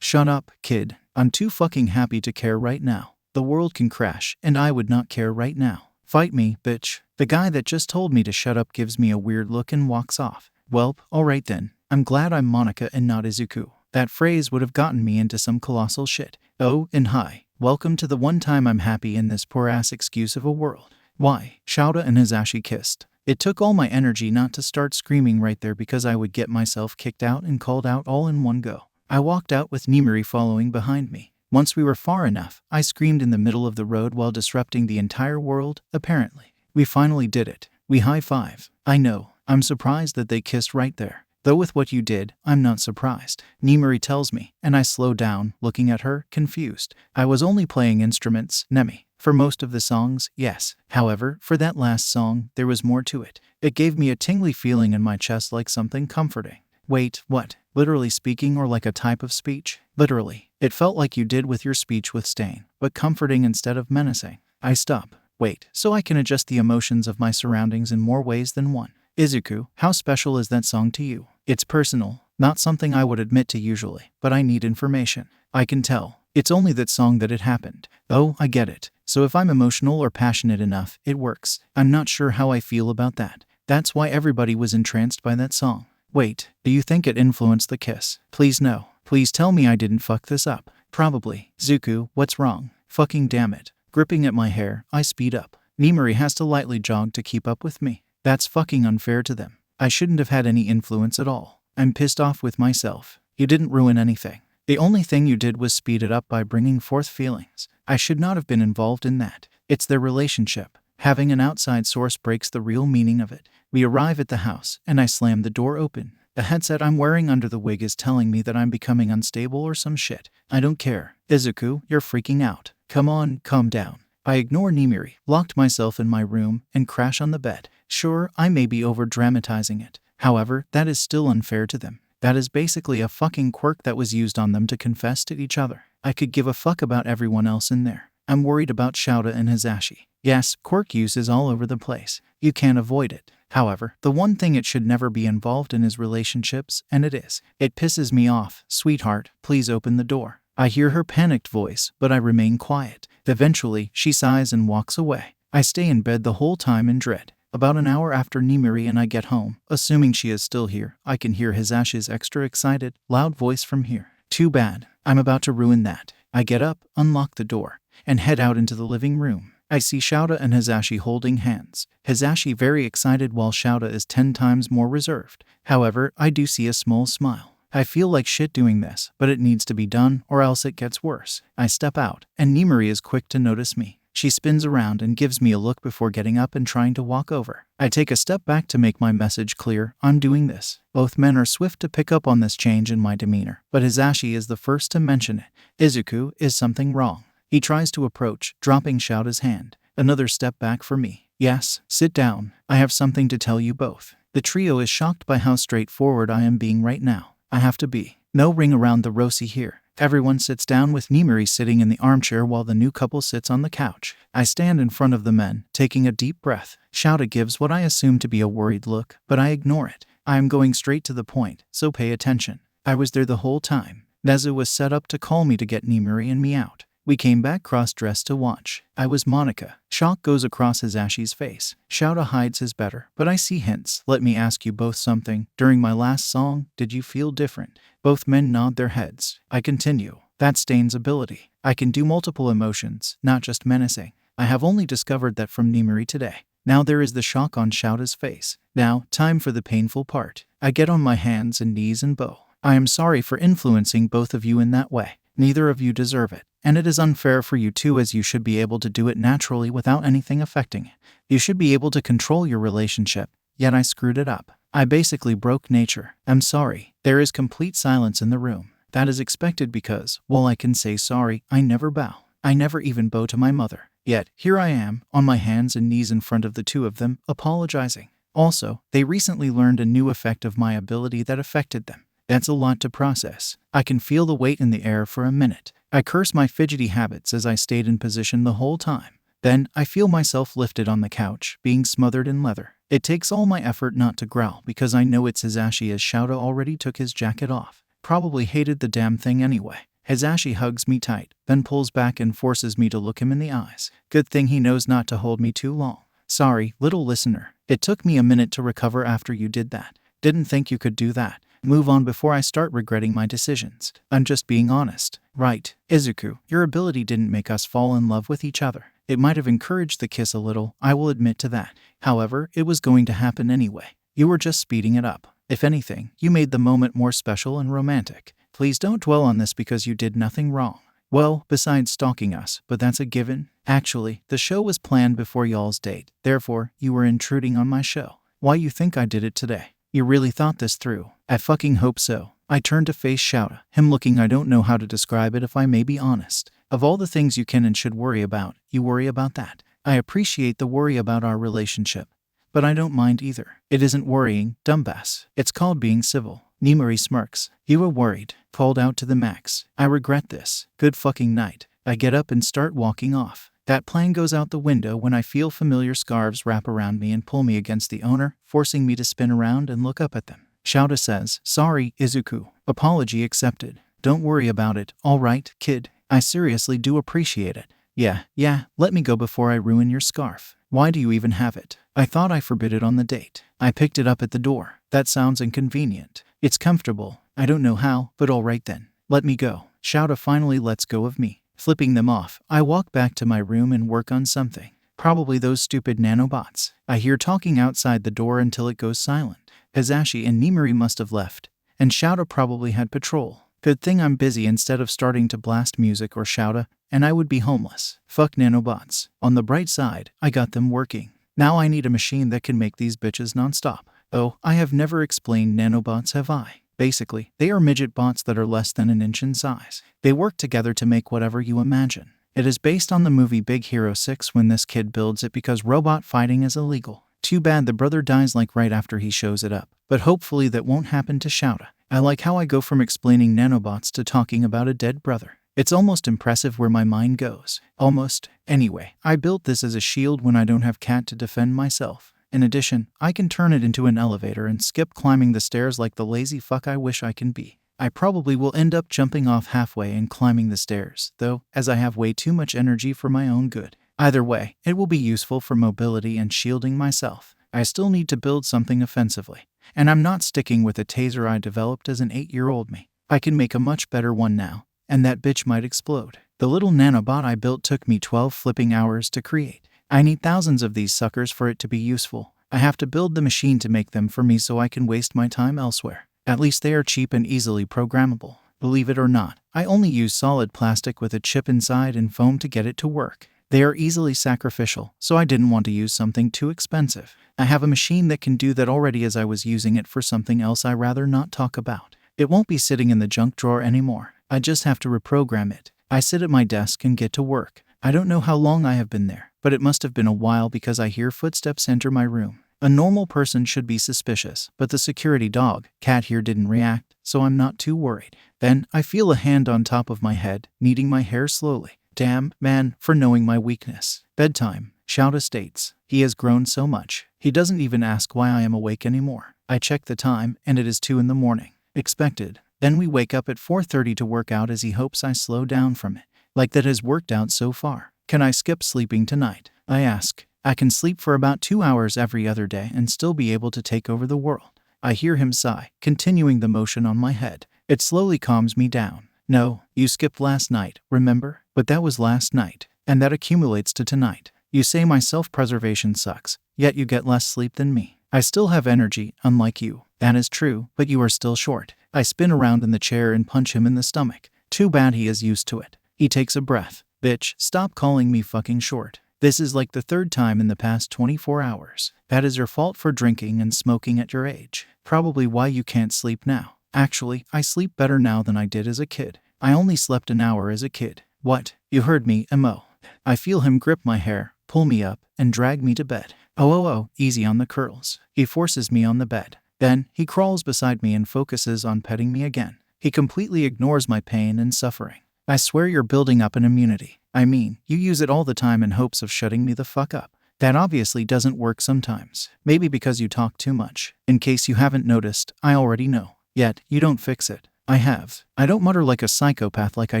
S1: Shut up, kid. I'm too fucking happy to care right now. The world can crash, and I would not care right now. Fight me, bitch. The guy that just told me to shut up gives me a weird look and walks off. Welp, alright then. I'm glad I'm Monica and not Izuku. That phrase would have gotten me into some colossal shit. Oh, and hi. Welcome to the one time I'm happy in this poor-ass excuse of a world. Why? Shouda and Hisashi kissed. It took all my energy not to start screaming right there because I would get myself kicked out and called out all in one go. I walked out with Nimuri following behind me. Once we were far enough, I screamed in the middle of the road while disrupting the entire world, apparently. We finally did it. We high-five. I know. I'm surprised that they kissed right there. Though with what you did, I'm not surprised. Nimari tells me, and I slow down, looking at her, confused. I was only playing instruments, Nemi. For most of the songs, yes. However, for that last song, there was more to it. It gave me a tingly feeling in my chest like something comforting. Wait, what? Literally speaking or like a type of speech? Literally. It felt like you did with your speech with Stain, but comforting instead of menacing. I stop. Wait, so I can adjust the emotions of my surroundings in more ways than one. Izuku, how special is that song to you? It's personal, not something I would admit to usually, but I need information. I can tell. It's only that song that it happened. Oh, I get it. So if I'm emotional or passionate enough, it works. I'm not sure how I feel about that. That's why everybody was entranced by that song. Wait, do you think it influenced the kiss? Please no. Please tell me I didn't fuck this up. Probably. Zuko, what's wrong? Fucking damn it. Gripping at my hair, I speed up. Nimari has to lightly jog to keep up with me. That's fucking unfair to them. I shouldn't have had any influence at all. I'm pissed off with myself. You didn't ruin anything. The only thing you did was speed it up by bringing forth feelings. I should not have been involved in that. It's their relationship. Having an outside source breaks the real meaning of it. We arrive at the house, and I slam the door open. The headset I'm wearing under the wig is telling me that I'm becoming unstable or some shit. I don't care. Izuku, you're freaking out. Come on, calm down. I ignore Nimari, locked myself in my room, and crash on the bed. Sure, I may be over-dramatizing it. However, that is still unfair to them. That is basically a fucking quirk that was used on them to confess to each other. I could give a fuck about everyone else in there. I'm worried about Shouda and Hisashi. Yes, quirk use is all over the place. You can't avoid it. However, the one thing it should never be involved in is relationships, and it is. It pisses me off. Sweetheart, please open the door. I hear her panicked voice, but I remain quiet. Eventually, she sighs and walks away. I stay in bed the whole time in dread. About an hour after Nimari and I get home, assuming she is still here, I can hear Hisashi's extra excited, loud voice from here. Too bad. I'm about to ruin that. I get up, unlock the door, and head out into the living room. I see Shouda and Hisashi holding hands. Hisashi very excited while Shouda is 10 times more reserved. However, I do see a small smile. I feel like shit doing this, but it needs to be done or else it gets worse. I step out, and Nimari is quick to notice me. She spins around and gives me a look before getting up and trying to walk over. I take a step back to make my message clear. I'm doing this. Both men are swift to pick up on this change in my demeanor, but Hisashi is the first to mention it. Izuku, is something wrong? He tries to approach, dropping Shouda's hand. Another step back for me. Yes, sit down. I have something to tell you both. The trio is shocked by how straightforward I am being right now. I have to be. No ring around the rosy here. Everyone sits down with Nimari sitting in the armchair while the new couple sits on the couch. I stand in front of the men, taking a deep breath. Shouda gives what I assume to be a worried look, but I ignore it. I am going straight to the point, so pay attention. I was there the whole time. Nezu was set up to call me to get Nimari and me out. We came back cross-dressed to watch. I was Monica. Shock goes across Hisashi's face. Shouda hides his better, but I see hints. Let me ask you both something. During my last song, did you feel different? Both men nod their heads. I continue. That's Stain's ability. I can do multiple emotions, not just menacing. I have only discovered that from Nimari today. Now there is the shock on Shouda's face. Now, time for the painful part. I get on my hands and knees and bow. I am sorry for influencing both of you in that way. Neither of you deserve it, and it is unfair for you too, as you should be able to do it naturally without anything affecting it. You should be able to control your relationship, yet I screwed it up. I basically broke nature. I'm sorry. There is complete silence in the room. That is expected because, while I can say sorry, I never bow. I never even bow to my mother. Yet, here I am, on my hands and knees in front of the two of them, apologizing. Also, they recently learned a new effect of my ability that affected them. That's a lot to process. I can feel the weight in the air for a minute. I curse my fidgety habits as I stayed in position the whole time. Then, I feel myself lifted on the couch, being smothered in leather. It takes all my effort not to growl because I know it's Hisashi, as Shouda already took his jacket off. Probably hated the damn thing anyway. Hisashi hugs me tight, then pulls back and forces me to look him in the eyes. Good thing he knows not to hold me too long. Sorry, little listener. It took me a minute to recover after you did that. Didn't think you could do that. Move on before I start regretting my decisions. I'm just being honest. Right, Izuku, your ability didn't make us fall in love with each other. It might have encouraged the kiss a little, I will admit to that. However, it was going to happen anyway. You were just speeding it up. If anything, you made the moment more special and romantic. Please don't dwell on this because you did nothing wrong. Well, besides stalking us, but that's a given. Actually, the show was planned before y'all's date. Therefore, you were intruding on my show. Why you think I did it today? You really thought this through. I fucking hope so. I turned to face Shouta, him looking I don't know how to describe it if I may be honest. Of all the things you can and should worry about, you worry about that. I appreciate the worry about our relationship, but I don't mind either. It isn't worrying, dumbass. It's called being civil. Nimari smirks. You were worried. Called out to the max. I regret this. Good fucking night. I get up and start walking off. That plan goes out the window when I feel familiar scarves wrap around me and pull me against the owner, forcing me to spin around and look up at them. Shouta says, sorry, Izuku. Apology accepted. Don't worry about it, alright, kid. I seriously do appreciate it. Yeah, let me go before I ruin your scarf. Why do you even have it? I thought I forbid it on the date. I picked it up at the door. That sounds inconvenient. It's comfortable. I don't know how, but alright then. Let me go. Shouta finally lets go of me. Flipping them off, I walk back to my room and work on something. Probably those stupid nanobots. I hear talking outside the door until it goes silent. Hazashi and Nimari must have left, and Shouta probably had patrol. Good thing I'm busy instead of starting to blast music or Shouta, and I would be homeless. Fuck nanobots. On the bright side, I got them working. Now I need a machine that can make these bitches nonstop. Oh, I have never explained nanobots, have I? Basically, they are midget bots that are less than an inch in size. They work together to make whatever you imagine. It is based on the movie Big Hero 6 when this kid builds it because robot fighting is illegal. Too bad the brother dies like right after he shows it up. But hopefully that won't happen to Shouta. I like how I go from explaining nanobots to talking about a dead brother. It's almost impressive where my mind goes. Almost. Anyway, I built this as a shield when I don't have cat to defend myself. In addition, I can turn it into an elevator and skip climbing the stairs like the lazy fuck I wish I can be. I probably will end up jumping off halfway and climbing the stairs, though, as I have way too much energy for my own good. Either way, it will be useful for mobility and shielding myself. I still need to build something offensively. And I'm not sticking with a taser I developed as an 8-year-old me. I can make a much better one now, and that bitch might explode. The little nanobot I built took me 12 flipping hours to create. I need thousands of these suckers for it to be useful. I have to build the machine to make them for me so I can waste my time elsewhere. At least they are cheap and easily programmable. Believe it or not, I only use solid plastic with a chip inside and foam to get it to work. They are easily sacrificial, so I didn't want to use something too expensive. I have a machine that can do that already as I was using it for something else I rather not talk about. It won't be sitting in the junk drawer anymore. I just have to reprogram it. I sit at my desk and get to work. I don't know how long I have been there, but it must have been a while because I hear footsteps enter my room. A normal person should be suspicious, but the security dog, Cat here, didn't react, so I'm not too worried. Then, I feel a hand on top of my head, kneading my hair slowly. Damn, man, for knowing my weakness. Bedtime, Shouta states. He has grown so much. He doesn't even ask why I am awake anymore. I check the time, and it is 2 in the morning. Expected. Then we wake up at 4:30 to work out as he hopes I slow down from it. Like that has worked out so far. Can I skip sleeping tonight? I ask. I can sleep for about 2 hours every other day and still be able to take over the world. I hear him sigh, continuing the motion on my head. It slowly calms me down. No, you skipped last night, remember? But that was last night, and that accumulates to tonight. You say my self-preservation sucks, yet you get less sleep than me. I still have energy, unlike you. That is true, but you are still short. I spin around in the chair and punch him in the stomach. Too bad he is used to it. He takes a breath. Bitch, stop calling me fucking short. This is like the 3rd time in the past 24 hours. That is your fault for drinking and smoking at your age. Probably why you can't sleep now. Actually, I sleep better now than I did as a kid. I only slept an hour as a kid. What? You heard me, Mo. I feel him grip my hair, pull me up, and drag me to bed. Oh, easy on the curls. He forces me on the bed. Then, he crawls beside me and focuses on petting me again. He completely ignores my pain and suffering. I swear you're building up an immunity. I mean, you use it all the time in hopes of shutting me the fuck up. That obviously doesn't work sometimes. Maybe because you talk too much. In case you haven't noticed, I already know. Yet, you don't fix it. I have. I don't mutter like a psychopath like I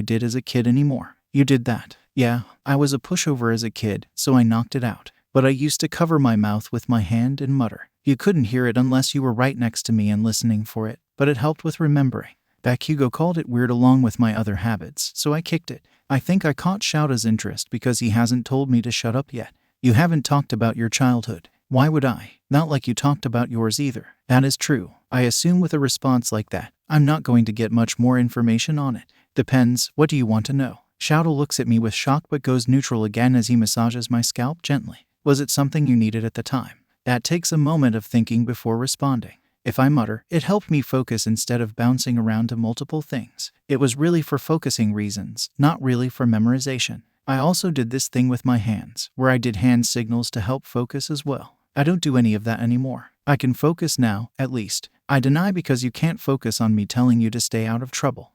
S1: did as a kid anymore. You did that. Yeah, I was a pushover as a kid, so I knocked it out. But I used to cover my mouth with my hand and mutter. You couldn't hear it unless you were right next to me and listening for it, but it helped with remembering. Bakugo called it weird along with my other habits, so I kicked it. I think I caught Shouta's interest because he hasn't told me to shut up yet. You haven't talked about your childhood. Why would I? Not like you talked about yours either. That is true. I assume with a response like that, I'm not going to get much more information on it. Depends, what do you want to know? Shouta looks at me with shock but goes neutral again as he massages my scalp gently. Was it something you needed at the time? That takes a moment of thinking before responding. If I mutter, it helped me focus instead of bouncing around to multiple things. It was really for focusing reasons, not really for memorization. I also did this thing with my hands, where I did hand signals to help focus as well. I don't do any of that anymore. I can focus now, at least. I deny because you can't focus on me telling you to stay out of trouble.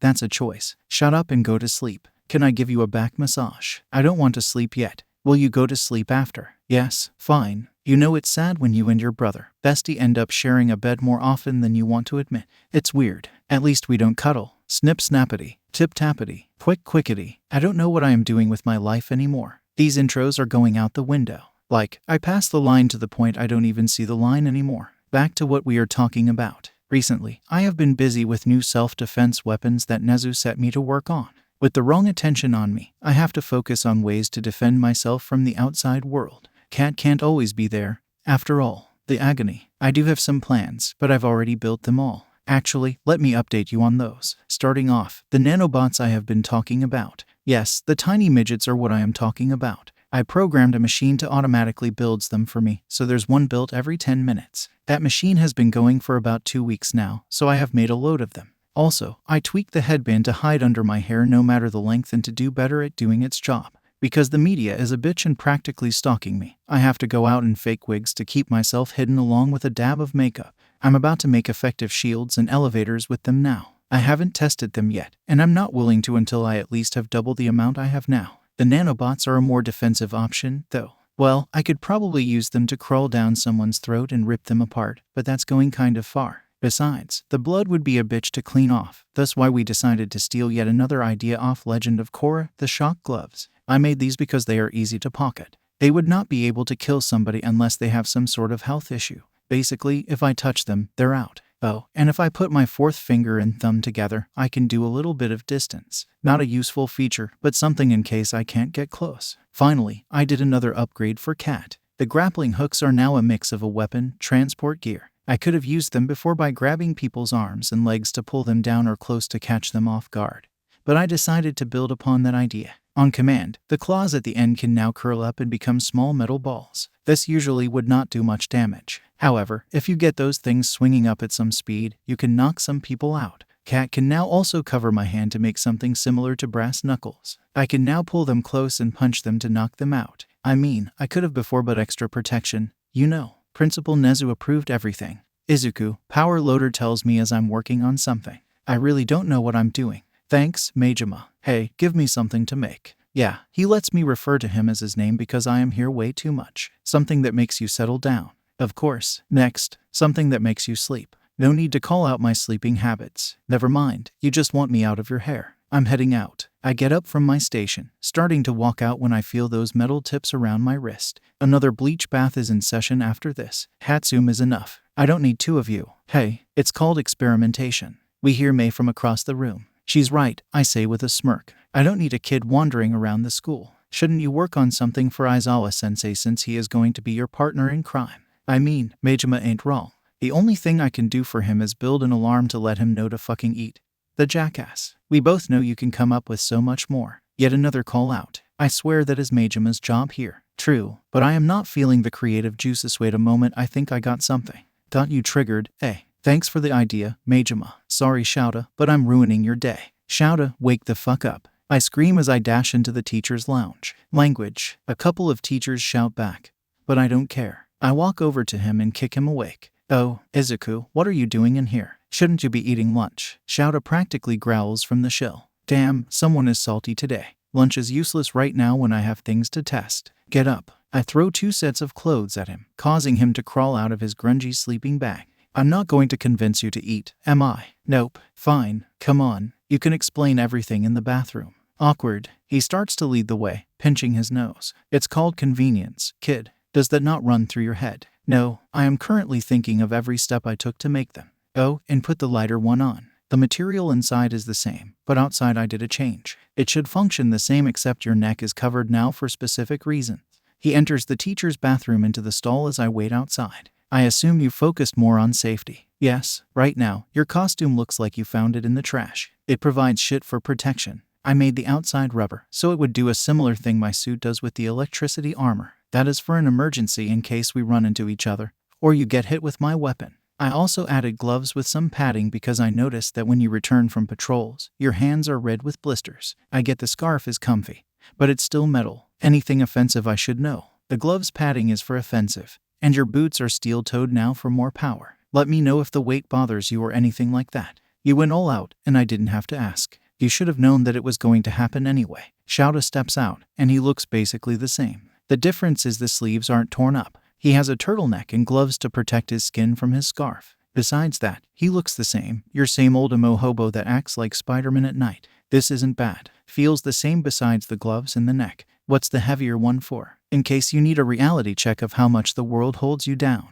S1: That's a choice. Shut up and go to sleep. Can I give you a back massage? I don't want to sleep yet. Will you go to sleep after? Yes, fine. You know it's sad when you and your brother, bestie, end up sharing a bed more often than you want to admit. It's weird. At least we don't cuddle. Snip snappity, tip tappity, quick quickity. I don't know what I am doing with my life anymore. These intros are going out the window. Like, I passed the line to the point I don't even see the line anymore. Back to what we are talking about. Recently, I have been busy with new self-defense weapons that Nezu set me to work on. With the wrong attention on me, I have to focus on ways to defend myself from the outside world. Cat can't always be there. After all, the agony. I do have some plans, but I've already built them all. Actually, let me update you on those. Starting off, the nanobots I have been talking about. Yes, the tiny midgets are what I am talking about. I programmed a machine to automatically builds them for me, so there's one built every 10 minutes. That machine has been going for about 2 weeks now, so I have made a load of them. Also, I tweaked the headband to hide under my hair no matter the length and to do better at doing its job. Because the media is a bitch and practically stalking me, I have to go out in fake wigs to keep myself hidden along with a dab of makeup. I'm about to make effective shields and elevators with them now. I haven't tested them yet, and I'm not willing to until I at least have double the amount I have now. The nanobots are a more defensive option, though. Well, I could probably use them to crawl down someone's throat and rip them apart, but that's going kind of far. Besides, the blood would be a bitch to clean off, thus why we decided to steal yet another idea off Legend of Korra, the shock gloves. I made these because they are easy to pocket. They would not be able to kill somebody unless they have some sort of health issue. Basically, if I touch them, they're out. Oh, and if I put my fourth finger and thumb together, I can do a little bit of distance. Not a useful feature, but something in case I can't get close. Finally, I did another upgrade for Cat. The grappling hooks are now a mix of a weapon, transport gear. I could have used them before by grabbing people's arms and legs to pull them down or close to catch them off guard. But I decided to build upon that idea. On command, the claws at the end can now curl up and become small metal balls. This usually would not do much damage. However, if you get those things swinging up at some speed, you can knock some people out. Cat can now also cover my hand to make something similar to brass knuckles. I can now pull them close and punch them to knock them out. I mean, I could have before, but extra protection. You know, Principal Nezu approved everything. Izuku, power loader, tells me as I'm working on something. I really don't know what I'm doing. Thanks, Majima. Hey, give me something to make. Yeah, he lets me refer to him as his name because I am here way too much. Something that makes you settle down. Of course. Next, something that makes you sleep. No need to call out my sleeping habits. Never mind, you just want me out of your hair. I'm heading out. I get up from my station, starting to walk out when I feel those metal tips around my wrist. Another bleach bath is in session after this. Hatsum is enough. I don't need two of you. Hey, it's called experimentation. We hear Mei from across the room. She's right, I say with a smirk. I don't need a kid wandering around the school. Shouldn't you work on something for Aizawa-sensei since he is going to be your partner in crime? I mean, Majima ain't wrong. The only thing I can do for him is build an alarm to let him know to fucking eat. The jackass. We both know you can come up with so much more. Yet another call out. I swear that is Majima's job here. True, but I am not feeling the creative juices. Wait a moment, I think I got something. Got you triggered, eh? Thanks for the idea, Majima. Sorry, Shouta, but I'm ruining your day. Shouta, wake the fuck up. I scream as I dash into the teacher's lounge. Language. A couple of teachers shout back. But I don't care. I walk over to him and kick him awake. Oh, Izuku, what are you doing in here? Shouldn't you be eating lunch? Shouta practically growls from the shell. Damn, someone is salty today. Lunch is useless right now when I have things to test. Get up. I throw 2 sets of clothes at him, causing him to crawl out of his grungy sleeping bag. I'm not going to convince you to eat, am I? Nope. Fine. Come on. You can explain everything in the bathroom. Awkward. He starts to lead the way, pinching his nose. It's called convenience, kid. Does that not run through your head? No, I am currently thinking of every step I took to make them. Oh, and put the lighter one on. The material inside is the same, but outside I did a change. It should function the same except your neck is covered now for specific reasons. He enters the teacher's bathroom into the stall as I wait outside. I assume you focused more on safety. Yes, right now, your costume looks like you found it in the trash. It provides shit for protection. I made the outside rubber, so it would do a similar thing my suit does with the electricity armor. That is for an emergency in case we run into each other, or you get hit with my weapon. I also added gloves with some padding because I noticed that when you return from patrols, your hands are red with blisters. I get the scarf is comfy, but it's still metal. Anything offensive I should know. The gloves padding is for offensive, and your boots are steel-toed now for more power. Let me know if the weight bothers you or anything like that. You went all out, and I didn't have to ask. You should have known that it was going to happen anyway. Shouda steps out, and he looks basically the same. The difference is the sleeves aren't torn up. He has a turtleneck and gloves to protect his skin from his scarf. Besides that, he looks the same. Your same old emo hobo that acts like Spider-Man at night. This isn't bad. Feels the same besides the gloves and the neck. What's the heavier one for? In case you need a reality check of how much the world holds you down.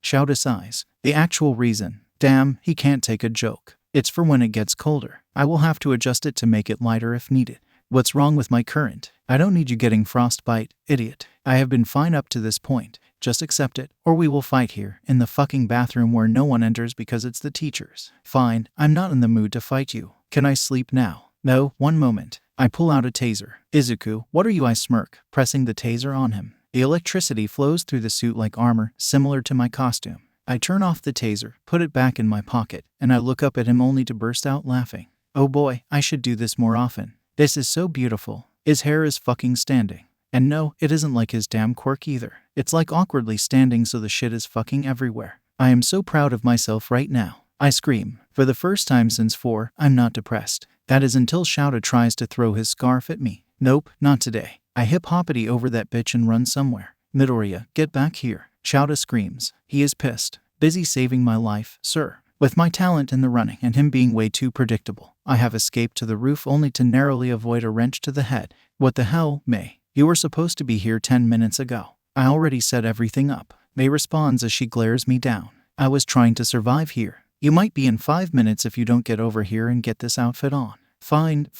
S1: Shouda sighs. The actual reason. Damn, he can't take a joke. It's for when it gets colder. I will have to adjust it to make it lighter if needed. What's wrong with my current? I don't need you getting frostbite, idiot. I have been fine up to this point. Just accept it, or we will fight here, in the fucking bathroom where no one enters because it's the teachers. Fine, I'm not in the mood to fight you. Can I sleep now? No, one moment. I pull out a taser. Izuku, what are you? I smirk, pressing the taser on him. The electricity flows through the suit like armor, similar to my costume. I turn off the taser, put it back in my pocket, and I look up at him only to burst out laughing. Oh boy, I should do this more often. This is so beautiful. His hair is fucking standing. And no, it isn't like his damn quirk either. It's like awkwardly standing so the shit is fucking everywhere. I am so proud of myself right now. I scream. For the first time since 4, I'm not depressed. That is until Shouda tries to throw his scarf at me. Nope, not today. I hip-hoppity over that bitch and run somewhere. Midoriya, get back here. Shouda screams. He is pissed. Busy saving my life, sir. With my talent in the running and him being way too predictable, I have escaped to the roof only to narrowly avoid a wrench to the head. What the hell, May? You were supposed to be here 10 minutes ago. I already set everything up. May responds as she glares me down. I was trying to survive here. You might be in 5 minutes if you don't get over here and get this outfit on. Fine.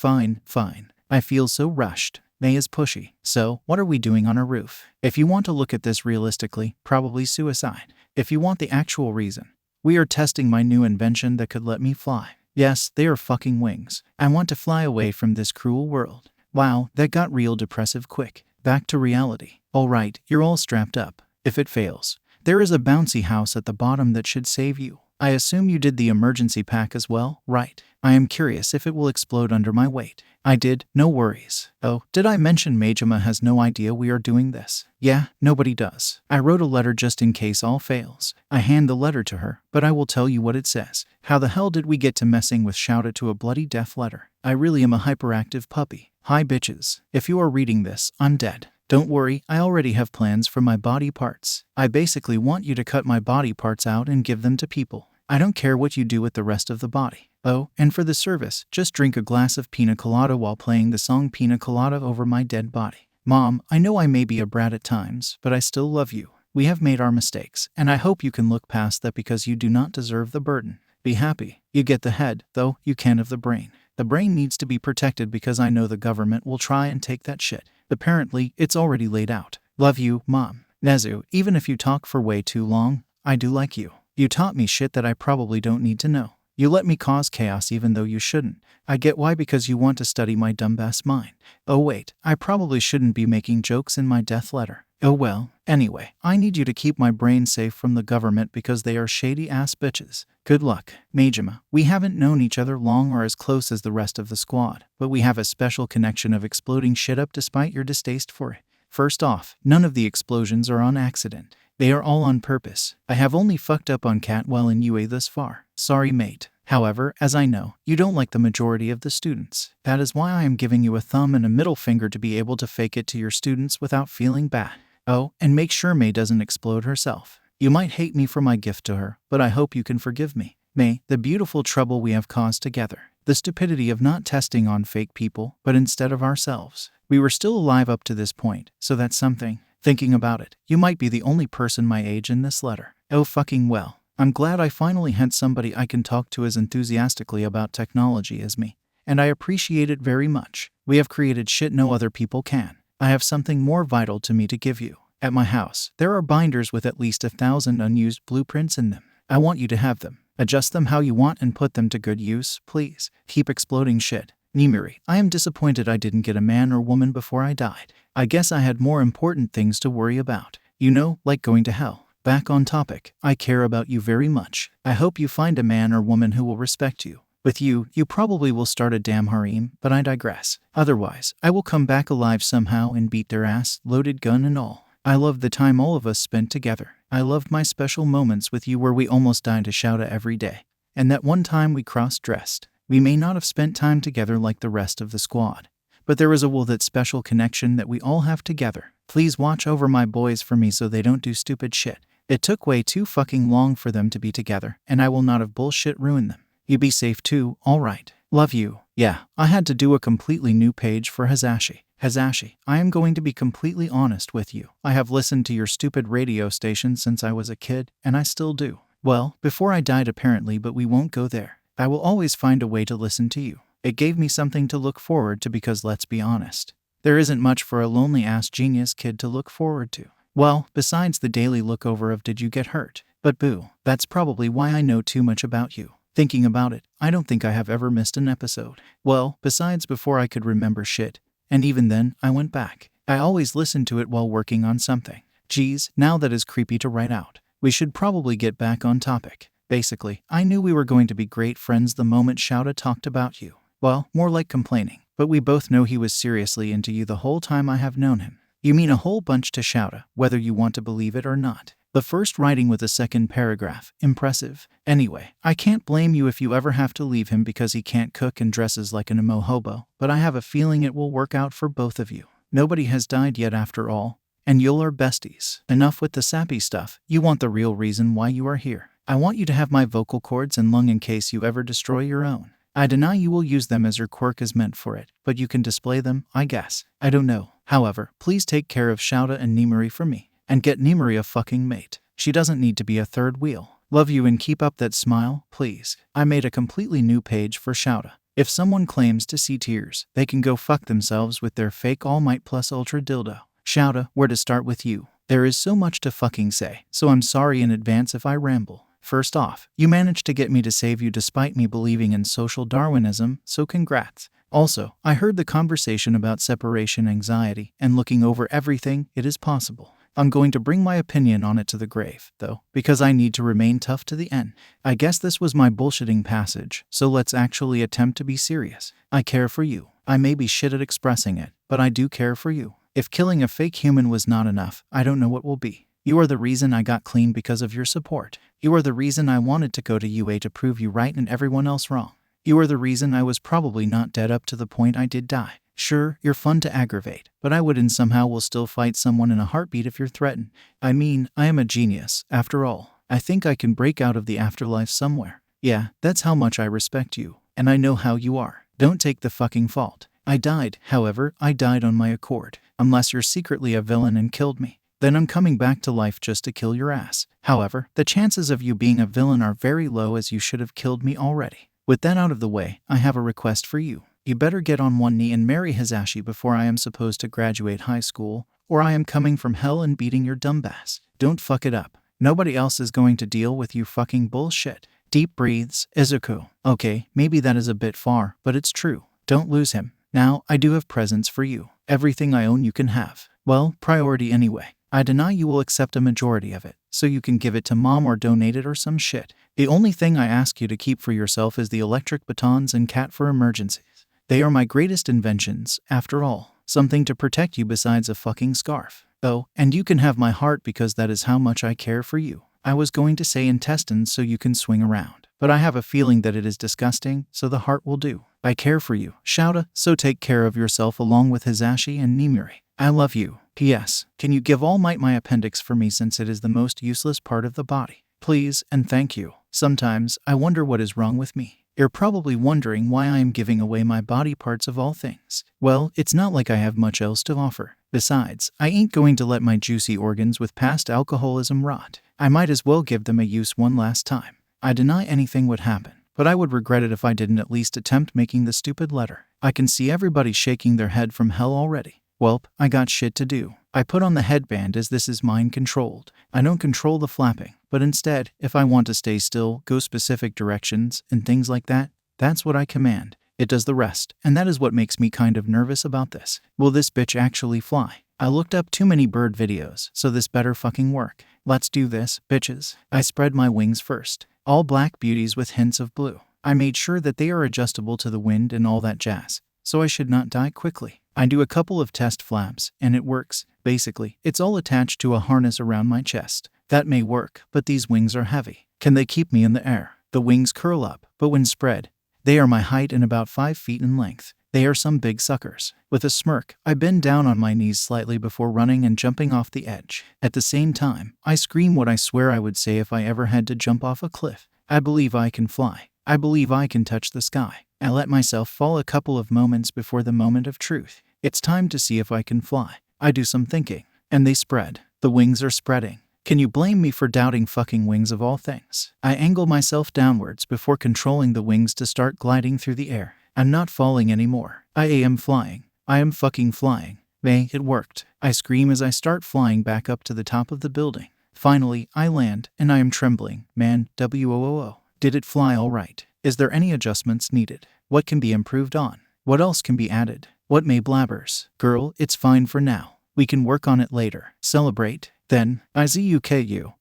S1: I feel so rushed. May is pushy. So, what are we doing on a roof? If you want to look at this realistically, probably suicide. If you want the actual reason, we are testing my new invention that could let me fly. Yes, they are fucking wings. I want to fly away from this cruel world. Wow, that got real depressive quick. Back to reality. Alright, you're all strapped up. If it fails, there is a bouncy house at the bottom that should save you. I assume you did the emergency pack as well, right? I am curious if it will explode under my weight. I did, no worries. Oh, did I mention Majima has no idea we are doing this? Yeah, nobody does. I wrote a letter just in case all fails. I hand the letter to her, but I will tell you what it says. How the hell did we get to messing with Shouda to a bloody death letter? I really am a hyperactive puppy. Hi bitches. If you are reading this, I'm dead. Don't worry, I already have plans for my body parts. I basically want you to cut my body parts out and give them to people. I don't care what you do with the rest of the body. Oh, and for the service, just drink a glass of pina colada while playing the song Pina Colada over my dead body. Mom, I know I may be a brat at times, but I still love you. We have made our mistakes, and I hope you can look past that because you do not deserve the burden. Be happy. You get the head, though, you can't have the brain. The brain needs to be protected because I know the government will try and take that shit. Apparently, it's already laid out. Love you, Mom. Nezu, even if you talk for way too long, I do like you. You taught me shit that I probably don't need to know. You let me cause chaos even though you shouldn't. I get why, because you want to study my dumbass mind. Oh wait, I probably shouldn't be making jokes in my death letter. Oh well, anyway, I need you to keep my brain safe from the government because they are shady ass bitches. Good luck, Majima. We haven't known each other long or as close as the rest of the squad, but we have a special connection of exploding shit up despite your distaste for it. First off, none of the explosions are on accident. They are all on purpose. I have only fucked up on Catwell and UA thus far. Sorry, mate. However, as I know, you don't like the majority of the students. That is why I am giving you a thumb and a middle finger to be able to fake it to your students without feeling bad. Oh, and make sure May doesn't explode herself. You might hate me for my gift to her, but I hope you can forgive me. May, the beautiful trouble we have caused together. The stupidity of not testing on fake people, but instead of ourselves. We were still alive up to this point, so that's something. Thinking about it, you might be the only person my age in this letter. Oh fucking well. I'm glad I finally had somebody I can talk to as enthusiastically about technology as me. And I appreciate it very much. We have created shit no other people can. I have something more vital to me to give you. At my house, there are binders with at least 1,000 unused blueprints in them. I want you to have them. Adjust them how you want and put them to good use, please. Keep exploding shit. Nimiri, I am disappointed I didn't get a man or woman before I died. I guess I had more important things to worry about. You know, like going to hell. back on topic. I care about you very much. I hope you find a man or woman who will respect you. With you probably will start a damn harem, but I digress. Otherwise, I will come back alive somehow and beat their ass, loaded gun and all. I loved the time all of us spent together. I loved my special moments with you where we almost died to shouta every day. And that one time we cross-dressed. We may not have spent time together like the rest of the squad, but there was that special connection that we all have together. Please watch over my boys for me so they don't do stupid shit. It took way too fucking long for them to be together, and I will not have bullshit ruin them. You be safe too, alright. Love you. Yeah, I had to do a completely new page for Hazashi. Hazashi, I am going to be completely honest with you. I have listened to your stupid radio station since I was a kid, and I still do. Well, before I died apparently, but we won't go there. I will always find a way to listen to you. It gave me something to look forward to because let's be honest, there isn't much for a lonely-ass genius kid to look forward to. Well, besides the daily lookover of did you get hurt? But boo, that's probably why I know too much about you. Thinking about it, I don't think I have ever missed an episode. Well, besides before I could remember shit. And even then, I went back. I always listened to it while working on something. Geez, now that is creepy to write out. We should probably get back on topic. Basically, I knew we were going to be great friends the moment Shouta talked about you. Well, more like complaining. But we both know he was seriously into you the whole time I have known him. You mean a whole bunch to Shouta, whether you want to believe it or not. The first writing with a second paragraph. Impressive. Anyway, I can't blame you if you ever have to leave him because he can't cook and dresses like an emo hobo, but I have a feeling it will work out for both of you. Nobody has died yet after all, and you'll are besties. Enough with the sappy stuff. You want the real reason why you are here. I want you to have my vocal cords and lung in case you ever destroy your own. I deny you will use them as your quirk is meant for it, but you can display them, I guess. I don't know. However, please take care of Shouta and Nimuri for me. And get Nimuri a fucking mate. She doesn't need to be a third wheel. Love you and keep up that smile, please. I made a completely new page for Shouta. If someone claims to see tears, they can go fuck themselves with their fake All Might plus Ultra dildo. Shouta, where to start with you? There is so much to fucking say, so I'm sorry in advance if I ramble. First off, you managed to get me to save you despite me believing in social Darwinism, so congrats. Also, I heard the conversation about separation anxiety and looking over everything. It is possible. I'm going to bring my opinion on it to the grave, though, because I need to remain tough to the end. I guess this was my bullshitting passage, so let's actually attempt to be serious. I care for you. I may be shit at expressing it, but I do care for you. If killing a fake human was not enough, I don't know what will be. You are the reason I got clean because of your support. You are the reason I wanted to go to UA to prove you right and everyone else wrong. You are the reason I was probably not dead up to the point I did die. Sure, you're fun to aggravate, but I would and somehow will still fight someone in a heartbeat if you're threatened. I mean, I am a genius, after all. I think I can break out of the afterlife somewhere. Yeah, that's how much I respect you, and I know how you are. Don't take the fucking fault. I died, however, I died on my accord. Unless you're secretly a villain and killed me. Then I'm coming back to life just to kill your ass. However, the chances of you being a villain are very low as you should have killed me already. With that out of the way, I have a request for you. You better get on one knee and marry Hazashi before I am supposed to graduate high school, or I am coming from hell and beating your dumb ass. Don't fuck it up. Nobody else is going to deal with you fucking bullshit. Deep breathes, Izuku. Okay, maybe that is a bit far, but it's true. Don't lose him. Now, I do have presents for you. Everything I own you can have. Well, priority anyway. I deny you will accept a majority of it, so you can give it to mom or donate it or some shit. The only thing I ask you to keep for yourself is the electric batons and cat for emergencies. They are my greatest inventions, after all. Something to protect you besides a fucking scarf. Oh, and you can have my heart because that is how much I care for you. I was going to say intestines so you can swing around, but I have a feeling that it is disgusting, so the heart will do. I care for you, Shouta, so take care of yourself along with Hazashi and Nimuri. I love you. P.S. Can you give All Might my appendix for me since it is the most useless part of the body? Please and thank you. Sometimes I wonder what is wrong with me. You're probably wondering why I am giving away my body parts of all things. Well, it's not like I have much else to offer. Besides, I ain't going to let my juicy organs with past alcoholism rot. I might as well give them a use one last time. I deny anything would happen, but I would regret it if I didn't at least attempt making the stupid letter. I can see everybody shaking their head from hell already. Welp, I got shit to do. I put on the headband as this is mind controlled. I don't control the flapping, but instead, if I want to stay still, go specific directions, and things like that, that's what I command. It does the rest, and that is what makes me kind of nervous about this. Will this bitch actually fly? I looked up too many bird videos, so this better fucking work. Let's do this, bitches. I spread my wings first. All black beauties with hints of blue. I made sure that they are adjustable to the wind and all that jazz, so I should not die quickly. I do a couple of test flaps, and it works. Basically, it's all attached to a harness around my chest. That may work, but these wings are heavy. Can they keep me in the air? The wings curl up, but when spread, they are my height and about 5 feet in length. They are some big suckers. With a smirk, I bend down on my knees slightly before running and jumping off the edge. At the same time, I scream what I swear I would say if I ever had to jump off a cliff. I believe I can fly. I believe I can touch the sky. I let myself fall a couple of moments before the moment of truth. It's time to see if I can fly. I do some thinking, and they spread. The wings are spreading. Can you blame me for doubting fucking wings of all things? I angle myself downwards before controlling the wings to start gliding through the air. I'm not falling anymore. I am flying. I am fucking flying. It worked. I scream as I start flying back up to the top of the building. Finally, I land, and I am trembling. Man, whoa. Did it fly all right? Is there any adjustments needed? What can be improved on? What else can be added? What may blabbers? Girl, it's fine for now. We can work on it later. Celebrate. Then, IZUKU,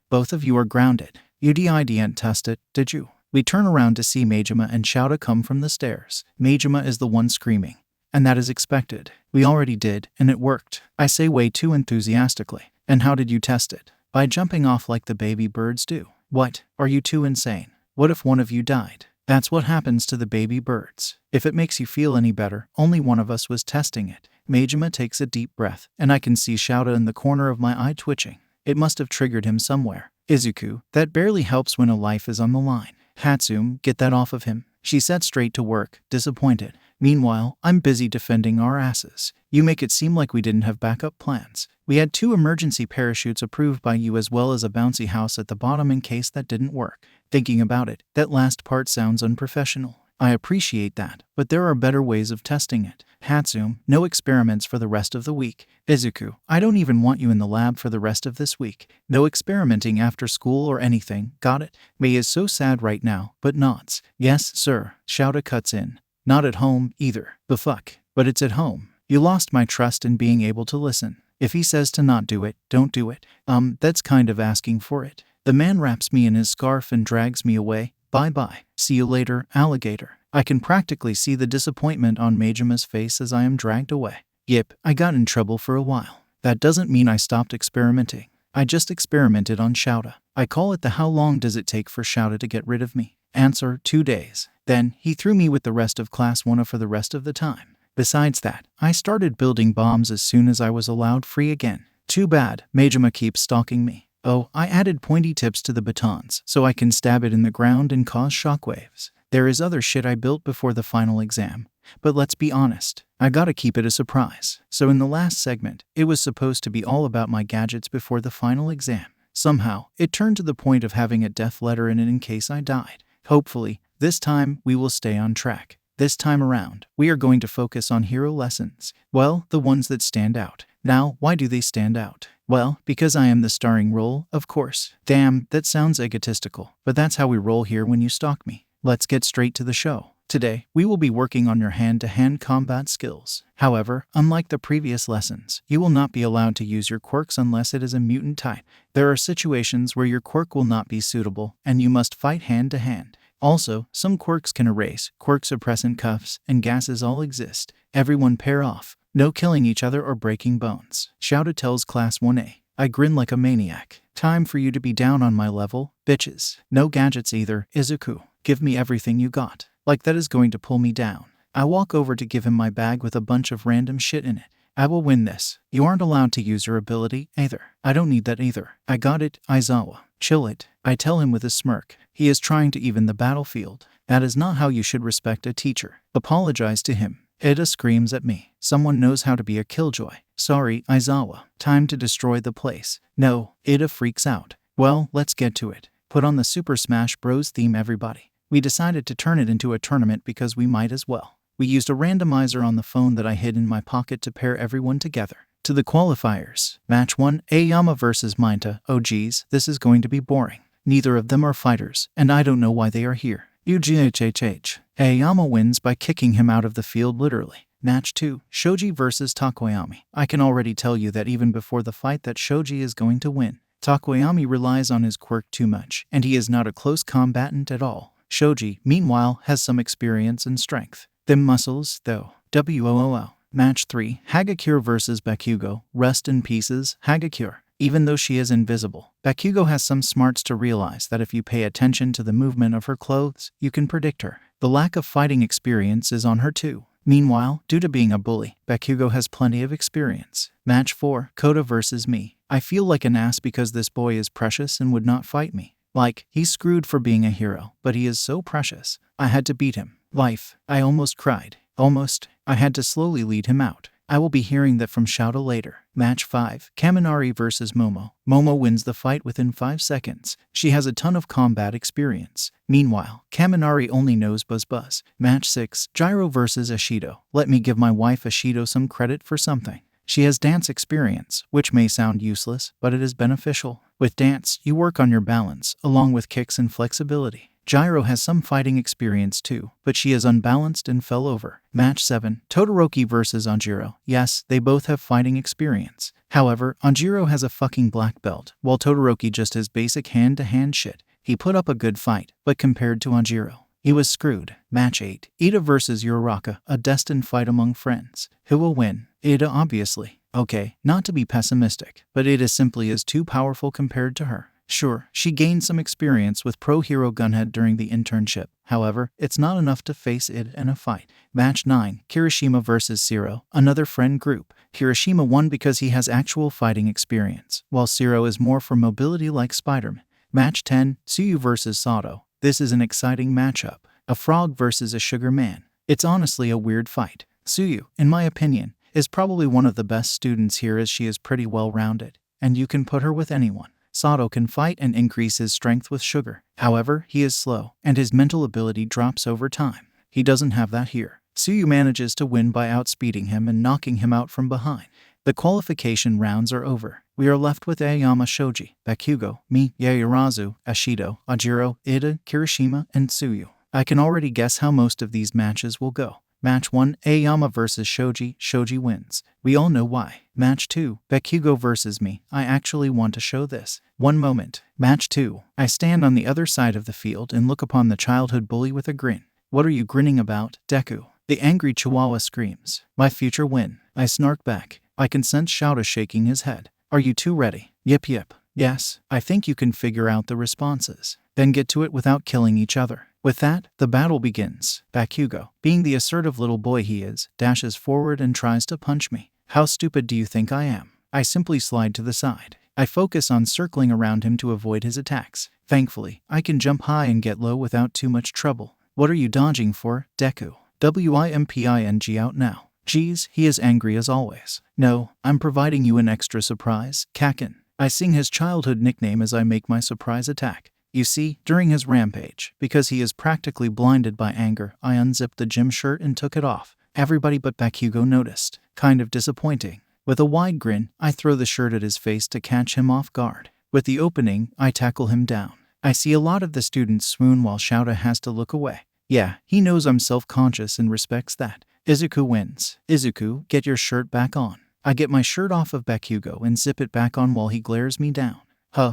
S1: both of you are grounded. You didn't test it, did you? We turn around to see Majima and Shouta come from the stairs. Majima is the one screaming. And that is expected. We already did, and it worked. I say way too enthusiastically. And how did you test it? By jumping off like the baby birds do. What? Are you too insane? What if one of you died? That's what happens to the baby birds. If it makes you feel any better, only one of us was testing it. Majima takes a deep breath, and I can see Shouta in the corner of my eye twitching. It must have triggered him somewhere. Izuku, that barely helps when a life is on the line. Hatsum, get that off of him. She set straight to work, disappointed. Meanwhile, I'm busy defending our asses. You make it seem like we didn't have backup plans. We had 2 emergency parachutes approved by you as well as a bouncy house at the bottom in case that didn't work. Thinking about it, that last part sounds unprofessional. I appreciate that, but there are better ways of testing it. Hatsum, no experiments for the rest of the week. Izuku, I don't even want you in the lab for the rest of this week. No experimenting after school or anything, got it? Mei is so sad right now, but nods. Yes, sir. Shouta cuts in. Not at home, either. The fuck? But it's at home. You lost my trust in being able to listen. If he says to not do it, don't do it. That's kind of asking for it. The man wraps me in his scarf and drags me away. Bye-bye. See you later, alligator. I can practically see the disappointment on Majima's face as I am dragged away. Yep, I got in trouble for a while. That doesn't mean I stopped experimenting. I just experimented on Shouta. I call it the how long does it take for Shouta to get rid of me? Answer, 2 days. Then, he threw me with the rest of Class 1 for the rest of the time. Besides that, I started building bombs as soon as I was allowed free again. Too bad, Majima keeps stalking me. Oh, I added pointy tips to the batons so I can stab it in the ground and cause shockwaves. There is other shit I built before the final exam. But let's be honest, I gotta keep it a surprise. So in the last segment, it was supposed to be all about my gadgets before the final exam. Somehow, it turned to the point of having a death letter in it in case I died. Hopefully, this time we will stay on track. This time around, we are going to focus on hero lessons. Well, the ones that stand out. Now, why do they stand out? Well, because I am the starring role, of course. Damn, that sounds egotistical, but that's how we roll here when you stalk me. Let's get straight to the show. Today, we will be working on your hand-to-hand combat skills. However, unlike the previous lessons, you will not be allowed to use your quirks unless it is a mutant type. There are situations where your quirk will not be suitable, and you must fight hand-to-hand. Also, some quirks can erase, quirk suppressant cuffs, and gases all exist. Everyone pair off. No killing each other or breaking bones. Shouta tells Class 1A. I grin like a maniac. Time for you to be down on my level, bitches. No gadgets either, Izuku. Give me everything you got. Like that is going to pull me down. I walk over to give him my bag with a bunch of random shit in it. I will win this. You aren't allowed to use your ability, either. I don't need that either. I got it, Aizawa. Chill it. I tell him with a smirk. He is trying to even the battlefield. That is not how you should respect a teacher. Apologize to him. Ida screams at me. Someone knows how to be a killjoy. Sorry, Aizawa. Time to destroy the place. No, Ida freaks out. Well, let's get to it. Put on the Super Smash Bros. Theme, everybody. We decided to turn it into a tournament because we might as well. We used a randomizer on the phone that I hid in my pocket to pair everyone together. To the qualifiers. Match 1, Aoyama versus Mainta. Oh geez, this is going to be boring. Neither of them are fighters, and I don't know why they are here. UGHHH. Aoyama wins by kicking him out of the field literally. Match 2, Shoji vs Takoyami. I can already tell you that even before the fight that Shoji is going to win. Takoyami relies on his quirk too much, and he is not a close combatant at all. Shoji, meanwhile, has some experience and strength. Them muscles, though. WOOO. Match 3, Hagakure vs Bakugo. Rest in pieces, Hagakure. Even though she is invisible, Bakugo has some smarts to realize that if you pay attention to the movement of her clothes, you can predict her. The lack of fighting experience is on her too. Meanwhile, due to being a bully, Bakugo has plenty of experience. Match 4, Kota vs me. I feel like an ass because this boy is precious and would not fight me. Like, he's screwed for being a hero, but he is so precious. I had to beat him. Life. I almost cried. Almost. I had to slowly lead him out. I will be hearing that from Shouta later. Match 5, Kaminari vs Momo. Momo wins the fight within 5 seconds. She has a ton of combat experience. Meanwhile, Kaminari only knows buzz. Match 6, Gyro vs Ashido. Let me give my wife Ashido some credit for something. She has dance experience, which may sound useless, but it is beneficial. With dance, you work on your balance, along with kicks and flexibility. Gyro has some fighting experience too, but she is unbalanced and fell over. Match 7, Todoroki vs Anjiro. Yes, they both have fighting experience. However, Anjiro has a fucking black belt, while Todoroki just has basic hand-to-hand shit. He put up a good fight, but compared to Anjiro, he was screwed. Match 8, Ida vs Uraraka, a destined fight among friends. Who will win? Ida, obviously. Okay, not to be pessimistic, but Ida simply is too powerful compared to her. Sure, she gained some experience with Pro Hero Gunhead during the internship. However, it's not enough to face it in a fight. Match 9, Kirishima vs Zero, another friend group. Kirishima won because he has actual fighting experience, while Zero is more for mobility like Spider-Man. Match 10, Tsuyu vs Sato. This is an exciting matchup. A frog versus a sugar man. It's honestly a weird fight. Tsuyu, in my opinion, is probably one of the best students here as she is pretty well-rounded, and you can put her with anyone. Sato can fight and increase his strength with sugar. However, he is slow, and his mental ability drops over time. He doesn't have that here. Tsuyu manages to win by outspeeding him and knocking him out from behind. The qualification rounds are over. We are left with Aoyama Shoji, Bakugo, me, Yaoyorozu, Ashido, Ajiro, Ida, Kirishima, and Tsuyu. I can already guess how most of these matches will go. Match 1, Aoyama vs Shoji. Shoji wins. We all know why. Match 2, Bakugo vs me. I actually want to show this. One moment. Match 2. I stand on the other side of the field and look upon the childhood bully with a grin. What are you grinning about, Deku? The angry chihuahua screams. My future win. I snark back. I can sense Shouta shaking his head. Are you two ready? Yip. Yes, I think you can figure out the responses. Then get to it without killing each other. With that, the battle begins. Bakugo, being the assertive little boy he is, dashes forward and tries to punch me. How stupid do you think I am? I simply slide to the side. I focus on circling around him to avoid his attacks. Thankfully, I can jump high and get low without too much trouble. What are you dodging for, Deku? WIMPING out now. Geez, he is angry as always. No, I'm providing you an extra surprise, Kakin. I sing his childhood nickname as I make my surprise attack. You see, during his rampage, because he is practically blinded by anger, I unzipped the gym shirt and took it off. Everybody but Bakugo noticed. Kind of disappointing. With a wide grin, I throw the shirt at his face to catch him off guard. With the opening, I tackle him down. I see a lot of the students swoon while Shouta has to look away. Yeah, he knows I'm self-conscious and respects that. Izuku wins. Izuku, get your shirt back on. I get my shirt off of Bakugo and zip it back on while he glares me down.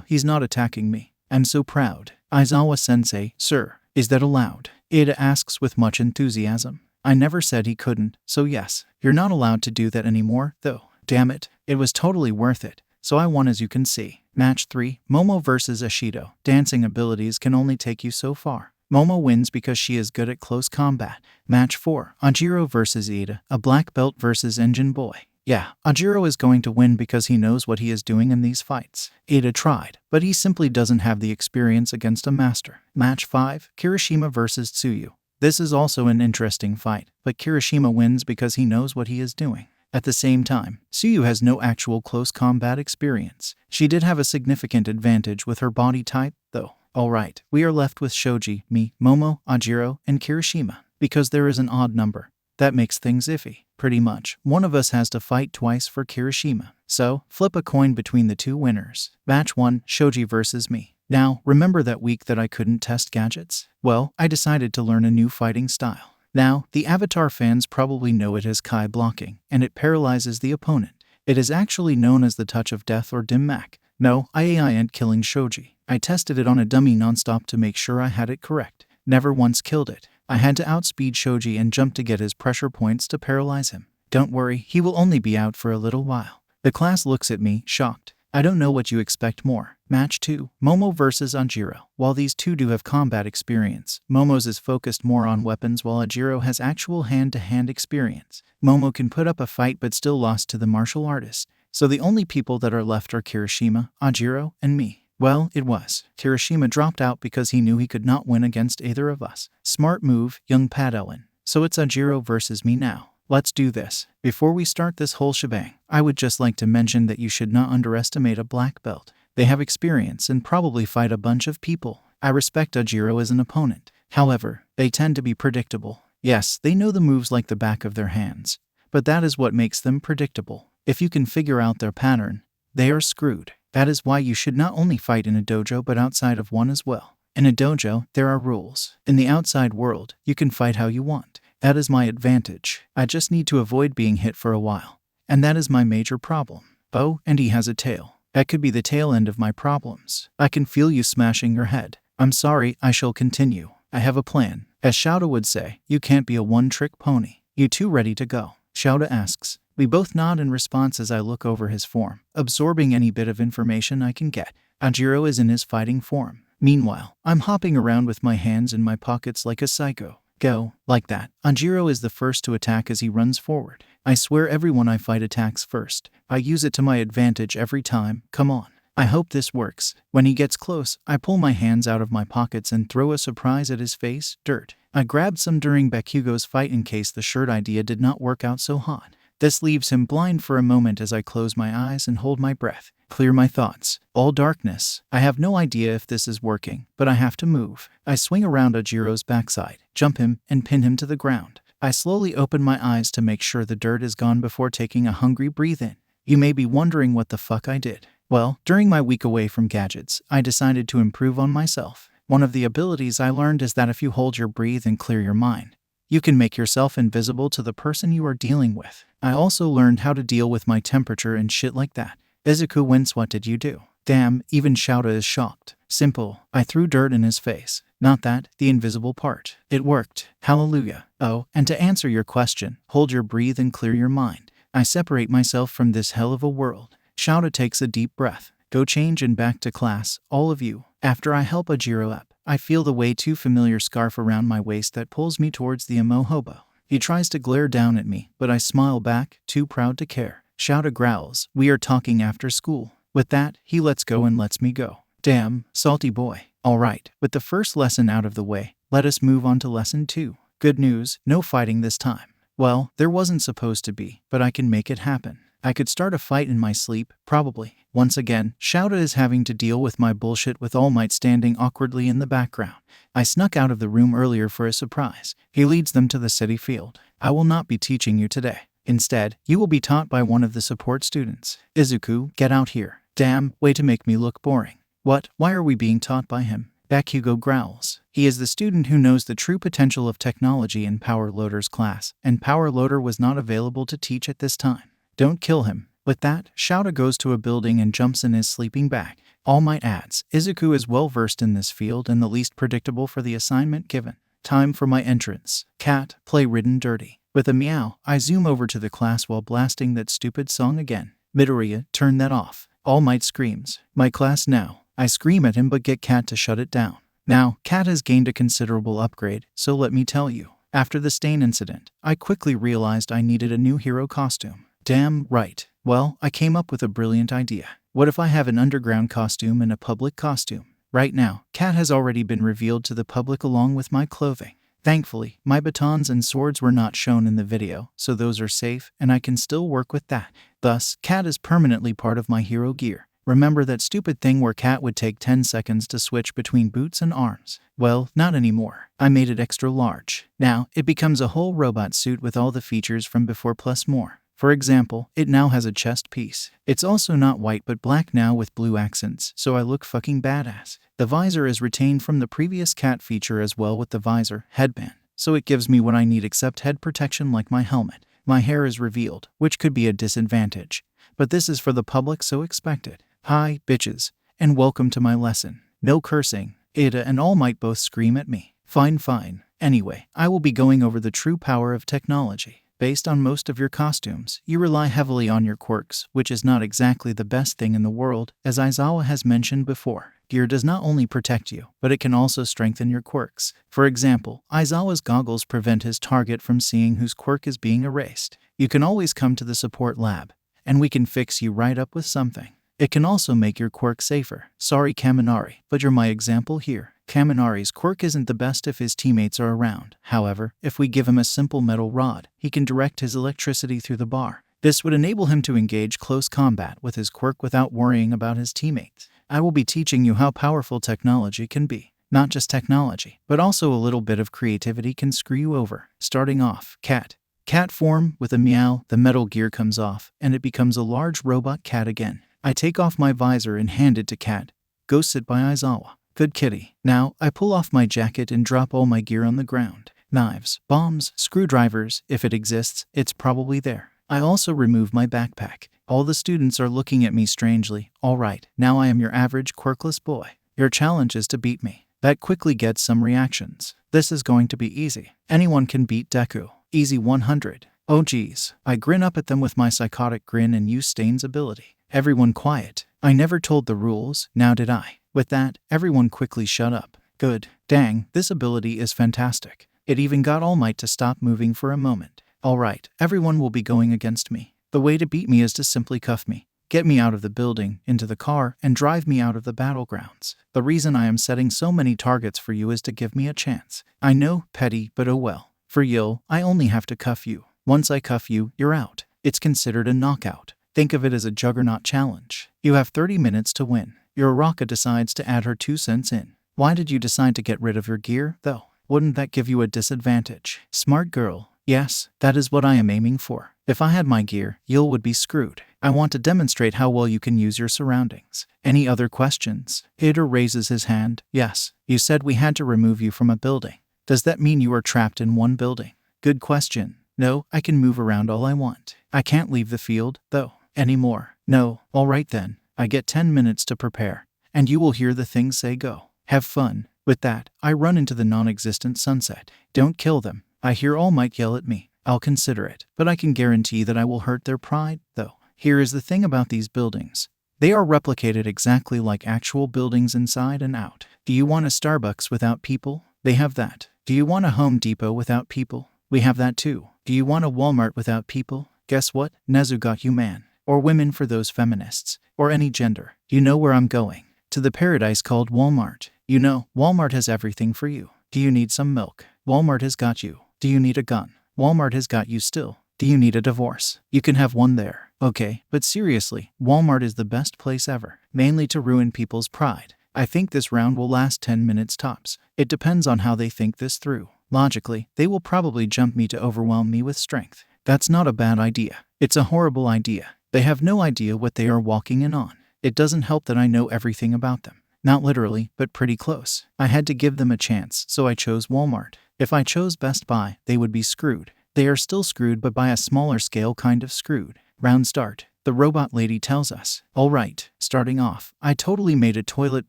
S1: He's not attacking me. I'm so proud. Aizawa-sensei, sir, is that allowed? Ida asks with much enthusiasm. I never said he couldn't, so yes, you're not allowed to do that anymore, though. Damn it, it was totally worth it, so I won as you can see. Match 3, Momo vs Ashido. Dancing abilities can only take you so far. Momo wins because she is good at close combat. Match 4, Ajiro vs Ida. A black belt versus engine boy. Yeah, Ajiro is going to win because he knows what he is doing in these fights. Ida tried, but he simply doesn't have the experience against a master. Match 5, Kirishima vs Tsuyu. This is also an interesting fight, but Kirishima wins because he knows what he is doing. At the same time, Tsuyu has no actual close combat experience. She did have a significant advantage with her body type, though. Alright, we are left with Shoji, me, Momo, Ajiro, and Kirishima. Because there is an odd number. That makes things iffy. Pretty much, one of us has to fight twice for Kirishima. So, flip a coin between the two winners. Match 1, Shoji vs me. Now, remember that week that I couldn't test gadgets? Well, I decided to learn a new fighting style. Now, the Avatar fans probably know it as Kai blocking, and it paralyzes the opponent. It is actually known as the touch of death or dim mak. No, I ain't killing Shoji. I tested it on a dummy nonstop to make sure I had it correct. Never once killed it. I had to outspeed Shoji and jump to get his pressure points to paralyze him. Don't worry, he will only be out for a little while. The class looks at me, shocked. I don't know what you expect more. Match 2. Momo vs Ajiro. While these two do have combat experience, Momo's is focused more on weapons while Ajiro has actual hand-to-hand experience. Momo can put up a fight but still lost to the martial artist. So the only people that are left are Kirishima, Ajiro, and me. Well, it was. Kirishima dropped out because he knew he could not win against either of us. Smart move, young Padawan. So it's Ajiro versus me now. Let's do this. Before we start this whole shebang, I would just like to mention that you should not underestimate a black belt. They have experience and probably fight a bunch of people. I respect Ajiro as an opponent. However, they tend to be predictable. Yes, they know the moves like the back of their hands. But that is what makes them predictable. If you can figure out their pattern, they are screwed. That is why you should not only fight in a dojo but outside of one as well. In a dojo, there are rules. In the outside world, you can fight how you want. That is my advantage. I just need to avoid being hit for a while. And that is my major problem. Oh, and he has a tail. That could be the tail end of my problems. I can feel you smashing your head. I'm sorry, I shall continue. I have a plan. As Shouda would say, you can't be a one-trick pony. You two ready to go? Shouda asks. We both nod in response as I look over his form, absorbing any bit of information I can get. Ajiro is in his fighting form. Meanwhile, I'm hopping around with my hands in my pockets like a psycho. Go, like that. Ajiro is the first to attack as he runs forward. I swear everyone I fight attacks first. I use it to my advantage every time. Come on. I hope this works. When he gets close, I pull my hands out of my pockets and throw a surprise at his face, dirt. I grabbed some during Bakugo's fight in case the shirt idea did not work out so hot. This leaves him blind for a moment as I close my eyes and hold my breath. Clear my thoughts. All darkness. I have no idea if this is working, but I have to move. I swing around Ajiro's backside, jump him, and pin him to the ground. I slowly open my eyes to make sure the dirt is gone before taking a hungry breathe in. You may be wondering what the fuck I did. Well, during my week away from gadgets, I decided to improve on myself. One of the abilities I learned is that if you hold your breath and clear your mind, you can make yourself invisible to the person you are dealing with. I also learned how to deal with my temperature and shit like that. Izuku wince. What did you do? Damn, even Shouda is shocked. Simple. I threw dirt in his face. Not that, the invisible part. It worked. Hallelujah. Oh, and to answer your question, hold your breath and clear your mind. I separate myself from this hell of a world. Shouda takes a deep breath. Go change and back to class, all of you. After I help Ajiro up, I feel the way too familiar scarf around my waist that pulls me towards the emo hobo. He tries to glare down at me, but I smile back, too proud to care. Shouda growls, we are talking after school. With that, he lets go and lets me go. Damn, salty boy. Alright, with the first lesson out of the way, let us move on to lesson 2. Good news, no fighting this time. Well, there wasn't supposed to be, but I can make it happen. I could start a fight in my sleep, probably. Once again, Shouda is having to deal with my bullshit with All Might standing awkwardly in the background. I snuck out of the room earlier for a surprise. He leads them to the city field. I will not be teaching you today. Instead, you will be taught by one of the support students. Izuku, get out here. Damn, way to make me look boring. What? Why are we being taught by him? Bakugo growls. He is the student who knows the true potential of technology in Power Loader's class, and Power Loader was not available to teach at this time. Don't kill him. With that, Shouda goes to a building and jumps in his sleeping bag. All Might adds, Izuku is well versed in this field and the least predictable for the assignment given. Time for my entrance. Cat, play Ridden Dirty. With a meow, I zoom over to the class while blasting that stupid song again. Midoriya, turn that off. All Might screams, my class now. I scream at him but get Cat to shut it down. Now, Cat has gained a considerable upgrade, so let me tell you. After the stain incident, I quickly realized I needed a new hero costume. Damn right. Well, I came up with a brilliant idea. What if I have an underground costume and a public costume? Right now, Cat has already been revealed to the public along with my clothing. Thankfully, my batons and swords were not shown in the video, so those are safe and I can still work with that. Thus, Cat is permanently part of my hero gear. Remember that stupid thing where Cat would take 10 seconds to switch between boots and arms? Well, not anymore. I made it extra large. Now, it becomes a whole robot suit with all the features from before plus more. For example, it now has a chest piece. It's also not white but black now with blue accents, so I look fucking badass. The visor is retained from the previous Cat feature as well with the visor, headband, so it gives me what I need except head protection like my helmet. My hair is revealed, which could be a disadvantage. But this is for the public, so expect it. Hi, bitches, and welcome to my lesson. No cursing. Ada and All Might both scream at me. Fine. Anyway, I will be going over the true power of technology. Based on most of your costumes, you rely heavily on your quirks, which is not exactly the best thing in the world, as Aizawa has mentioned before. Gear does not only protect you, but it can also strengthen your quirks. For example, Aizawa's goggles prevent his target from seeing whose quirk is being erased. You can always come to the support lab, and we can fix you right up with something. It can also make your quirk safer. Sorry, Kaminari, but you're my example here. Kaminari's quirk isn't the best if his teammates are around. However, if we give him a simple metal rod, he can direct his electricity through the bar. This would enable him to engage close combat with his quirk without worrying about his teammates. I will be teaching you how powerful technology can be. Not just technology, but also a little bit of creativity can screw you over. Starting off, cat. Cat form, with a meow, the metal gear comes off, and it becomes a large robot cat again. I take off my visor and hand it to Cat. Go sit by Aizawa. Good kitty. Now, I pull off my jacket and drop all my gear on the ground. Knives, bombs, screwdrivers, if it exists, it's probably there. I also remove my backpack. All the students are looking at me strangely. Alright, now I am your average quirkless boy. Your challenge is to beat me. That quickly gets some reactions. This is going to be easy. Anyone can beat Deku. Easy 100. Oh geez. I grin up at them with my psychotic grin and use Stain's ability. Everyone quiet. I never told the rules, now did I? With that, everyone quickly shut up. Good. Dang, this ability is fantastic. It even got All Might to stop moving for a moment. Alright, everyone will be going against me. The way to beat me is to simply cuff me. Get me out of the building, into the car, and drive me out of the battlegrounds. The reason I am setting so many targets for you is to give me a chance. I know, petty, but oh well. For Yil, I only have to cuff you. Once I cuff you, you're out. It's considered a knockout. Think of it as a Juggernaut challenge. You have 30 minutes to win. Your Raka decides to add her 2 cents in. Why did you decide to get rid of your gear, though? Wouldn't that give you a disadvantage? Smart girl. Yes, that is what I am aiming for. If I had my gear, Yil would be screwed. I want to demonstrate how well you can use your surroundings. Any other questions? Ida raises his hand. Yes, you said we had to remove you from a building. Does that mean you are trapped in one building? Good question. No, I can move around all I want. I can't leave the field, though. Anymore. No. Alright then. I get 10 minutes to prepare. And you will hear the things say go. Have fun. With that, I run into the non-existent sunset. Don't kill them. I hear All Might yell at me. I'll consider it. But I can guarantee that I will hurt their pride, though. Here is the thing about these buildings. They are replicated exactly like actual buildings inside and out. Do you want a Starbucks without people? They have that. Do you want a Home Depot without people? We have that too. Do you want a Walmart without people? Guess what? Nezu got you, man. Or women for those feminists. Or any gender. You know where I'm going. To the paradise called Walmart. You know, Walmart has everything for you. Do you need some milk? Walmart has got you. Do you need a gun? Walmart has got you still. Do you need a divorce? You can have one there. Okay, but seriously, Walmart is the best place ever. Mainly to ruin people's pride. I think this round will last 10 minutes tops. It depends on how they think this through. Logically, they will probably jump me to overwhelm me with strength. That's not a bad idea. It's a horrible idea. They have no idea what they are walking in on. It doesn't help that I know everything about them. Not literally, but pretty close. I had to give them a chance, so I chose Walmart. If I chose Best Buy, they would be screwed. They are still screwed, but by a smaller scale kind of screwed. Round start. The robot lady tells us. Alright, starting off, I totally made a toilet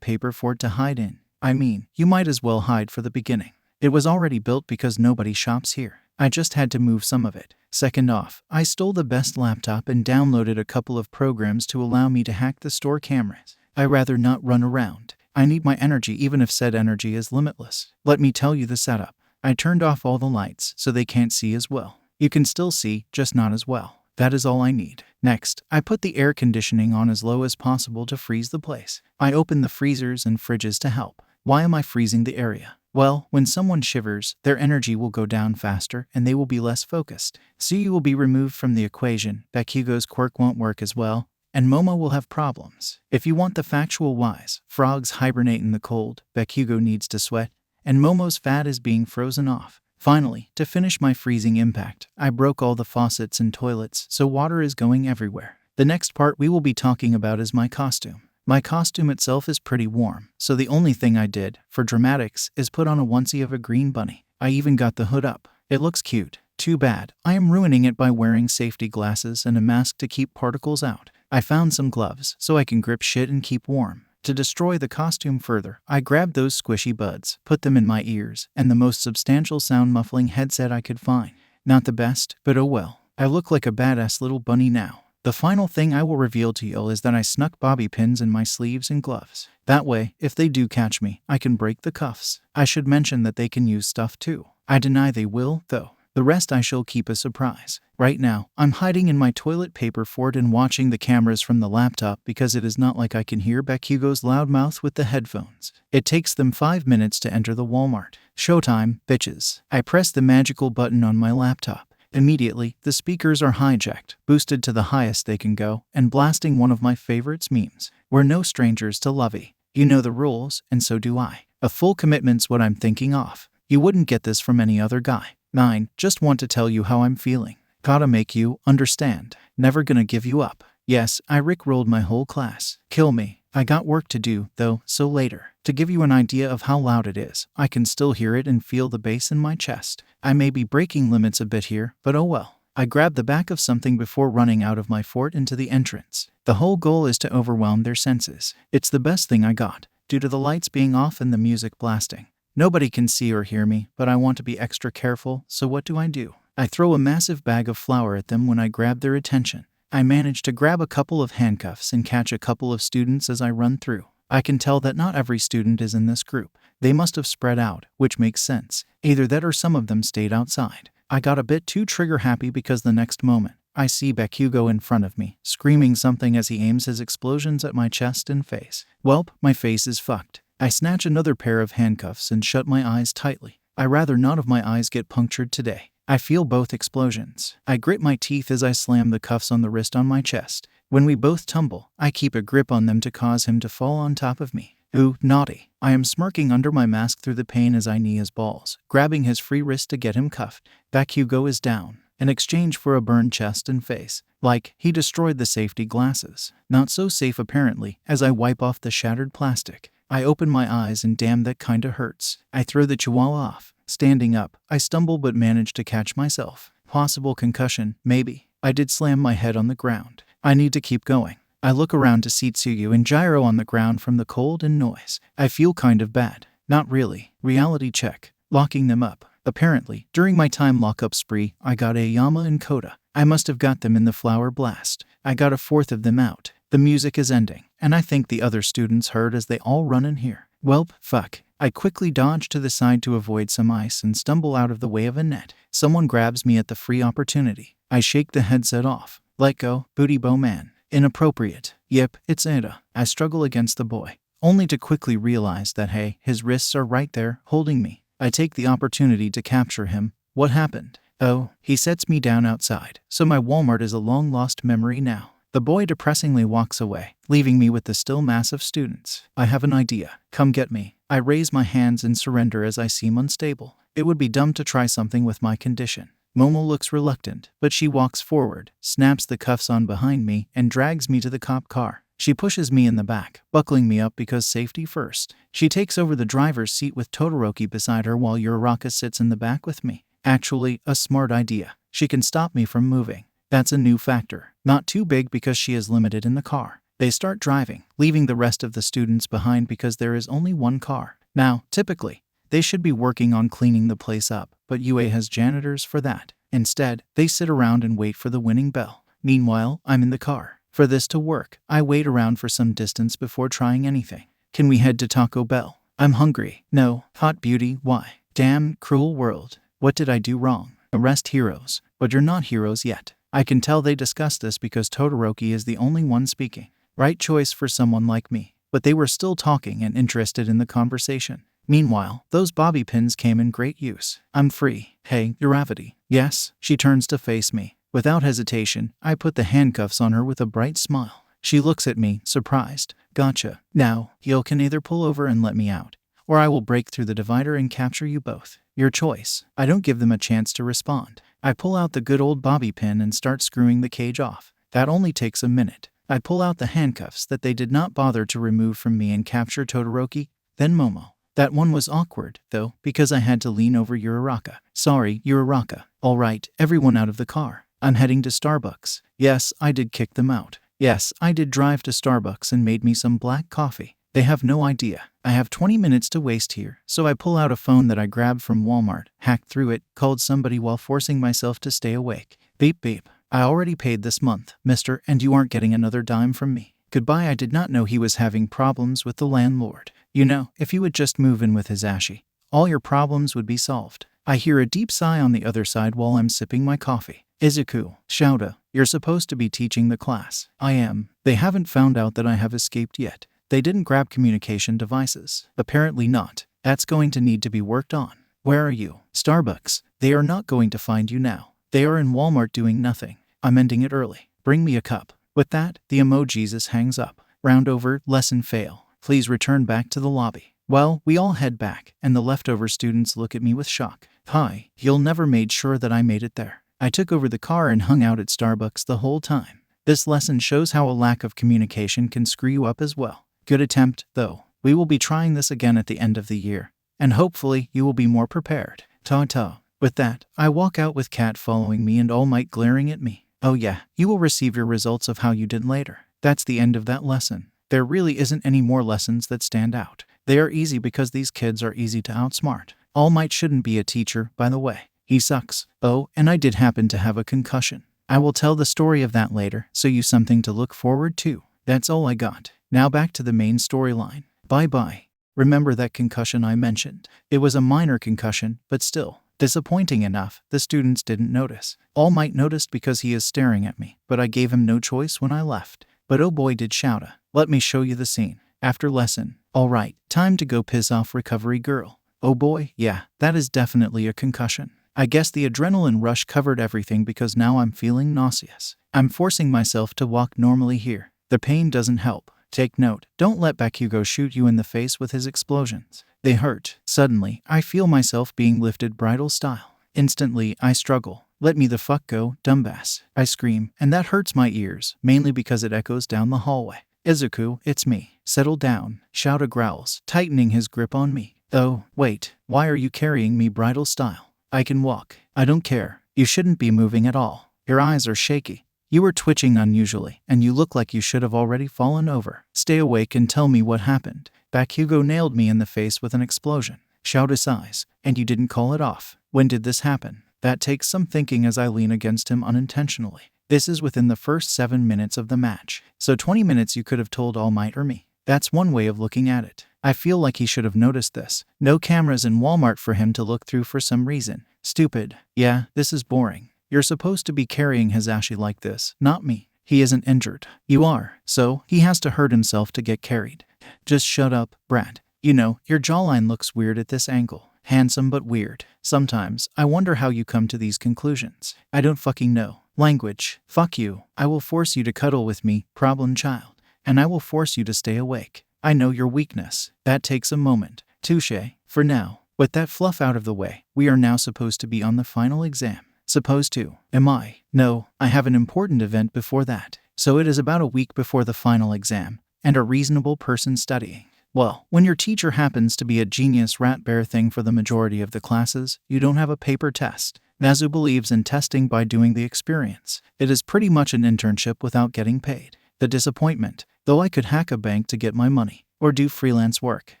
S1: paper fort to hide in. I mean, you might as well hide for the beginning. It was already built because nobody shops here. I just had to move some of it. Second off, I stole the best laptop and downloaded a couple of programs to allow me to hack the store cameras. I rather not run around. I need my energy even if said energy is limitless. Let me tell you the setup. I turned off all the lights so they can't see as well. You can still see, just not as well. That is all I need. Next, I put the air conditioning on as low as possible to freeze the place. I opened the freezers and fridges to help. Why am I freezing the area? Well, when someone shivers, their energy will go down faster and they will be less focused. So you will be removed from the equation. Bakugo's quirk won't work as well, and Momo will have problems. If you want the factual wise, frogs hibernate in the cold, Bakugo needs to sweat, and Momo's fat is being frozen off. Finally, to finish my freezing impact, I broke all the faucets and toilets, so water is going everywhere. The next part we will be talking about is my costume. My costume itself is pretty warm, so the only thing I did, for dramatics, is put on a onesie of a green bunny. I even got the hood up. It looks cute. Too bad. I am ruining it by wearing safety glasses and a mask to keep particles out. I found some gloves so I can grip shit and keep warm. To destroy the costume further, I grabbed those squishy buds, put them in my ears, and the most substantial sound muffling headset I could find. Not the best, but oh well. I look like a badass little bunny now. The final thing I will reveal to you is that I snuck bobby pins in my sleeves and gloves. That way, if they do catch me, I can break the cuffs. I should mention that they can use stuff too. I deny they will, though. The rest I shall keep a surprise. Right now, I'm hiding in my toilet paper fort and watching the cameras from the laptop because it is not like I can hear Bakugo's loud mouth with the headphones. It takes them 5 minutes to enter the Walmart. Showtime, bitches. I press the magical button on my laptop. Immediately, the speakers are hijacked, boosted to the highest they can go, and blasting one of my favorites memes. We're no strangers to lovey. You know the rules, and so do I. A full commitment's what I'm thinking of. You wouldn't get this from any other guy. 9. Just want to tell you how I'm feeling. Gotta make you understand. Never gonna give you up. Yes, I rickrolled my whole class. Kill me. I got work to do, though, so later. To give you an idea of how loud it is, I can still hear it and feel the bass in my chest. I may be breaking limits a bit here, but oh well. I grab the back of something before running out of my fort into the entrance. The whole goal is to overwhelm their senses. It's the best thing I got, due to the lights being off and the music blasting. Nobody can see or hear me, but I want to be extra careful, so what do? I throw a massive bag of flour at them when I grab their attention. I manage to grab a couple of handcuffs and catch a couple of students as I run through. I can tell that not every student is in this group. They must have spread out, which makes sense. Either that or some of them stayed outside. I got a bit too trigger happy because the next moment, I see Bakugo in front of me, screaming something as he aims his explosions at my chest and face. Welp, my face is fucked. I snatch another pair of handcuffs and shut my eyes tightly. I rather not of my eyes get punctured today. I feel both explosions. I grit my teeth as I slam the cuffs on the wrist on my chest. When we both tumble, I keep a grip on them to cause him to fall on top of me. Ooh, naughty. I am smirking under my mask through the pain as I knee his balls, grabbing his free wrist to get him cuffed. Bakugo is down, in exchange for a burned chest and face. Like, he destroyed the safety glasses. Not so safe apparently, as I wipe off the shattered plastic. I open my eyes and damn, that kinda hurts. I throw the chihuahua off. Standing up, I stumble but manage to catch myself. Possible concussion, maybe. I did slam my head on the ground. I need to keep going. I look around to see Tsuyu and Gyro on the ground from the cold and noise. I feel kind of bad. Not really. Reality check. Locking them up. Apparently, during my time lockup spree, I got Ayama and Koda. I must have got them in the flower blast. I got a fourth of them out. The music is ending, and I think the other students heard as they all run in here. Welp, fuck. I quickly dodge to the side to avoid some ice and stumble out of the way of a net. Someone grabs me at the free opportunity. I shake the headset off. Let go, booty bow man. Inappropriate. Yep, it's Ada. I struggle against the boy, only to quickly realize that hey, his wrists are right there, holding me. I take the opportunity to capture him. What happened? Oh, he sets me down outside, so my Walmart is a long-lost memory now. The boy depressingly walks away, leaving me with the still mass of students. I have an idea. Come get me. I raise my hands in surrender as I seem unstable. It would be dumb to try something with my condition. Momo looks reluctant, but she walks forward, snaps the cuffs on behind me, and drags me to the cop car. She pushes me in the back, buckling me up because safety first. She takes over the driver's seat with Todoroki beside her while Uraraka sits in the back with me. Actually, a smart idea. She can stop me from moving. That's a new factor. Not too big because she is limited in the car. They start driving, leaving the rest of the students behind because there is only one car. Now, typically, they should be working on cleaning the place up, but UA has janitors for that. Instead, they sit around and wait for the winning bell. Meanwhile, I'm in the car. For this to work, I wait around for some distance before trying anything. Can we head to Taco Bell? I'm hungry. No, hot beauty, why? Damn, cruel world. What did I do wrong? Arrest heroes. But you're not heroes yet. I can tell they discussed this because Todoroki is the only one speaking. Right choice for someone like me. But they were still talking and interested in the conversation. Meanwhile, those bobby pins came in great use. I'm free. Hey, Uravati. Yes? She turns to face me. Without hesitation, I put the handcuffs on her with a bright smile. She looks at me, surprised. Gotcha. Now, you can either pull over and let me out, or I will break through the divider and capture you both. Your choice. I don't give them a chance to respond. I pull out the good old bobby pin and start screwing the cage off. That only takes a minute. I pull out the handcuffs that they did not bother to remove from me and capture Todoroki, then Momo. That one was awkward, though, because I had to lean over Uraraka. Sorry, Uraraka. All right, everyone out of the car. I'm heading to Starbucks. Yes, I did kick them out. Yes, I did drive to Starbucks and made me some black coffee. They have no idea. I have 20 minutes to waste here, so I pull out a phone that I grabbed from Walmart, hacked through it, called somebody while forcing myself to stay awake. Beep beep. I already paid this month, mister, and you aren't getting another dime from me. Goodbye. I did not know he was having problems with the landlord. You know, if you would just move in with his Ashi, all your problems would be solved. I hear a deep sigh on the other side while I'm sipping my coffee. Izuku, Shouda, you're supposed to be teaching the class. I am. They haven't found out that I have escaped yet. They didn't grab communication devices. Apparently not. That's going to need to be worked on. Where are you? Starbucks. They are not going to find you now. They are in Walmart doing nothing. I'm ending it early. Bring me a cup. With that, the emoji hangs up. Round over, lesson fail. Please return back to the lobby. Well, we all head back, and the leftover students look at me with shock. Hi, you'll never made sure that I made it there. I took over the car and hung out at Starbucks the whole time. This lesson shows how a lack of communication can screw you up as well. Good attempt, though. We will be trying this again at the end of the year, and hopefully you will be more prepared. Ta-ta. With that, I walk out with Kat following me and All Might glaring at me. Oh yeah, you will receive your results of how you did later. That's the end of that lesson. There really isn't any more lessons that stand out. They are easy because these kids are easy to outsmart. All Might shouldn't be a teacher, by the way. He sucks. Oh, and I did happen to have a concussion. I will tell the story of that later, so you something to look forward to. That's all I got. Now back to the main storyline. Bye-bye. Remember that concussion I mentioned? It was a minor concussion, but still. Disappointing enough, the students didn't notice. All Might noticed because he is staring at me, but I gave him no choice when I left. But oh boy did Shouda. Let me show you the scene. After lesson. Alright, time to go piss off recovery girl. Oh boy, yeah, that is definitely a concussion. I guess the adrenaline rush covered everything because now I'm feeling nauseous. I'm forcing myself to walk normally here. The pain doesn't help. Take note, don't let Bakugo shoot you in the face with his explosions. They hurt. Suddenly, I feel myself being lifted bridal style. Instantly, I struggle. Let me the fuck go, dumbass. I scream, and that hurts my ears, mainly because it echoes down the hallway. Izuku, it's me. Settle down. Shouda growls, tightening his grip on me. Oh, wait, why are you carrying me bridal style? I can walk. I don't care. You shouldn't be moving at all. Your eyes are shaky. You were twitching unusually, and you look like you should have already fallen over. Stay awake and tell me what happened. Bakugo nailed me in the face with an explosion. Shouda sighs, and you didn't call it off. When did this happen? That takes some thinking as I lean against him unintentionally. This is within the first 7 minutes of the match. So 20 minutes you could have told All Might or me. That's one way of looking at it. I feel like he should have noticed this. No cameras in Walmart for him to look through for some reason. Stupid. Yeah, this is boring. You're supposed to be carrying Hisashi like this, not me. He isn't injured. You are, so he has to hurt himself to get carried. Just shut up, Brad. You know, your jawline looks weird at this angle. Handsome but weird. Sometimes, I wonder how you come to these conclusions. I don't fucking know. Language. Fuck you. I will force you to cuddle with me, problem child. And I will force you to stay awake. I know your weakness. That takes a moment. Touché. For now. With that fluff out of the way, we are now supposed to be on the final exam. Supposed to. Am I? No, I have an important event before that. So it is about a week before the final exam, and a reasonable person studying. Well, when your teacher happens to be a genius rat bear thing for the majority of the classes, you don't have a paper test. Nezu believes in testing by doing the experience. It is pretty much an internship without getting paid. The disappointment, though I could hack a bank to get my money, or do freelance work,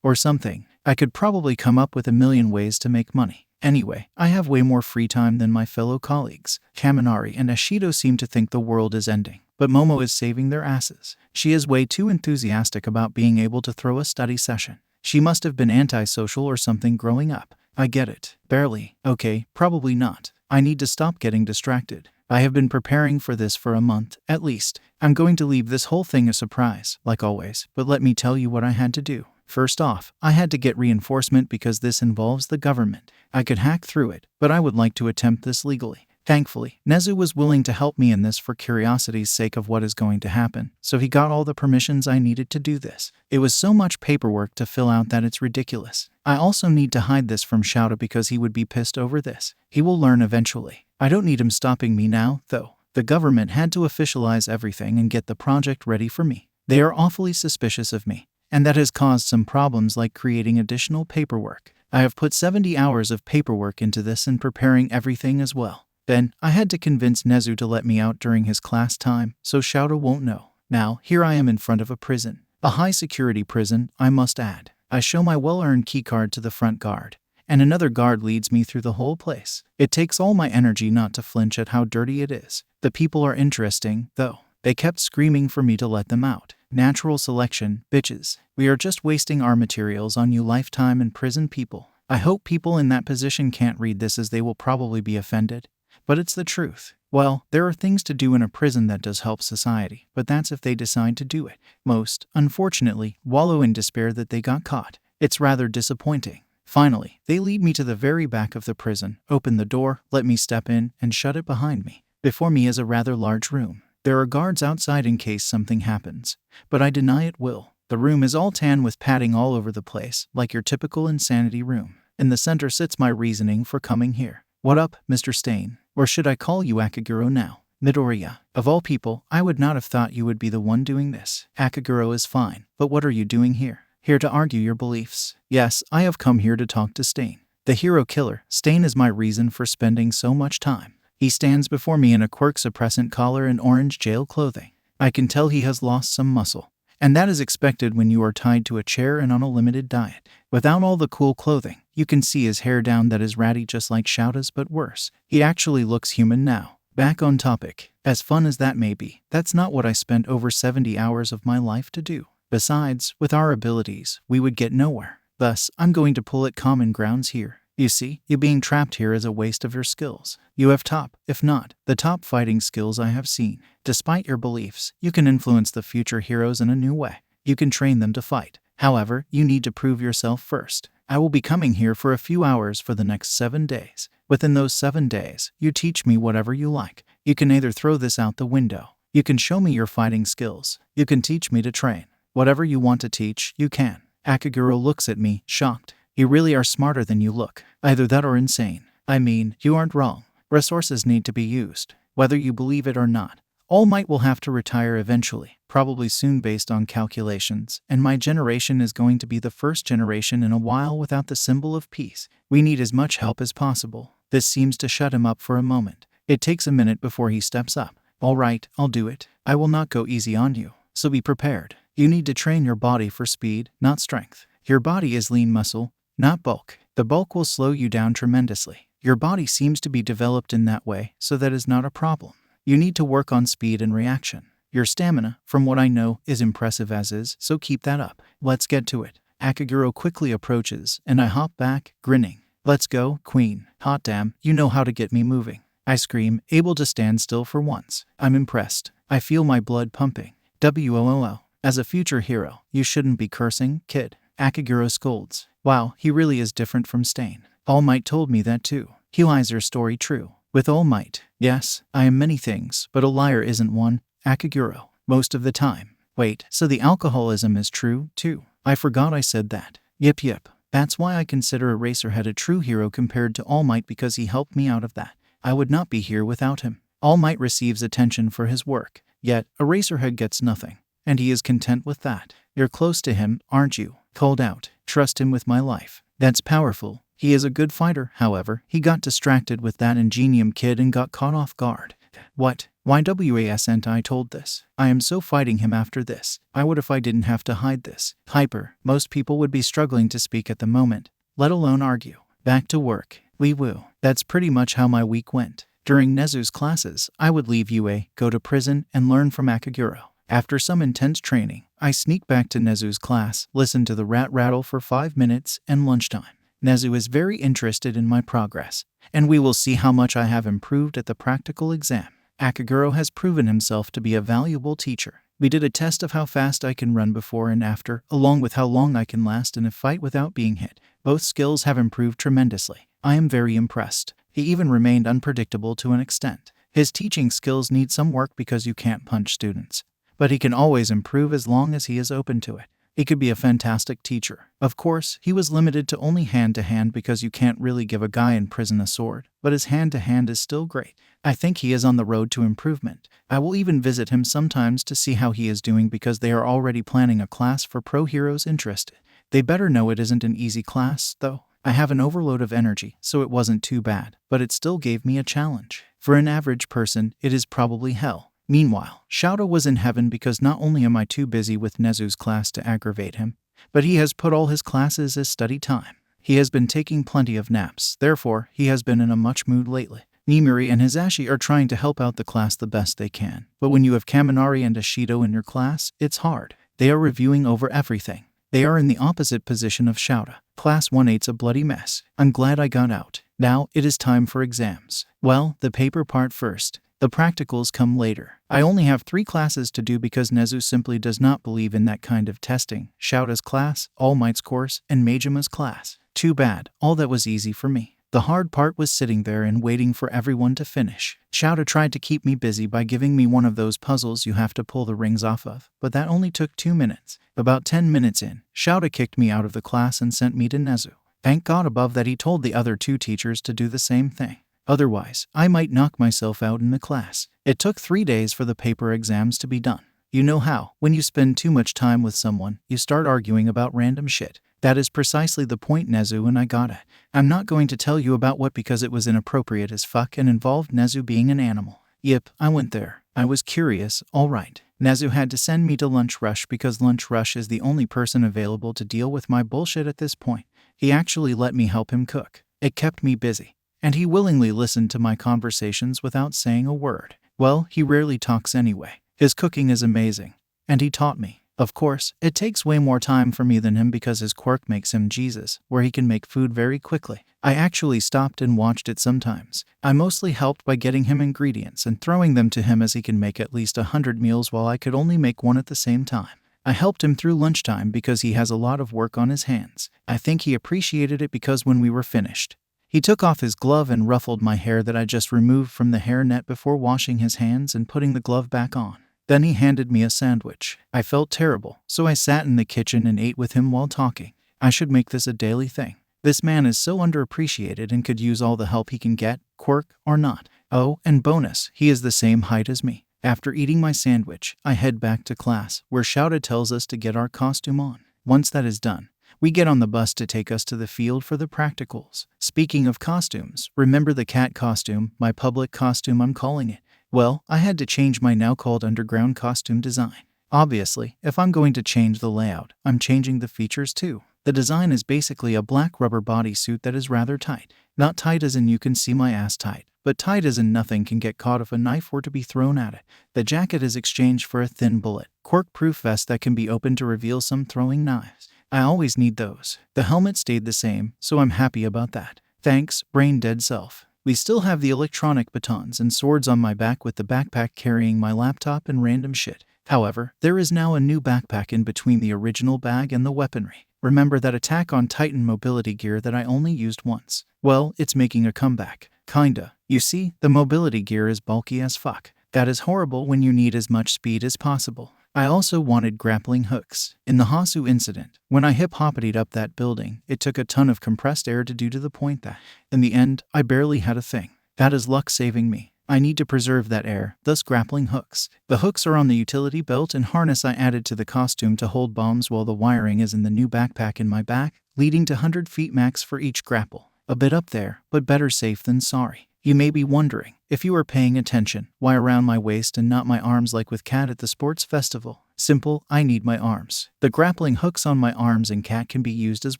S1: or something. I could probably come up with a million ways to make money. Anyway, I have way more free time than my fellow colleagues. Kaminari and Ashido seem to think the world is ending, but Momo is saving their asses. She is way too enthusiastic about being able to throw a study session. She must have been antisocial or something growing up. I get it. Barely. Okay, probably not. I need to stop getting distracted. I have been preparing for this for a month, at least. I'm going to leave this whole thing a surprise, like always, but let me tell you what I had to do. First off, I had to get reinforcement because this involves the government. I could hack through it, but I would like to attempt this legally. Thankfully, Nezu was willing to help me in this for curiosity's sake of what is going to happen, so he got all the permissions I needed to do this. It was so much paperwork to fill out that it's ridiculous. I also need to hide this from Shouda because he would be pissed over this. He will learn eventually. I don't need him stopping me now, though. The government had to officialize everything and get the project ready for me. They are awfully suspicious of me. and that has caused some problems like creating additional paperwork. I have put 70 hours of paperwork into this and preparing everything as well. Then, I had to convince Nezu to let me out during his class time, so Shouto won't know. Now, here I am in front of a prison. A high-security prison, I must add. I show my well-earned keycard to the front guard, and another guard leads me through the whole place. It takes all my energy not to flinch at how dirty it is. The people are interesting, though. They kept screaming for me to let them out. Natural selection, bitches. We are just wasting our materials on you lifetime in prison people. I hope people in that position can't read this as they will probably be offended. But it's the truth. Well, there are things to do in a prison that does help society, but that's if they decide to do it. Most, unfortunately, wallow in despair that they got caught. It's rather disappointing. Finally, they lead me to the very back of the prison, open the door, let me step in, and shut it behind me. Before me is a rather large room. There are guards outside in case something happens, but I deny it will. The room is all tan with padding all over the place, like your typical insanity room. In the center sits my reasoning for coming here. What up, Mr. Stain? Or should I call you Akaguro now? Midoriya. Of all people, I would not have thought you would be the one doing this. Akaguro is fine, but what are you doing here? Here to argue your beliefs. Yes, I have come here to talk to Stain. The hero killer, Stain is my reason for spending so much time. He stands before me in a quirk-suppressant collar and orange jail clothing. I can tell he has lost some muscle. And that is expected when you are tied to a chair and on a limited diet. Without all the cool clothing, you can see his hair down that is ratty just like Shouto's but worse. He actually looks human now. Back on topic. As fun as that may be, that's not what I spent over 70 hours of my life to do. Besides, with our abilities, we would get nowhere. Thus, I'm going to pull at common grounds here. You see, you being trapped here is a waste of your skills. You have top, if not, the top fighting skills I have seen. Despite your beliefs, you can influence the future heroes in a new way. You can train them to fight. However, you need to prove yourself first. I will be coming here for a few hours for the next 7 days. Within those 7 days, you teach me whatever you like. You can either throw this out the window. You can show me your fighting skills. You can teach me to train. Whatever you want to teach, you can. Akaguro looks at me, shocked. You really are smarter than you look. Either that or insane. I mean, you aren't wrong. Resources need to be used. Whether you believe it or not. All Might will have to retire eventually, probably soon based on calculations, and my generation is going to be the first generation in a while without the symbol of peace. We need as much help as possible. This seems to shut him up for a moment. It takes a minute before he steps up. All right, I'll do it. I will not go easy on you, so be prepared. You need to train your body for speed, not strength. Your body is lean muscle, not bulk. The bulk will slow you down tremendously. Your body seems to be developed in that way, so that is not a problem. You need to work on speed and reaction. Your stamina, from what I know, is impressive as is, so keep that up. Let's get to it. Akaguro quickly approaches, and I hop back, grinning. Let's go, queen. Hot damn, you know how to get me moving. I scream, able to stand still for once. I'm impressed. I feel my blood pumping. WOOO. As a future hero, you shouldn't be cursing, kid. Akaguro scolds. Wow, he really is different from Stain. All Might told me that too. He lies your story true. With All Might, yes, I am many things, but a liar isn't one. Akaguro, most of the time. Wait, so the alcoholism is true, too? I forgot I said that. Yep. That's why I consider Eraserhead a true hero compared to All Might because he helped me out of that. I would not be here without him. All Might receives attention for his work, yet Eraserhead gets nothing, and he is content with that. You're close to him, aren't you? Called out. Trust him with my life. That's powerful. He is a good fighter, however. He got distracted with that Ingenium kid and got caught off guard. What? Why wasn't I told this? I am so fighting him after this. I would if I didn't have to hide this. Hyper. Most people would be struggling to speak at the moment, let alone argue. Back to work. Wee woo. That's pretty much how my week went. During Nezu's classes, I would leave UA, go to prison, and learn from Akaguro. After some intense training, I sneak back to Nezu's class, listen to the rat rattle for 5 minutes, and lunchtime. Nezu is very interested in my progress, and we will see how much I have improved at the practical exam. Akaguro has proven himself to be a valuable teacher. We did a test of how fast I can run before and after, along with how long I can last in a fight without being hit. Both skills have improved tremendously. I am very impressed. He even remained unpredictable to an extent. His teaching skills need some work because you can't punch students, but he can always improve as long as he is open to it. It could be a fantastic teacher. Of course, he was limited to only hand-to-hand because you can't really give a guy in prison a sword, but his hand-to-hand is still great. I think he is on the road to improvement. I will even visit him sometimes to see how he is doing because they are already planning a class for pro heroes interested. They better know it isn't an easy class, though. I have an overload of energy, so it wasn't too bad, but it still gave me a challenge. For an average person, it is probably hell. Meanwhile, Shouda was in heaven because not only am I too busy with Nezu's class to aggravate him, but he has put all his classes as study time. He has been taking plenty of naps, therefore, he has been in a much mood lately. Nimuri and Hisashi are trying to help out the class the best they can, but when you have Kaminari and Ashido in your class, it's hard. They are reviewing over everything. They are in the opposite position of Shouda. Class 1-8's a bloody mess. I'm glad I got out. Now, it is time for exams. Well, the paper part first. The practicals come later. I only have 3 classes to do because Nezu simply does not believe in that kind of testing. Shouda's class, All Might's course, and Majima's class. Too bad. All that was easy for me. The hard part was sitting there and waiting for everyone to finish. Shouda tried to keep me busy by giving me one of those puzzles you have to pull the rings off of, but that only took 2 minutes. About 10 minutes in, Shouda kicked me out of the class and sent me to Nezu. Thank God above that he told the other 2 teachers to do the same thing. Otherwise, I might knock myself out in the class. It took 3 days for the paper exams to be done. You know how, when you spend too much time with someone, you start arguing about random shit. That is precisely the point Nezu and I got at. I'm not going to tell you about what because it was inappropriate as fuck and involved Nezu being an animal. Yep, I went there. I was curious, alright. Nezu had to send me to Lunch Rush because Lunch Rush is the only person available to deal with my bullshit at this point. He actually let me help him cook. It kept me busy. And he willingly listened to my conversations without saying a word. Well, he rarely talks anyway. His cooking is amazing. And he taught me. Of course, it takes way more time for me than him because his quirk makes him Jesus, where he can make food very quickly. I actually stopped and watched it sometimes. I mostly helped by getting him ingredients and throwing them to him as he can make at least 100 meals while I could only make one at the same time. I helped him through lunchtime because he has a lot of work on his hands. I think he appreciated it because when we were finished, he took off his glove and ruffled my hair that I just removed from the hair net before washing his hands and putting the glove back on. Then he handed me a sandwich. I felt terrible, so I sat in the kitchen and ate with him while talking. I should make this a daily thing. This man is so underappreciated and could use all the help he can get, quirk or not. Oh, and bonus, he is the same height as me. After eating my sandwich, I head back to class, where Shouda tells us to get our costume on. Once that is done, we get on the bus to take us to the field for the practicals. Speaking of costumes, remember the cat costume, my public costume I'm calling it? Well, I had to change my now called underground costume design. Obviously, if I'm going to change the layout, I'm changing the features too. The design is basically a black rubber bodysuit that is rather tight. Not tight as in you can see my ass tight, but tight as in nothing can get caught if a knife were to be thrown at it. The jacket is exchanged for a thin bullet, quirk-proof vest that can be opened to reveal some throwing knives. I always need those. The helmet stayed the same, so I'm happy about that. Thanks, brain dead self. We still have the electronic batons and swords on my back with the backpack carrying my laptop and random shit. However, there is now a new backpack in between the original bag and the weaponry. Remember that Attack on Titan mobility gear that I only used once? Well, it's making a comeback. Kinda. You see, the mobility gear is bulky as fuck. That is horrible when you need as much speed as possible. I also wanted grappling hooks. In the Hasu incident, when I hip-hoppitied up that building, it took a ton of compressed air to do to the point that, in the end, I barely had a thing. That is luck saving me. I need to preserve that air, thus grappling hooks. The hooks are on the utility belt and harness I added to the costume to hold bombs while the wiring is in the new backpack in my back, leading to 100 feet max for each grapple. A bit up there, but better safe than sorry. You may be wondering, if you are paying attention, why around my waist and not my arms like with Cat at the sports festival? Simple, I need my arms. The grappling hooks on my arms and Cat can be used as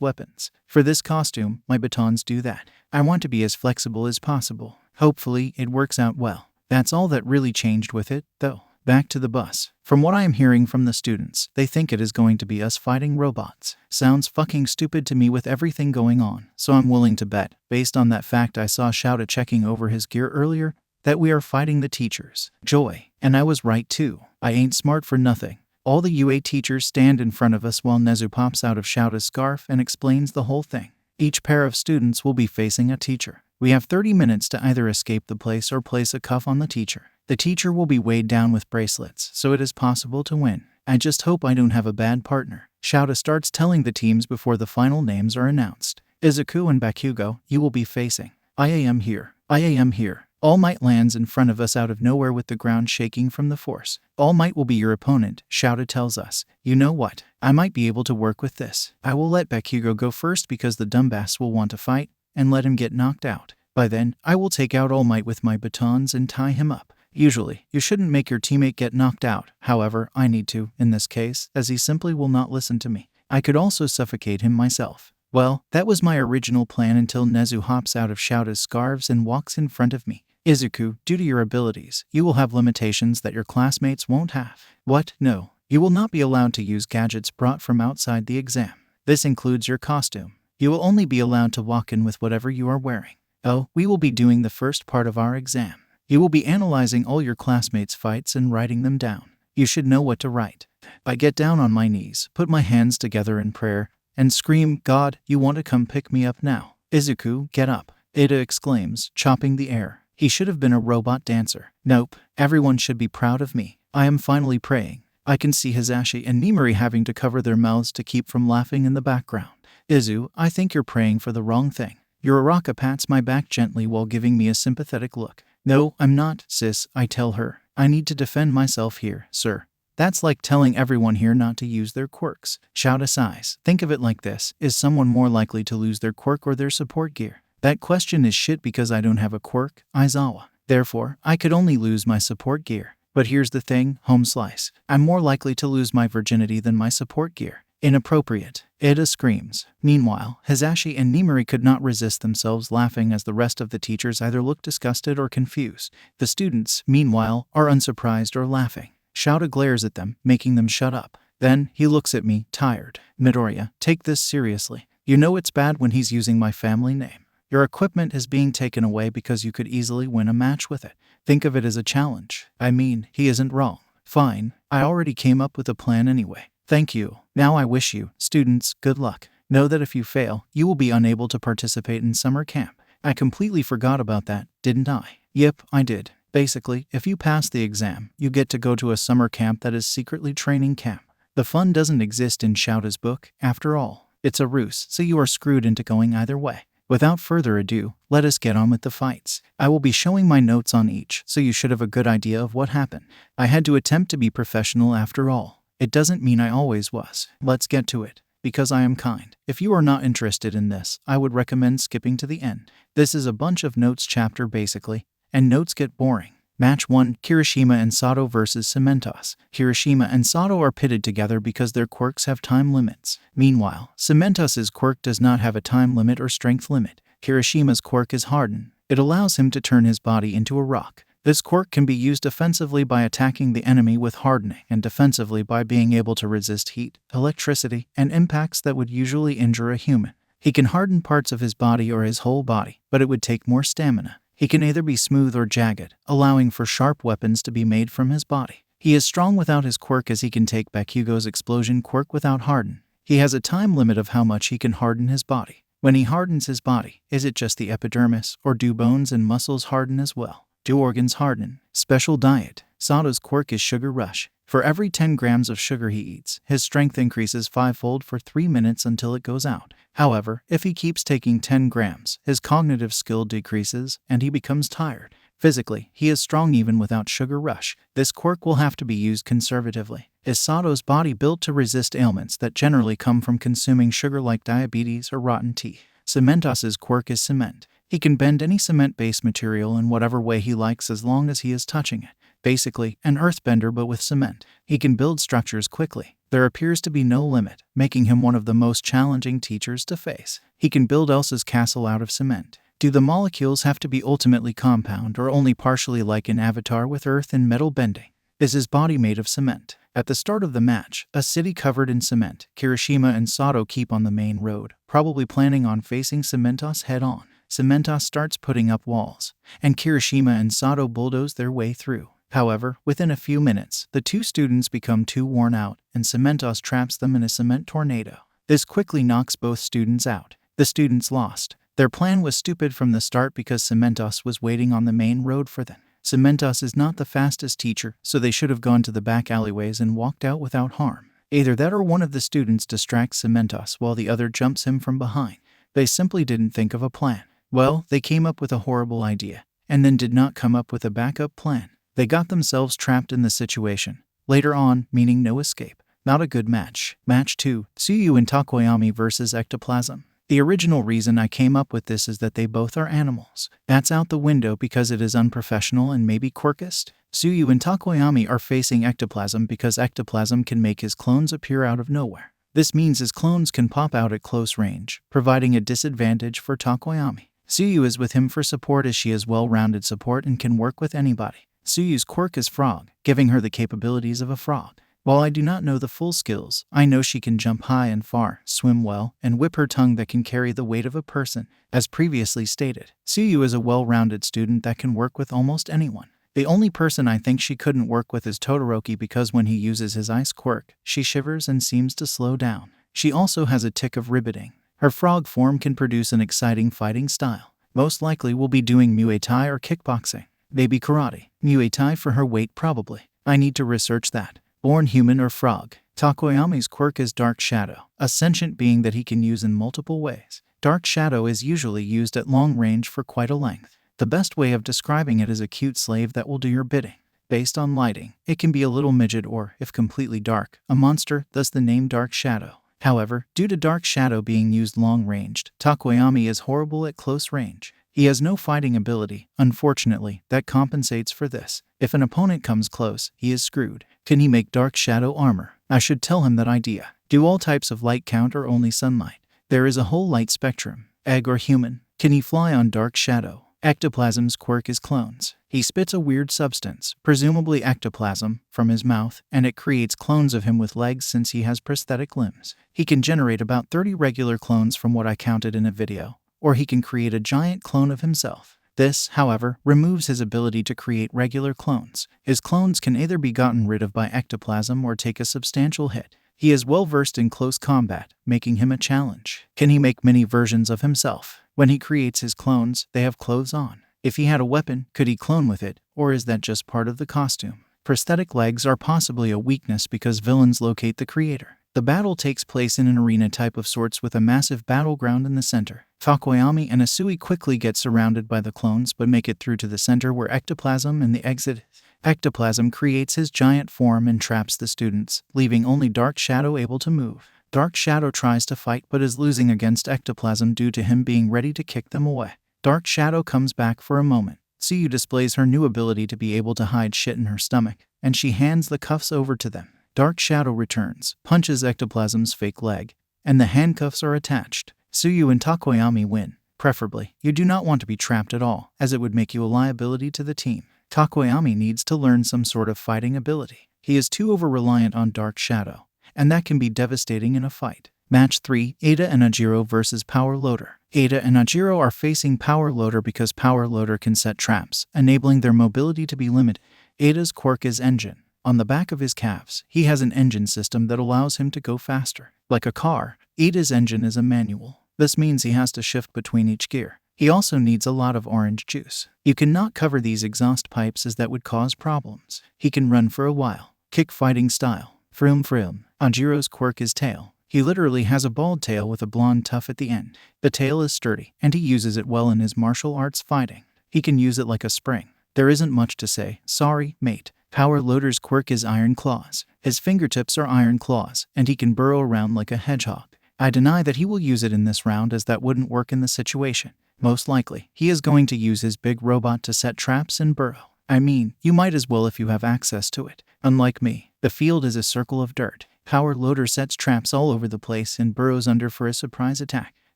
S1: weapons. For this costume, my batons do that. I want to be as flexible as possible. Hopefully, it works out well. That's all that really changed with it, though. Back to the bus. From what I am hearing from the students, they think it is going to be us fighting robots. Sounds fucking stupid to me with everything going on, so I'm willing to bet, based on that fact I saw Shouda checking over his gear earlier, that we are fighting the teachers. Joy. And I was right too. I ain't smart for nothing. All the UA teachers stand in front of us while Nezu pops out of Shouda's scarf and explains the whole thing. Each pair of students will be facing a teacher. We have 30 minutes to either escape the place or place a cuff on the teacher. The teacher will be weighed down with bracelets, so it is possible to win. I just hope I don't have a bad partner. Shouda starts telling the teams before the final names are announced. Izuku and Bakugo, you will be facing. I am here. I am here. All Might lands in front of us out of nowhere with the ground shaking from the force. All Might will be your opponent, Shouda tells us. You know what? I might be able to work with this. I will let Bakugo go first because the dumbass will want to fight, and let him get knocked out. By then, I will take out All Might with my batons and tie him up. Usually, you shouldn't make your teammate get knocked out. However, I need to, in this case, as he simply will not listen to me. I could also suffocate him myself. Well, that was my original plan until Nezu hops out of Shouda's scarves and walks in front of me. Izuku, due to your abilities, you will have limitations that your classmates won't have. What? No. You will not be allowed to use gadgets brought from outside the exam. This includes your costume. You will only be allowed to walk in with whatever you are wearing. Oh, we will be doing the first part of our exam. You will be analyzing all your classmates' fights and writing them down. You should know what to write. I get down on my knees, put my hands together in prayer, and scream, God, you want to come pick me up now? Izuku, get up. Ada exclaims, chopping the air. He should have been a robot dancer. Nope, everyone should be proud of me. I am finally praying. I can see Hisashi and Nimari having to cover their mouths to keep from laughing in the background. Izu, I think you're praying for the wrong thing. Uraraka pats my back gently while giving me a sympathetic look. No, I'm not, sis, I tell her. I need to defend myself here, sir. That's like telling everyone here not to use their quirks. Shouda sighs. Think of it like this. Is someone more likely to lose their quirk or their support gear? That question is shit because I don't have a quirk, Aizawa. Therefore, I could only lose my support gear. But here's the thing, home slice. I'm more likely to lose my virginity than my support gear. Inappropriate. Ida screams. Meanwhile, Hisashi and Nimari could not resist themselves laughing as the rest of the teachers either looked disgusted or confused. The students, meanwhile, are unsurprised or laughing. Shouda glares at them, making them shut up. Then, he looks at me, tired. Midoriya, take this seriously. You know it's bad when he's using my family name. Your equipment is being taken away because you could easily win a match with it. Think of it as a challenge. I mean, he isn't wrong. Fine. I already came up with a plan anyway. Thank you. Now I wish you, students, good luck. Know that if you fail, you will be unable to participate in summer camp. I completely forgot about that, didn't I? Yep, I did. Basically, if you pass the exam, you get to go to a summer camp that is secretly training camp. The fun doesn't exist in Shouda's book, after all. It's a ruse, so you are screwed into going either way. Without further ado, let us get on with the fights. I will be showing my notes on each, so you should have a good idea of what happened. I had to attempt to be professional after all. It doesn't mean I always was. Let's get to it. Because I am kind. If you are not interested in this, I would recommend skipping to the end. This is a bunch of notes chapter basically, and notes get boring. Match 1, Kirishima and Sato vs Cementos. Kirishima and Sato are pitted together because their quirks have time limits. Meanwhile, Cementos's quirk does not have a time limit or strength limit. Kirishima's quirk is Harden. It allows him to turn his body into a rock. This quirk can be used offensively by attacking the enemy with hardening and defensively by being able to resist heat, electricity, and impacts that would usually injure a human. He can harden parts of his body or his whole body, but it would take more stamina. He can either be smooth or jagged, allowing for sharp weapons to be made from his body. He is strong without his quirk as he can take Bakugo's explosion quirk without harden. He has a time limit of how much he can harden his body. When he hardens his body, is it just the epidermis, or do bones and muscles harden as well? Do organs harden? Special diet. Sato's quirk is Sugar Rush. For every 10 grams of sugar he eats, his strength increases 5-fold for 3 minutes until it goes out. However, if he keeps taking 10 grams, his cognitive skill decreases and he becomes tired. Physically, he is strong even without Sugar Rush. This quirk will have to be used conservatively. Is Sato's body built to resist ailments that generally come from consuming sugar like diabetes or rotten teeth? Cementos's quirk is Cement. He can bend any cement-based material in whatever way he likes as long as he is touching it. Basically, an earthbender but with cement. He can build structures quickly. There appears to be no limit, making him one of the most challenging teachers to face. He can build Elsa's castle out of cement. Do the molecules have to be ultimately compound or only partially like in Avatar with earth and metal bending? Is his body made of cement? At the start of the match, a city covered in cement, Kirishima and Sato keep on the main road, probably planning on facing Cementos head-on. Cementos starts putting up walls, and Kirishima and Sato bulldoze their way through. However, within a few minutes, the two students become too worn out, and Cementos traps them in a cement tornado. This quickly knocks both students out. The students lost. Their plan was stupid from the start because Cementos was waiting on the main road for them. Cementos is not the fastest teacher, so they should have gone to the back alleyways and walked out without harm. Either that or one of the students distracts Cementos while the other jumps him from behind. They simply didn't think of a plan. Well, they came up with a horrible idea, and then did not come up with a backup plan. They got themselves trapped in the situation. Later on, meaning no escape. Not a good match. Match 2, Tsuyu and Takoyami versus Ectoplasm. The original reason I came up with this is that they both are animals. That's out the window because it is unprofessional and maybe quirkist. Tsuyu and Takoyami are facing Ectoplasm because Ectoplasm can make his clones appear out of nowhere. This means his clones can pop out at close range, providing a disadvantage for Takoyami. Tsuyu is with him for support as she is well-rounded support and can work with anybody. Tsuyu's quirk is Frog, giving her the capabilities of a frog. While I do not know the full skills, I know she can jump high and far, swim well, and whip her tongue that can carry the weight of a person. As previously stated, Tsuyu is a well-rounded student that can work with almost anyone. The only person I think she couldn't work with is Todoroki because when he uses his ice quirk, she shivers and seems to slow down. She also has a tick of ribbiting. Her frog form can produce an exciting fighting style. Most likely will be doing Muay Thai or kickboxing. Maybe karate. Muay Thai for her weight probably. I need to research that. Born human or frog. Takoyami's quirk is Dark Shadow, a sentient being that he can use in multiple ways. Dark Shadow is usually used at long range for quite a length. The best way of describing it is a cute slave that will do your bidding. Based on lighting, it can be a little midget or, if completely dark, a monster, thus the name Dark Shadow. However, due to Dark Shadow being used long-ranged, Takoyami is horrible at close range. He has no fighting ability, unfortunately, that compensates for this. If an opponent comes close, he is screwed. Can he make Dark Shadow armor? I should tell him that idea. Do all types of light count or only sunlight? There is a whole light spectrum. Egg or human? Can he fly on Dark Shadow? Ectoplasm's quirk is clones. He spits a weird substance, presumably ectoplasm, from his mouth, and it creates clones of him with legs since he has prosthetic limbs. He can generate about 30 regular clones from what I counted in a video, or he can create a giant clone of himself. This, however, removes his ability to create regular clones. His clones can either be gotten rid of by ectoplasm or take a substantial hit. He is well versed in close combat, making him a challenge. Can he make many versions of himself? When he creates his clones, they have clothes on. If he had a weapon, could he clone with it, or is that just part of the costume? Prosthetic legs are possibly a weakness because villains locate the creator. The battle takes place in an arena type of sorts with a massive battleground in the center. Takoyami and Asui quickly get surrounded by the clones but make it through to the center where Ectoplasm and the exit. Ectoplasm creates his giant form and traps the students, leaving only Dark Shadow able to move. Dark Shadow tries to fight but is losing against Ectoplasm due to him being ready to kick them away. Dark Shadow comes back for a moment. Tsuyu displays her new ability to be able to hide shit in her stomach, and she hands the cuffs over to them. Dark Shadow returns, punches Ectoplasm's fake leg, and the handcuffs are attached. Tsuyu and Takoyami win. Preferably, you do not want to be trapped at all, as it would make you a liability to the team. Takoyami needs to learn some sort of fighting ability. He is too over-reliant on Dark Shadow, and that can be devastating in a fight. Match 3, Ada and Ajiro versus Power Loader. Ada and Ajiro are facing Power Loader because Power Loader can set traps, enabling their mobility to be limited. Ada's quirk is Engine. On the back of his calves, he has an engine system that allows him to go faster. Like a car, Ada's engine is a manual. This means he has to shift between each gear. He also needs a lot of orange juice. You cannot cover these exhaust pipes as that would cause problems. He can run for a while. Kick fighting style. Froom froom. Ajiro's quirk is Tail. He literally has a bald tail with a blonde tuft at the end. The tail is sturdy, and he uses it well in his martial arts fighting. He can use it like a spring. There isn't much to say. Sorry, mate. Power Loader's quirk is Iron Claws. His fingertips are iron claws, and he can burrow around like a hedgehog. I deny that he will use it in this round as that wouldn't work in the situation. Most likely, he is going to use his big robot to set traps and burrow. I mean, you might as well if you have access to it. Unlike me, the field is a circle of dirt. Power Loader sets traps all over the place and burrows under for a surprise attack.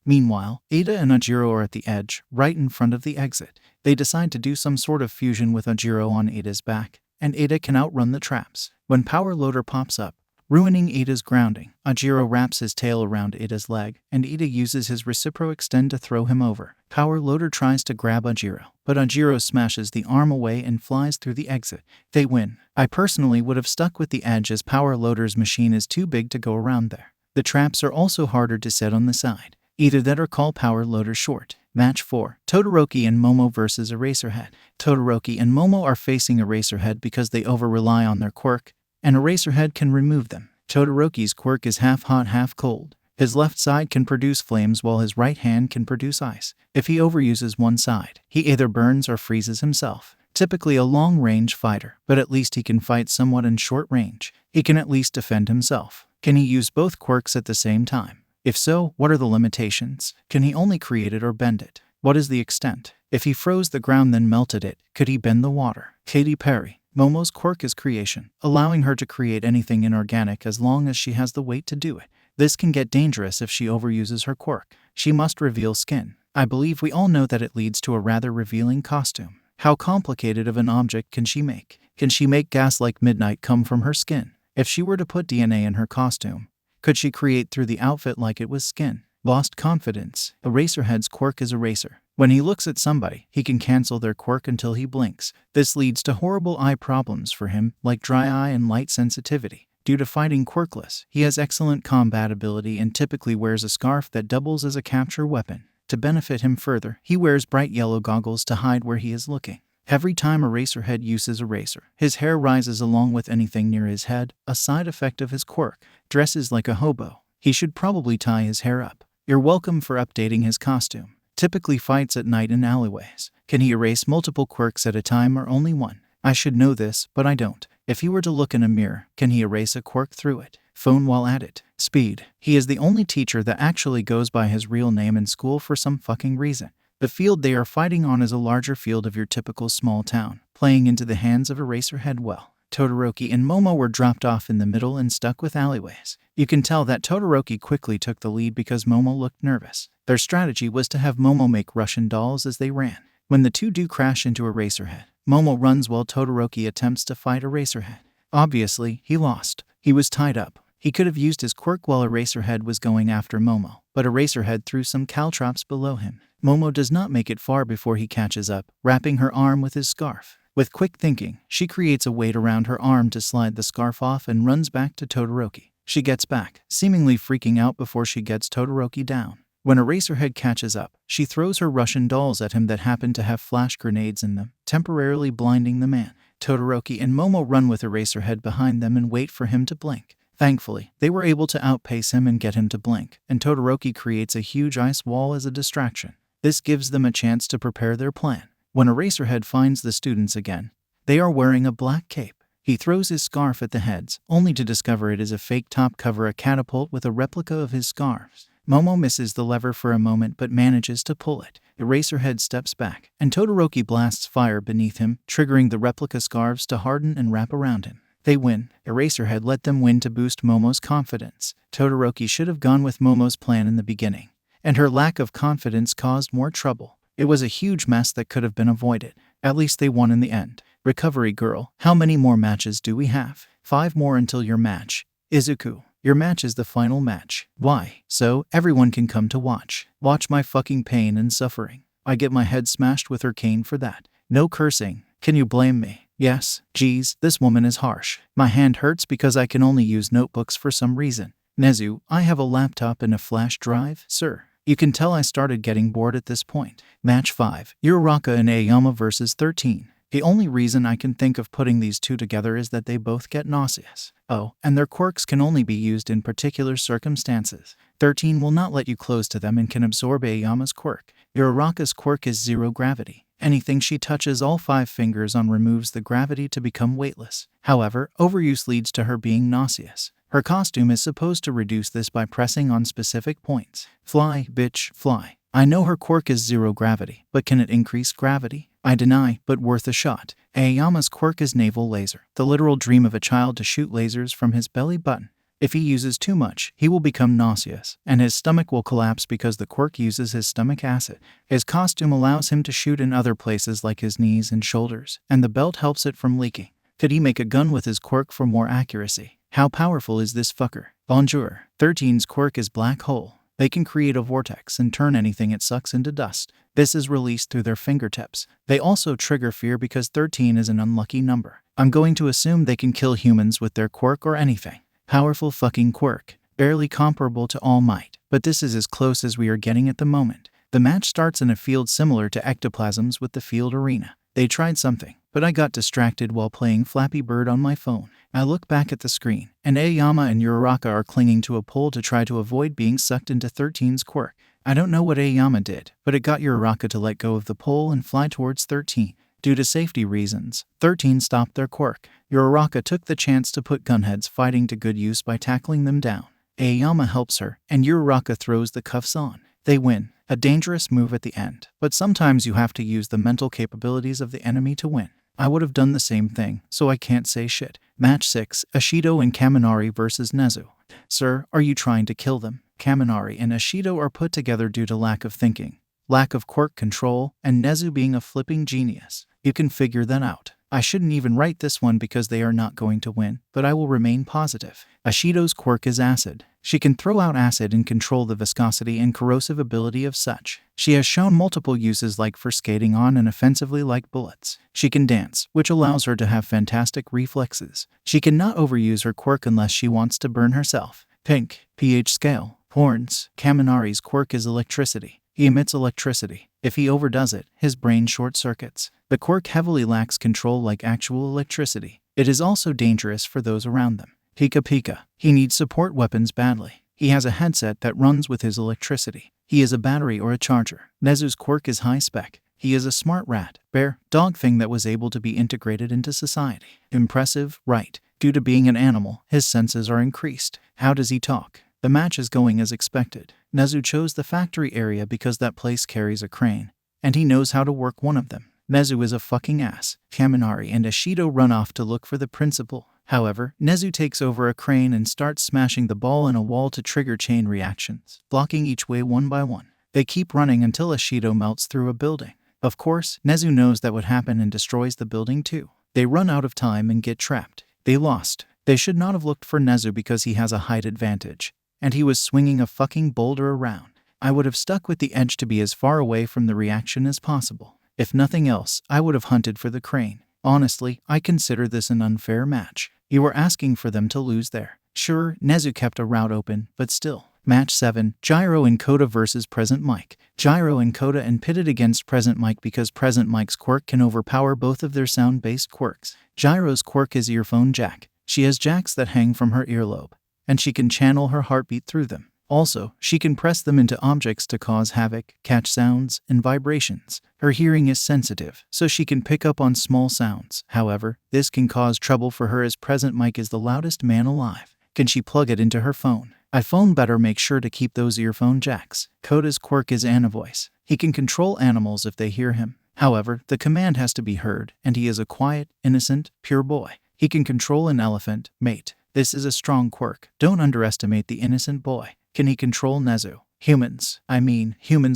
S1: Meanwhile, Ada and Ajiro are at the edge, right in front of the exit. They decide to do some sort of fusion with Ajiro on Ada's back, and Ada can outrun the traps. When Power Loader pops up, ruining Ada's grounding, Ajiro wraps his tail around Ada's leg, and Ada uses his Recipro Extend to throw him over. Power Loader tries to grab Ajiro, but Ajiro smashes the arm away and flies through the exit. They win. I personally would have stuck with the edge as Power Loader's machine is too big to go around there. The traps are also harder to set on the side. Either that or call Power Loader short. Match 4, Todoroki and Momo versus Eraserhead. Todoroki and Momo are facing Eraserhead because they over-rely on their quirk, and Eraserhead can remove them. Todoroki's quirk is half hot, half cold. His left side can produce flames while his right hand can produce ice. If he overuses one side, he either burns or freezes himself. Typically a long-range fighter, but at least he can fight somewhat in short range. He can at least defend himself. Can he use both quirks at the same time? If so, what are the limitations? Can he only create it or bend it? What is the extent? If he froze the ground then melted it, could he bend the water? Katy Perry. Momo's quirk is creation, allowing her to create anything inorganic as long as she has the weight to do it. This can get dangerous if she overuses her quirk. She must reveal skin. I believe we all know that it leads to a rather revealing costume. How complicated of an object can she make? Can she make gas like midnight come from her skin? If she were to put DNA in her costume, could she create through the outfit like it was skin? Lost confidence. Eraserhead's quirk is eraser. When he looks at somebody, he can cancel their quirk until he blinks. This leads to horrible eye problems for him, like dry eye and light sensitivity. Due to fighting quirkless, he has excellent combat ability and typically wears a scarf that doubles as a capture weapon. To benefit him further, he wears bright yellow goggles to hide where he is looking. Every time Eraserhead uses eraser, his hair rises along with anything near his head, a side effect of his quirk. Dresses like a hobo. He should probably tie his hair up. You're welcome for updating his costume. Typically fights at night in alleyways. Can he erase multiple quirks at a time or only one? I should know this, but I don't. If he were to look in a mirror, can he erase a quirk through it? Phone while at it. Speed. He is the only teacher that actually goes by his real name in school for some fucking reason. The field they are fighting on is a larger field of your typical small town, playing into the hands of Eraserhead well. Todoroki and Momo were dropped off in the middle and stuck with alleyways. You can tell that Todoroki quickly took the lead because Momo looked nervous. Their strategy was to have Momo make Russian dolls as they ran. When the two do crash into Eraserhead, Momo runs while Todoroki attempts to fight Eraserhead. Obviously, he lost. He was tied up. He could have used his quirk while Eraserhead was going after Momo, but Eraserhead threw some caltrops below him. Momo does not make it far before he catches up, wrapping her arm with his scarf. With quick thinking, she creates a weight around her arm to slide the scarf off and runs back to Todoroki. She gets back, seemingly freaking out before she gets Todoroki down. When Eraserhead catches up, she throws her Russian dolls at him that happen to have flash grenades in them, temporarily blinding the man. Todoroki and Momo run with Eraserhead behind them and wait for him to blink. Thankfully, they were able to outpace him and get him to blink, and Todoroki creates a huge ice wall as a distraction. This gives them a chance to prepare their plan. When Eraserhead finds the students again, they are wearing a black cape. He throws his scarf at the heads, only to discover it is a fake top cover, a catapult with a replica of his scarves. Momo misses the lever for a moment but manages to pull it. Eraserhead steps back, and Todoroki blasts fire beneath him, triggering the replica scarves to harden and wrap around him. They win. Eraserhead let them win to boost Momo's confidence. Todoroki should have gone with Momo's plan in the beginning, and her lack of confidence caused more trouble. It was a huge mess that could have been avoided. At least they won in the end. Recovery girl, how many more matches do we have? 5 more until your match. Izuku, your match is the final match. Why? So everyone can come to watch. Watch my fucking pain and suffering. I get my head smashed with her cane for that. No cursing. Can you blame me? Yes. Geez, this woman is harsh. My hand hurts because I can only use notebooks for some reason. Nezu, I have a laptop and a flash drive, sir. You can tell I started getting bored at this point. Match 5. Uraraka and Aoyama versus 13. The only reason I can think of putting these two together is that they both get nauseous. Oh, and their quirks can only be used in particular circumstances. 13 will not let you close to them and can absorb Aoyama's quirk. Uraraka's quirk is zero gravity. Anything she touches all 5 fingers on removes the gravity to become weightless. However, overuse leads to her being nauseous. Her costume is supposed to reduce this by pressing on specific points. Fly, bitch, fly. I know her quirk is zero gravity, but can it increase gravity? I deny, but worth a shot. Aoyama's quirk is navel laser, the literal dream of a child to shoot lasers from his belly button. If he uses too much, he will become nauseous, and his stomach will collapse because the quirk uses his stomach acid. His costume allows him to shoot in other places like his knees and shoulders, and the belt helps it from leaking. Could he make a gun with his quirk for more accuracy? How powerful is this fucker? Bonjour. 13's quirk is black hole. They can create a vortex and turn anything it sucks into dust. This is released through their fingertips. They also trigger fear because 13 is an unlucky number. I'm going to assume they can kill humans with their quirk or anything. Powerful fucking quirk. Barely comparable to All Might, but this is as close as we are getting at the moment. The match starts in a field similar to ectoplasms with the field arena. They tried something. but I got distracted while playing Flappy Bird on my phone. I look back at the screen, and Aoyama and Uraraka are clinging to a pole to try to avoid being sucked into 13's quirk. I don't know what Aoyama did, but it got Uraraka to let go of the pole and fly towards 13. Due to safety reasons, 13 stopped their quirk. Uraraka took the chance to put Gunhead's fighting to good use by tackling them down. Aoyama helps her, and Uraraka throws the cuffs on. They win. A dangerous move at the end, but sometimes you have to use the mental capabilities of the enemy to win. I would have done the same thing, so I can't say shit. Match 6, Ashido and Kaminari vs Nezu. Sir, are you trying to kill them? Kaminari and Ashido are put together due to lack of thinking, lack of quirk control, and Nezu being a flipping genius. You can figure that out. I shouldn't even write this one because they are not going to win, but I will remain positive. Ashido's quirk is acid. She can throw out acid and control the viscosity and corrosive ability of such. She has shown multiple uses like for skating on and offensively like bullets. She can dance, which allows her to have fantastic reflexes. She cannot overuse her quirk unless she wants to burn herself. Pink, pH scale, horns. Kaminari's quirk is electricity. He emits electricity. If he overdoes it, his brain short-circuits. The quirk heavily lacks control like actual electricity. It is also dangerous for those around them. Pika Pika. He needs support weapons badly. He has a headset that runs with his electricity. He is a battery or a charger. Nezu's quirk is high spec. He is a smart rat, bear, dog thing that was able to be integrated into society. Impressive, right? Due to being an animal, his senses are increased. How does he talk? The match is going as expected. Nezu chose the factory area because that place carries a crane, and he knows how to work one of them. Nezu is a fucking ass. Kaminari and Ashido run off to look for the principal. However, Nezu takes over a crane and starts smashing the ball in a wall to trigger chain reactions, blocking each way one by one. They keep running until Ashido melts through a building. Of course, Nezu knows that would happen and destroys the building too. They run out of time and get trapped. They lost. They should not have looked for Nezu because he has a height advantage, and he was swinging a fucking boulder around. I would have stuck with the edge to be as far away from the reaction as possible. If nothing else, I would have hunted for the crane. Honestly, I consider this an unfair match. You were asking for them to lose there. Sure, Nezu kept a route open, but still. Match 7, Gyro and Koda vs Present Mike. Gyro and Koda and pitted against Present Mike because Present Mike's quirk can overpower both of their sound-based quirks. Gyro's quirk is earphone jack. She has jacks that hang from her earlobe, and she can channel her heartbeat through them. Also, she can press them into objects to cause havoc, catch sounds, and vibrations. Her hearing is sensitive, so she can pick up on small sounds. However, this can cause trouble for her as Present Mike is the loudest man alive. Can she plug it into her phone? iPhone better make sure to keep those earphone jacks. Koda's quirk is Anavoice. He can control animals if they hear him. However, the command has to be heard, and he is a quiet, innocent, pure boy. He can control an elephant, mate. This is a strong quirk. Don't underestimate the innocent boy. Can he control Nezu? Humans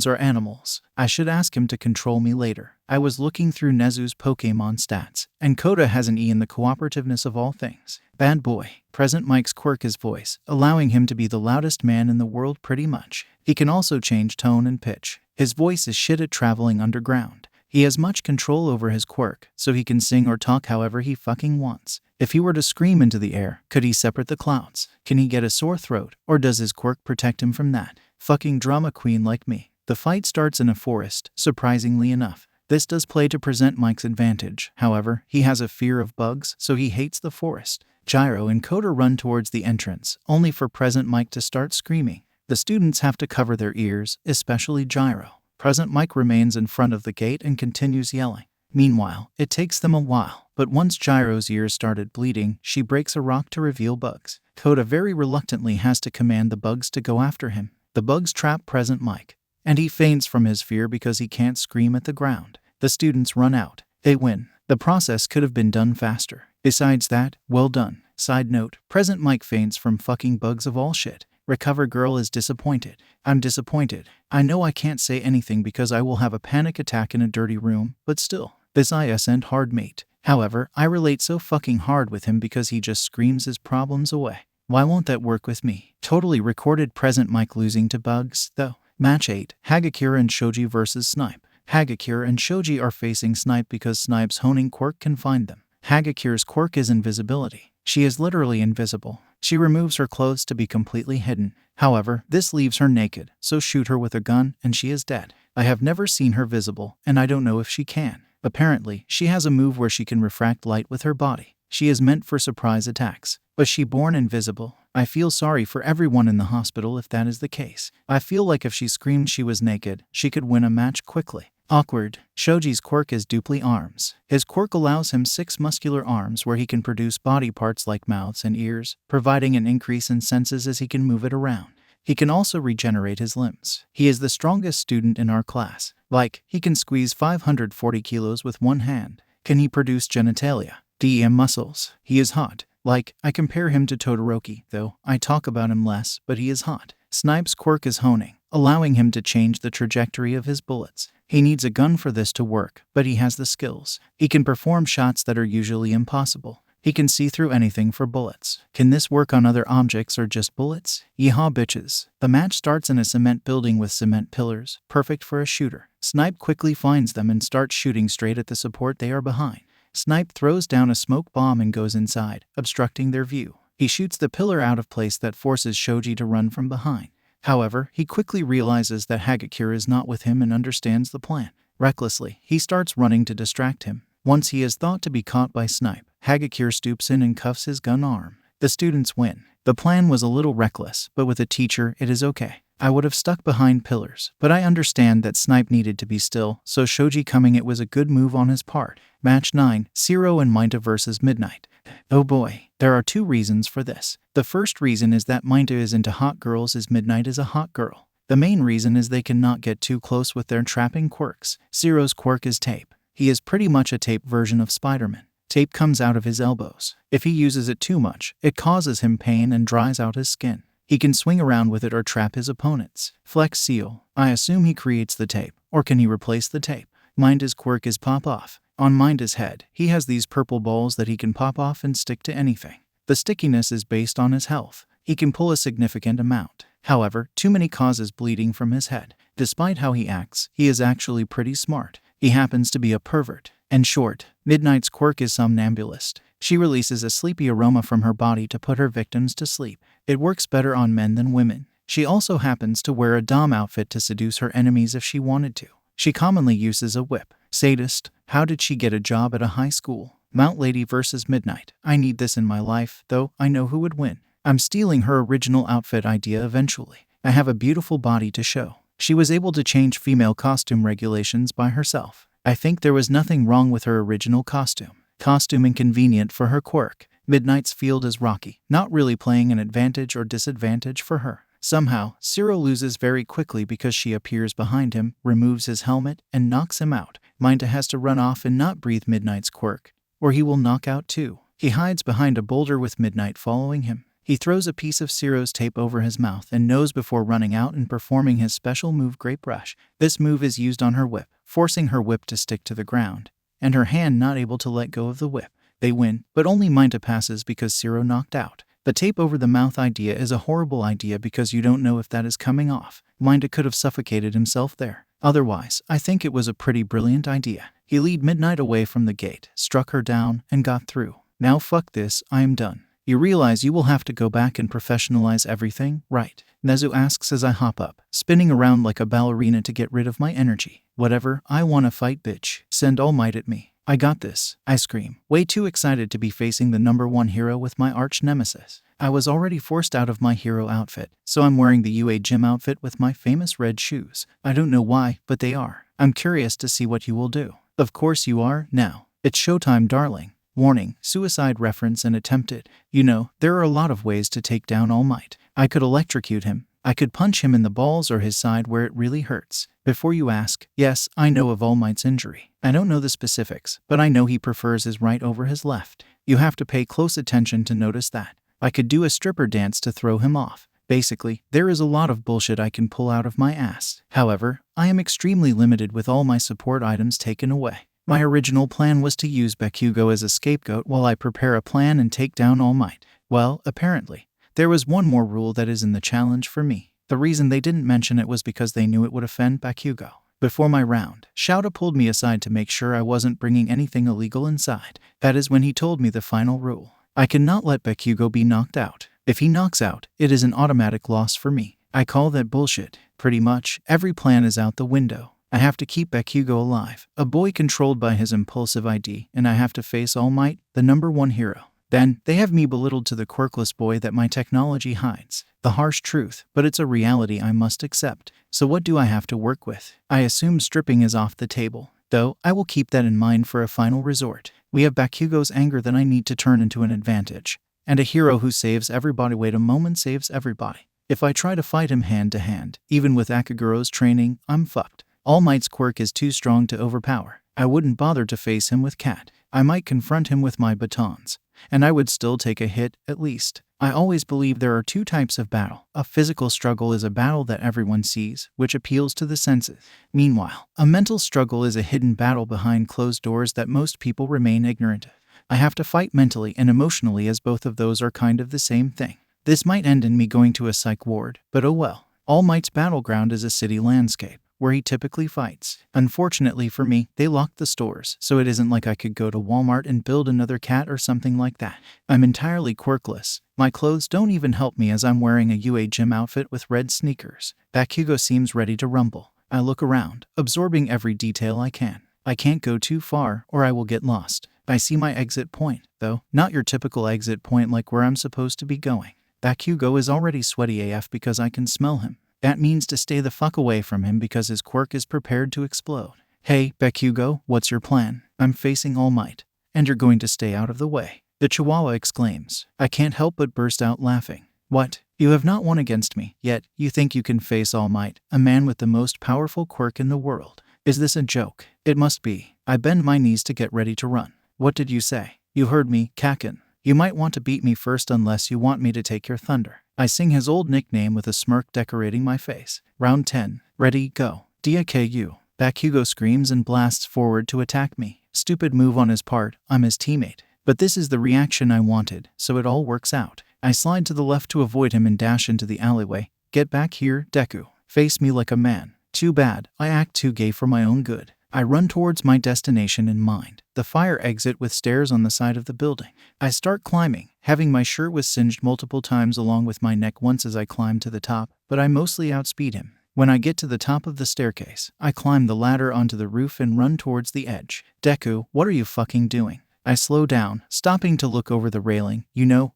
S1: are animals. I should ask him to control me later. I was looking through Nezu's Pokemon stats, and Koda has an E in the cooperativeness of all things. Bad boy. Present Mike's quirk is voice, allowing him to be the loudest man in the world pretty much. He can also change tone and pitch. His voice is shit at traveling underground. He has much control over his quirk, so he can sing or talk however he fucking wants. If he were to scream into the air, could he separate the clouds? Can he get a sore throat, or does his quirk protect him from that? Fucking drama queen like me. The fight starts in a forest, surprisingly enough. This does play to Present Mike's advantage. However, he has a fear of bugs, so he hates the forest. Gyro and Koda run towards the entrance, only for Present Mike to start screaming. The students have to cover their ears, especially Gyro. Present Mike remains in front of the gate and continues yelling. Meanwhile, it takes them a while, but once Gyro's ears started bleeding, she breaks a rock to reveal bugs. Koda very reluctantly has to command the bugs to go after him. The bugs trap Present Mike, and he faints from his fear because he can't scream at the ground. The students run out. They win. The process could have been done faster. Besides that, well done. Side note, Present Mike faints from fucking bugs of all shit. Recover Girl is disappointed. I'm disappointed. I know I can't say anything because I will have a panic attack in a dirty room, but still. This isn't hard, mate. However, I relate so fucking hard with him because he just screams his problems away. Why won't that work with me? Totally recorded Present Mike losing to bugs, though. Match 8, Hagakure and Shoji vs Snipe. Hagakure and Shoji are facing Snipe because Snipe's honing quirk can find them. Hagakure's quirk is invisibility. She is literally invisible. She removes her clothes to be completely hidden. However, this leaves her naked, so shoot her with a gun and she is dead. I have never seen her visible, and I don't know if she can. Apparently, she has a move where she can refract light with her body. She is meant for surprise attacks. Was she born invisible? I feel sorry for everyone in the hospital if that is the case. I feel like if she screamed she was naked, she could win a match quickly. Awkward. Shoji's quirk is dupli arms. His quirk allows him 6 muscular arms where he can produce body parts like mouths and ears, providing an increase in senses as he can move it around. He can also regenerate his limbs. He is the strongest student in our class. Like, he can squeeze 540 kilos with one hand. Can he produce genitalia? DM muscles. He is hot. Like, I compare him to Todoroki, though I talk about him less, but he is hot. Snipe's quirk is honing, allowing him to change the trajectory of his bullets. He needs a gun for this to work, but he has the skills. He can perform shots that are usually impossible. He can see through anything for bullets. Can this work on other objects or just bullets? Yeehaw bitches. The match starts in a cement building with cement pillars, perfect for a shooter. Snipe quickly finds them and starts shooting straight at the support they are behind. Snipe throws down a smoke bomb and goes inside, obstructing their view. He shoots the pillar out of place that forces Shoji to run from behind. However, he quickly realizes that Hagakure is not with him and understands the plan. Recklessly, he starts running to distract him. Once he is thought to be caught by Snipe, Hagakure stoops in and cuffs his gun arm. The students win. The plan was a little reckless, but with a teacher, it is okay. I would have stuck behind pillars, but I understand that Snipe needed to be still, so Shoji coming it was a good move on his part. Match 9, Zero and Minta vs Midnight. Oh boy, there are 2 reasons for this. The first reason is that Minta is into hot girls as Midnight is a hot girl. The main reason is they cannot get too close with their trapping quirks. Zero's quirk is tape. He is pretty much a tape version of Spider-Man. Tape comes out of his elbows. If he uses it too much, it causes him pain and dries out his skin. He can swing around with it or trap his opponents. Flex Seal. I assume he creates the tape, or can he replace the tape? Minda's quirk is Pop Off. On Minda's head, he has these purple balls that he can pop off and stick to anything. The stickiness is based on his health. He can pull a significant amount. However, too many causes bleeding from his head. Despite how he acts, he is actually pretty smart. He happens to be a pervert. In short, Midnight's quirk is somnambulist. She releases a sleepy aroma from her body to put her victims to sleep. It works better on men than women. She also happens to wear a dom outfit to seduce her enemies if she wanted to. She commonly uses a whip. Sadist. How did she get a job at a high school? Mount Lady vs Midnight. I need this in my life, though I know who would win. I'm stealing her original outfit idea eventually. I have a beautiful body to show. She was able to change female costume regulations by herself. I think there was nothing wrong with her original costume. Costume inconvenient for her quirk. Midnight's field is rocky, not really playing an advantage or disadvantage for her. Somehow, Zero loses very quickly because she appears behind him, removes his helmet, and knocks him out. Minta has to run off and not breathe Midnight's quirk, or he will knock out too. He hides behind a boulder with Midnight following him. He throws a piece of Zero's tape over his mouth and nose before running out and performing his special move Grape Rush. This move is used on her whip, forcing her whip to stick to the ground, and her hand not able to let go of the whip. They win, but only Minta passes because Zero knocked out. The tape over the mouth idea is a horrible idea because you don't know if that is coming off. Minta could have suffocated himself there. Otherwise, I think it was a pretty brilliant idea. He lead Midnight away from the gate, struck her down, and got through. Now fuck this, I am done. You realize you will have to go back and professionalize everything, right? Nezu asks as I hop up, spinning around like a ballerina to get rid of my energy. Whatever, I wanna fight, bitch. Send All Might at me. I got this, I scream, way too excited to be facing the #1 hero with my arch nemesis. I was already forced out of my hero outfit, so I'm wearing the UA gym outfit with my famous red shoes. I don't know why, but they are. I'm curious to see what you will do. Of course you are, now. It's showtime, darling. Warning, suicide reference and attempted. You know, there are a lot of ways to take down All Might. I could electrocute him. I could punch him in the balls or his side where it really hurts. Before you ask, yes, I know of All Might's injury. I don't know the specifics, but I know he prefers his right over his left. You have to pay close attention to notice that. I could do a stripper dance to throw him off. Basically, there is a lot of bullshit I can pull out of my ass. However, I am extremely limited with all my support items taken away. My original plan was to use Bakugo as a scapegoat while I prepare a plan and take down All Might. Well, apparently, there was one more rule that is in the challenge for me. The reason they didn't mention it was because they knew it would offend Bakugo. Before my round, Shouta pulled me aside to make sure I wasn't bringing anything illegal inside. That is when he told me the final rule. I cannot let Bakugo be knocked out. If he knocks out, it is an automatic loss for me. I call that bullshit. Pretty much, every plan is out the window. I have to keep Bakugo alive, a boy controlled by his impulsive ID, and I have to face All Might, the #1 hero. Then, they have me belittled to the quirkless boy that my technology hides. The harsh truth, but it's a reality I must accept. So what do I have to work with? I assume stripping is off the table, though I will keep that in mind for a final resort. We have Bakugo's anger that I need to turn into an advantage. And a hero who saves everybody. Wait a moment, saves everybody. If I try to fight him hand to hand, even with Akaguro's training, I'm fucked. All Might's quirk is too strong to overpower. I wouldn't bother to face him with Cat. I might confront him with my batons, and I would still take a hit, at least. I always believe there are two types of battle. A physical struggle is a battle that everyone sees, which appeals to the senses. Meanwhile, a mental struggle is a hidden battle behind closed doors that most people remain ignorant of. I have to fight mentally and emotionally, as both of those are kind of the same thing. This might end in me going to a psych ward, but oh well. All Might's battleground is a city landscape, where he typically fights. Unfortunately for me, they locked the stores, so it isn't like I could go to Walmart and build another cat or something like that. I'm entirely quirkless. My clothes don't even help me, as I'm wearing a UA gym outfit with red sneakers. Bakugo seems ready to rumble. I look around, absorbing every detail I can. I can't go too far, or I will get lost. I see my exit point, though, not your typical exit point like where I'm supposed to be going. Bakugo is already sweaty AF because I can smell him. That means to stay the fuck away from him because his quirk is prepared to explode. Hey, Bakugo, what's your plan? I'm facing All Might, and you're going to stay out of the way. The Chihuahua exclaims. I can't help but burst out laughing. What? You have not won against me, yet you think you can face All Might, a man with the most powerful quirk in the world. Is this a joke? It must be. I bend my knees to get ready to run. What did you say? You heard me, Kakin. You might want to beat me first unless you want me to take your thunder. I sing his old nickname with a smirk decorating my face. Round 10. Ready, go. Diku. Bakugo screams and blasts forward to attack me. Stupid move on his part, I'm his teammate. But this is the reaction I wanted, so it all works out. I slide to the left to avoid him and dash into the alleyway. Get back here, Deku. Face me like a man. Too bad, I act too gay for my own good. I run towards my destination in mind, the fire exit with stairs on the side of the building. I start climbing, having my shirt was singed multiple times along with my neck once as I climb to the top, but I mostly outspeed him. When I get to the top of the staircase, I climb the ladder onto the roof and run towards the edge. Deku, what are you fucking doing? I slow down, stopping to look over the railing,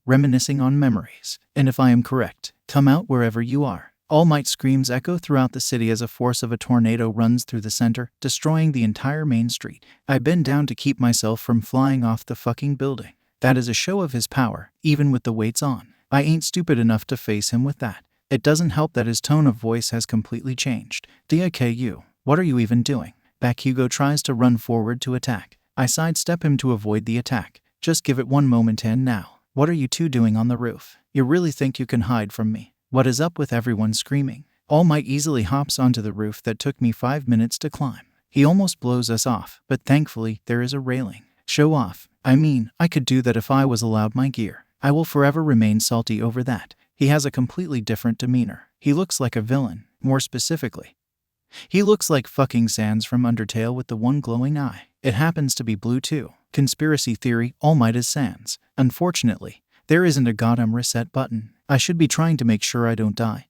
S1: reminiscing on memories. And if I am correct, come out wherever you are. All Might screams echo throughout the city as a force of a tornado runs through the center, destroying the entire main street. I bend down to keep myself from flying off the fucking building. That is a show of his power, even with the weights on. I ain't stupid enough to face him with that. It doesn't help that his tone of voice has completely changed. Diku, what are you even doing? Bakugo tries to run forward to attack. I sidestep him to avoid the attack. Just give it one moment and now. What are you two doing on the roof? You really think you can hide from me? What is up with everyone screaming? All Might easily hops onto the roof that took me 5 minutes to climb. He almost blows us off, but thankfully, there is a railing. Show off. I could do that if I was allowed my gear. I will forever remain salty over that. He has a completely different demeanor. He looks like a villain, more specifically. He looks like fucking Sans from Undertale with the one glowing eye. It happens to be blue too. Conspiracy theory, All Might is Sans. Unfortunately, there isn't a goddamn reset button. I should be trying to make sure I don't die.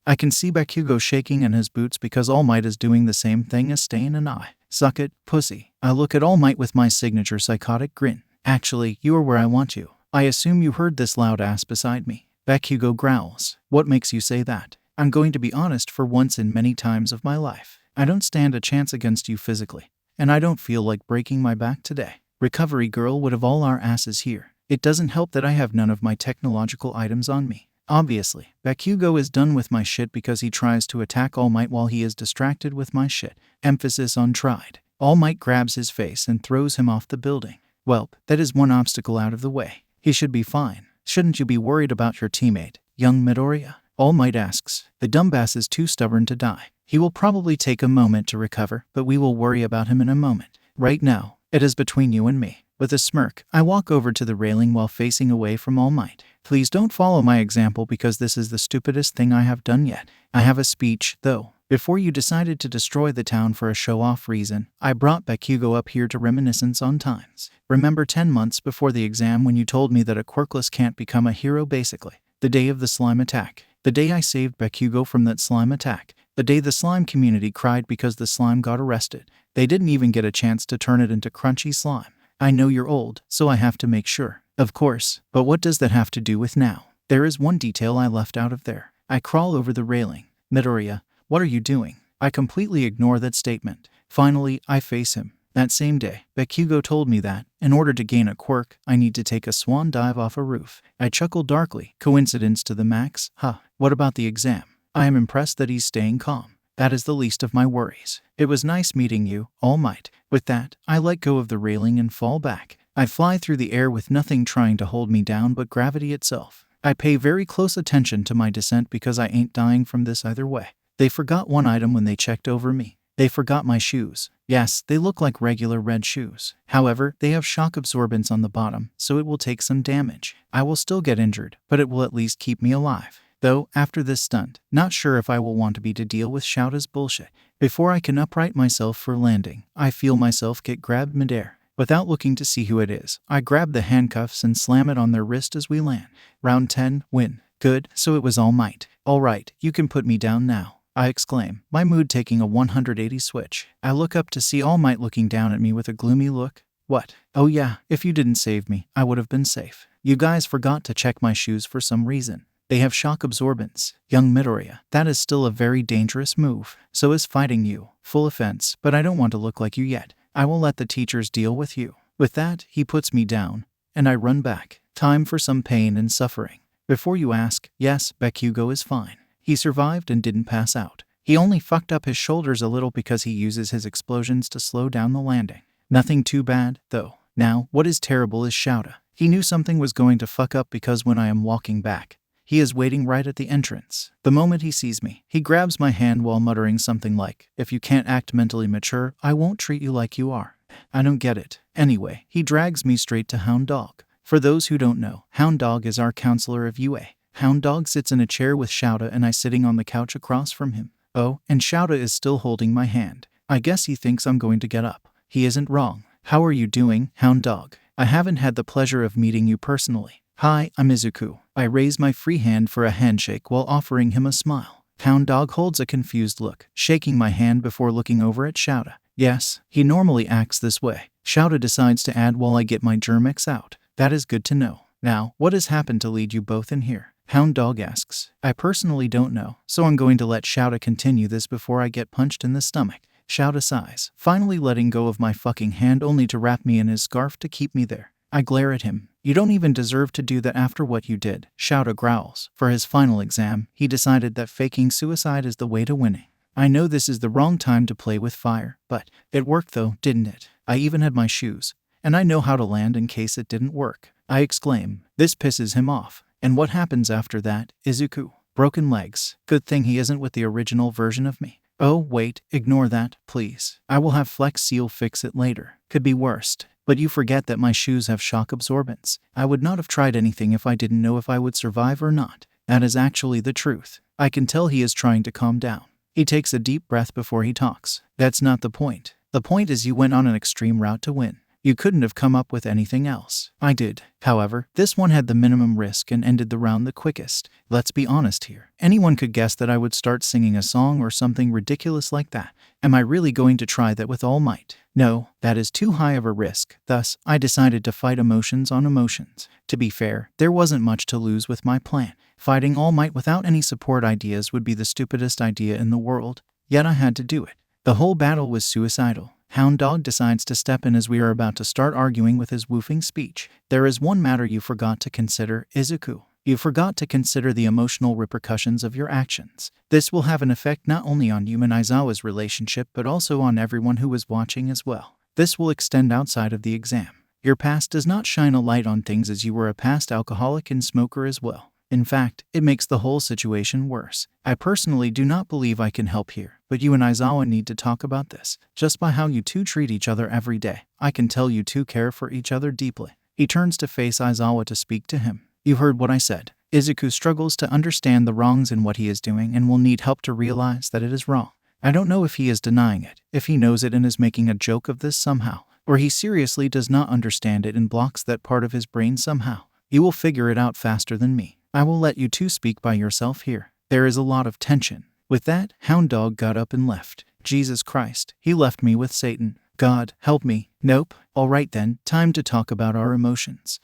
S1: I can see Bakugo shaking in his boots because All Might is doing the same thing as staying an eye. Suck it, pussy. I look at All Might with my signature psychotic grin. Actually, you are where I want you. I assume you heard this loud ass beside me. Bakugo growls. What makes you say that? I'm going to be honest, for once in many times of my life. I don't stand a chance against you physically, and I don't feel like breaking my back today. Recovery girl would have all our asses here. It doesn't help that I have none of my technological items on me. Obviously, Bakugo is done with my shit because he tries to attack All Might while he is distracted with my shit. Emphasis on tried. All Might grabs his face and throws him off the building. Welp, that is one obstacle out of the way. He should be fine. Shouldn't you be worried about your teammate, young Midoriya? All Might asks. The dumbass is too stubborn to die. He will probably take a moment to recover, but we will worry about him in a moment. Right now, it is between you and me. With a smirk, I walk over to the railing while facing away from All Might. Please don't follow my example because this is the stupidest thing I have done yet. I have a speech, though. Before you decided to destroy the town for a show-off reason, I brought Bakugo up here to reminiscence on times. Remember 10 months before the exam when you told me that a quirkless can't become a hero basically? The day of the slime attack. The day I saved Bakugo from that slime attack. The day the slime community cried because the slime got arrested. They didn't even get a chance to turn it into crunchy slime. I know you're old, so I have to make sure. Of course, but what does that have to do with now? There is one detail I left out of there. I crawl over the railing. Midoriya, what are you doing? I completely ignore that statement. Finally, I face him. That same day, Bakugo told me that, in order to gain a quirk, I need to take a swan dive off a roof. I chuckled darkly. Coincidence to the max? Huh. What about the exam? I am impressed that he's staying calm. That is the least of my worries. It was nice meeting you, All Might. With that, I let go of the railing and fall back. I fly through the air with nothing trying to hold me down but gravity itself. I pay very close attention to my descent because I ain't dying from this either way. They forgot one item when they checked over me. They forgot my shoes. Yes, they look like regular red shoes. However, they have shock absorbance on the bottom, so it will take some damage. I will still get injured, but it will at least keep me alive. Though, after this stunt, not sure if I will want to deal with Shouda's bullshit. Before I can upright myself for landing, I feel myself get grabbed midair. Without looking to see who it is, I grab the handcuffs and slam it on their wrist as we land. Round 10, win. Good, so it was All Might. Alright, you can put me down now, I exclaim, my mood taking a 180 switch. I look up to see All Might looking down at me with a gloomy look. What? Oh yeah, if you didn't save me, I would have been safe. You guys forgot to check my shoes for some reason. They have shock absorbance. Young Midoriya, that is still a very dangerous move. So is fighting you. Full offense, but I don't want to look like you yet. I will let the teachers deal with you. With that, he puts me down, and I run back. Time for some pain and suffering. Before you ask, yes, Bakugo is fine. He survived and didn't pass out. He only fucked up his shoulders a little because he uses his explosions to slow down the landing. Nothing too bad, though. Now, what is terrible is Shouda. He knew something was going to fuck up because when I am walking back, he is waiting right at the entrance. The moment he sees me, he grabs my hand while muttering something like, if you can't act mentally mature, I won't treat you like you are. I don't get it. Anyway, he drags me straight to Hound Dog. For those who don't know, Hound Dog is our counselor of UA. Hound Dog sits in a chair with Shouda and I sitting on the couch across from him. Oh, and Shouda is still holding my hand. I guess he thinks I'm going to get up. He isn't wrong. How are you doing, Hound Dog? I haven't had the pleasure of meeting you personally. Hi, I'm Izuku. I raise my free hand for a handshake while offering him a smile. Hound Dog holds a confused look, shaking my hand before looking over at Shouda. Yes, he normally acts this way. Shouda decides to add while I get my Germex out. That is good to know. Now, what has happened to lead you both in here? Hound Dog asks. I personally don't know, so I'm going to let Shouda continue this before I get punched in the stomach. Shouda sighs, finally letting go of my fucking hand only to wrap me in his scarf to keep me there. I glare at him. You don't even deserve to do that after what you did, Shouda growls. For his final exam, he decided that faking suicide is the way to winning. I know this is the wrong time to play with fire, but it worked though, didn't it? I even had my shoes, and I know how to land in case it didn't work. I exclaim. This pisses him off. And what happens after that, Izuku? Broken legs. Good thing he isn't with the original version of me. Oh, wait, ignore that, please. I will have Flex Seal fix it later. Could be worst. But you forget that my shoes have shock absorbance. I would not have tried anything if I didn't know if I would survive or not. That is actually the truth. I can tell he is trying to calm down. He takes a deep breath before he talks. That's not the point. The point is you went on an extreme route to win. You couldn't have come up with anything else. I did. However, this one had the minimum risk and ended the round the quickest. Let's be honest here. Anyone could guess that I would start singing a song or something ridiculous like that. Am I really going to try that with all might? No, that is too high of a risk. Thus, I decided to fight emotions on emotions. To be fair, there wasn't much to lose with my plan. Fighting All Might without any support ideas would be the stupidest idea in the world, yet I had to do it. The whole battle was suicidal. Hound Dog decides to step in as we are about to start arguing with his woofing speech. There is one matter you forgot to consider, Izuku. You forgot to consider the emotional repercussions of your actions. This will have an effect not only on you and Aizawa's relationship but also on everyone who is watching as well. This will extend outside of the exam. Your past does not shine a light on things as you were a past alcoholic and smoker as well. In fact, it makes the whole situation worse. I personally do not believe I can help here, but you and Aizawa need to talk about this. Just by how you two treat each other every day, I can tell you two care for each other deeply. He turns to face Aizawa to speak to him. You heard what I said. Izuku struggles to understand the wrongs in what he is doing and will need help to realize that it is wrong. I don't know if he is denying it, if he knows it and is making a joke of this somehow, or he seriously does not understand it and blocks that part of his brain somehow. You will figure it out faster than me. I will let you two speak by yourself here. There is a lot of tension. With that, Hound Dog got up and left. Jesus Christ, he left me with Satan. God, help me. Nope. Alright then, time to talk about our emotions.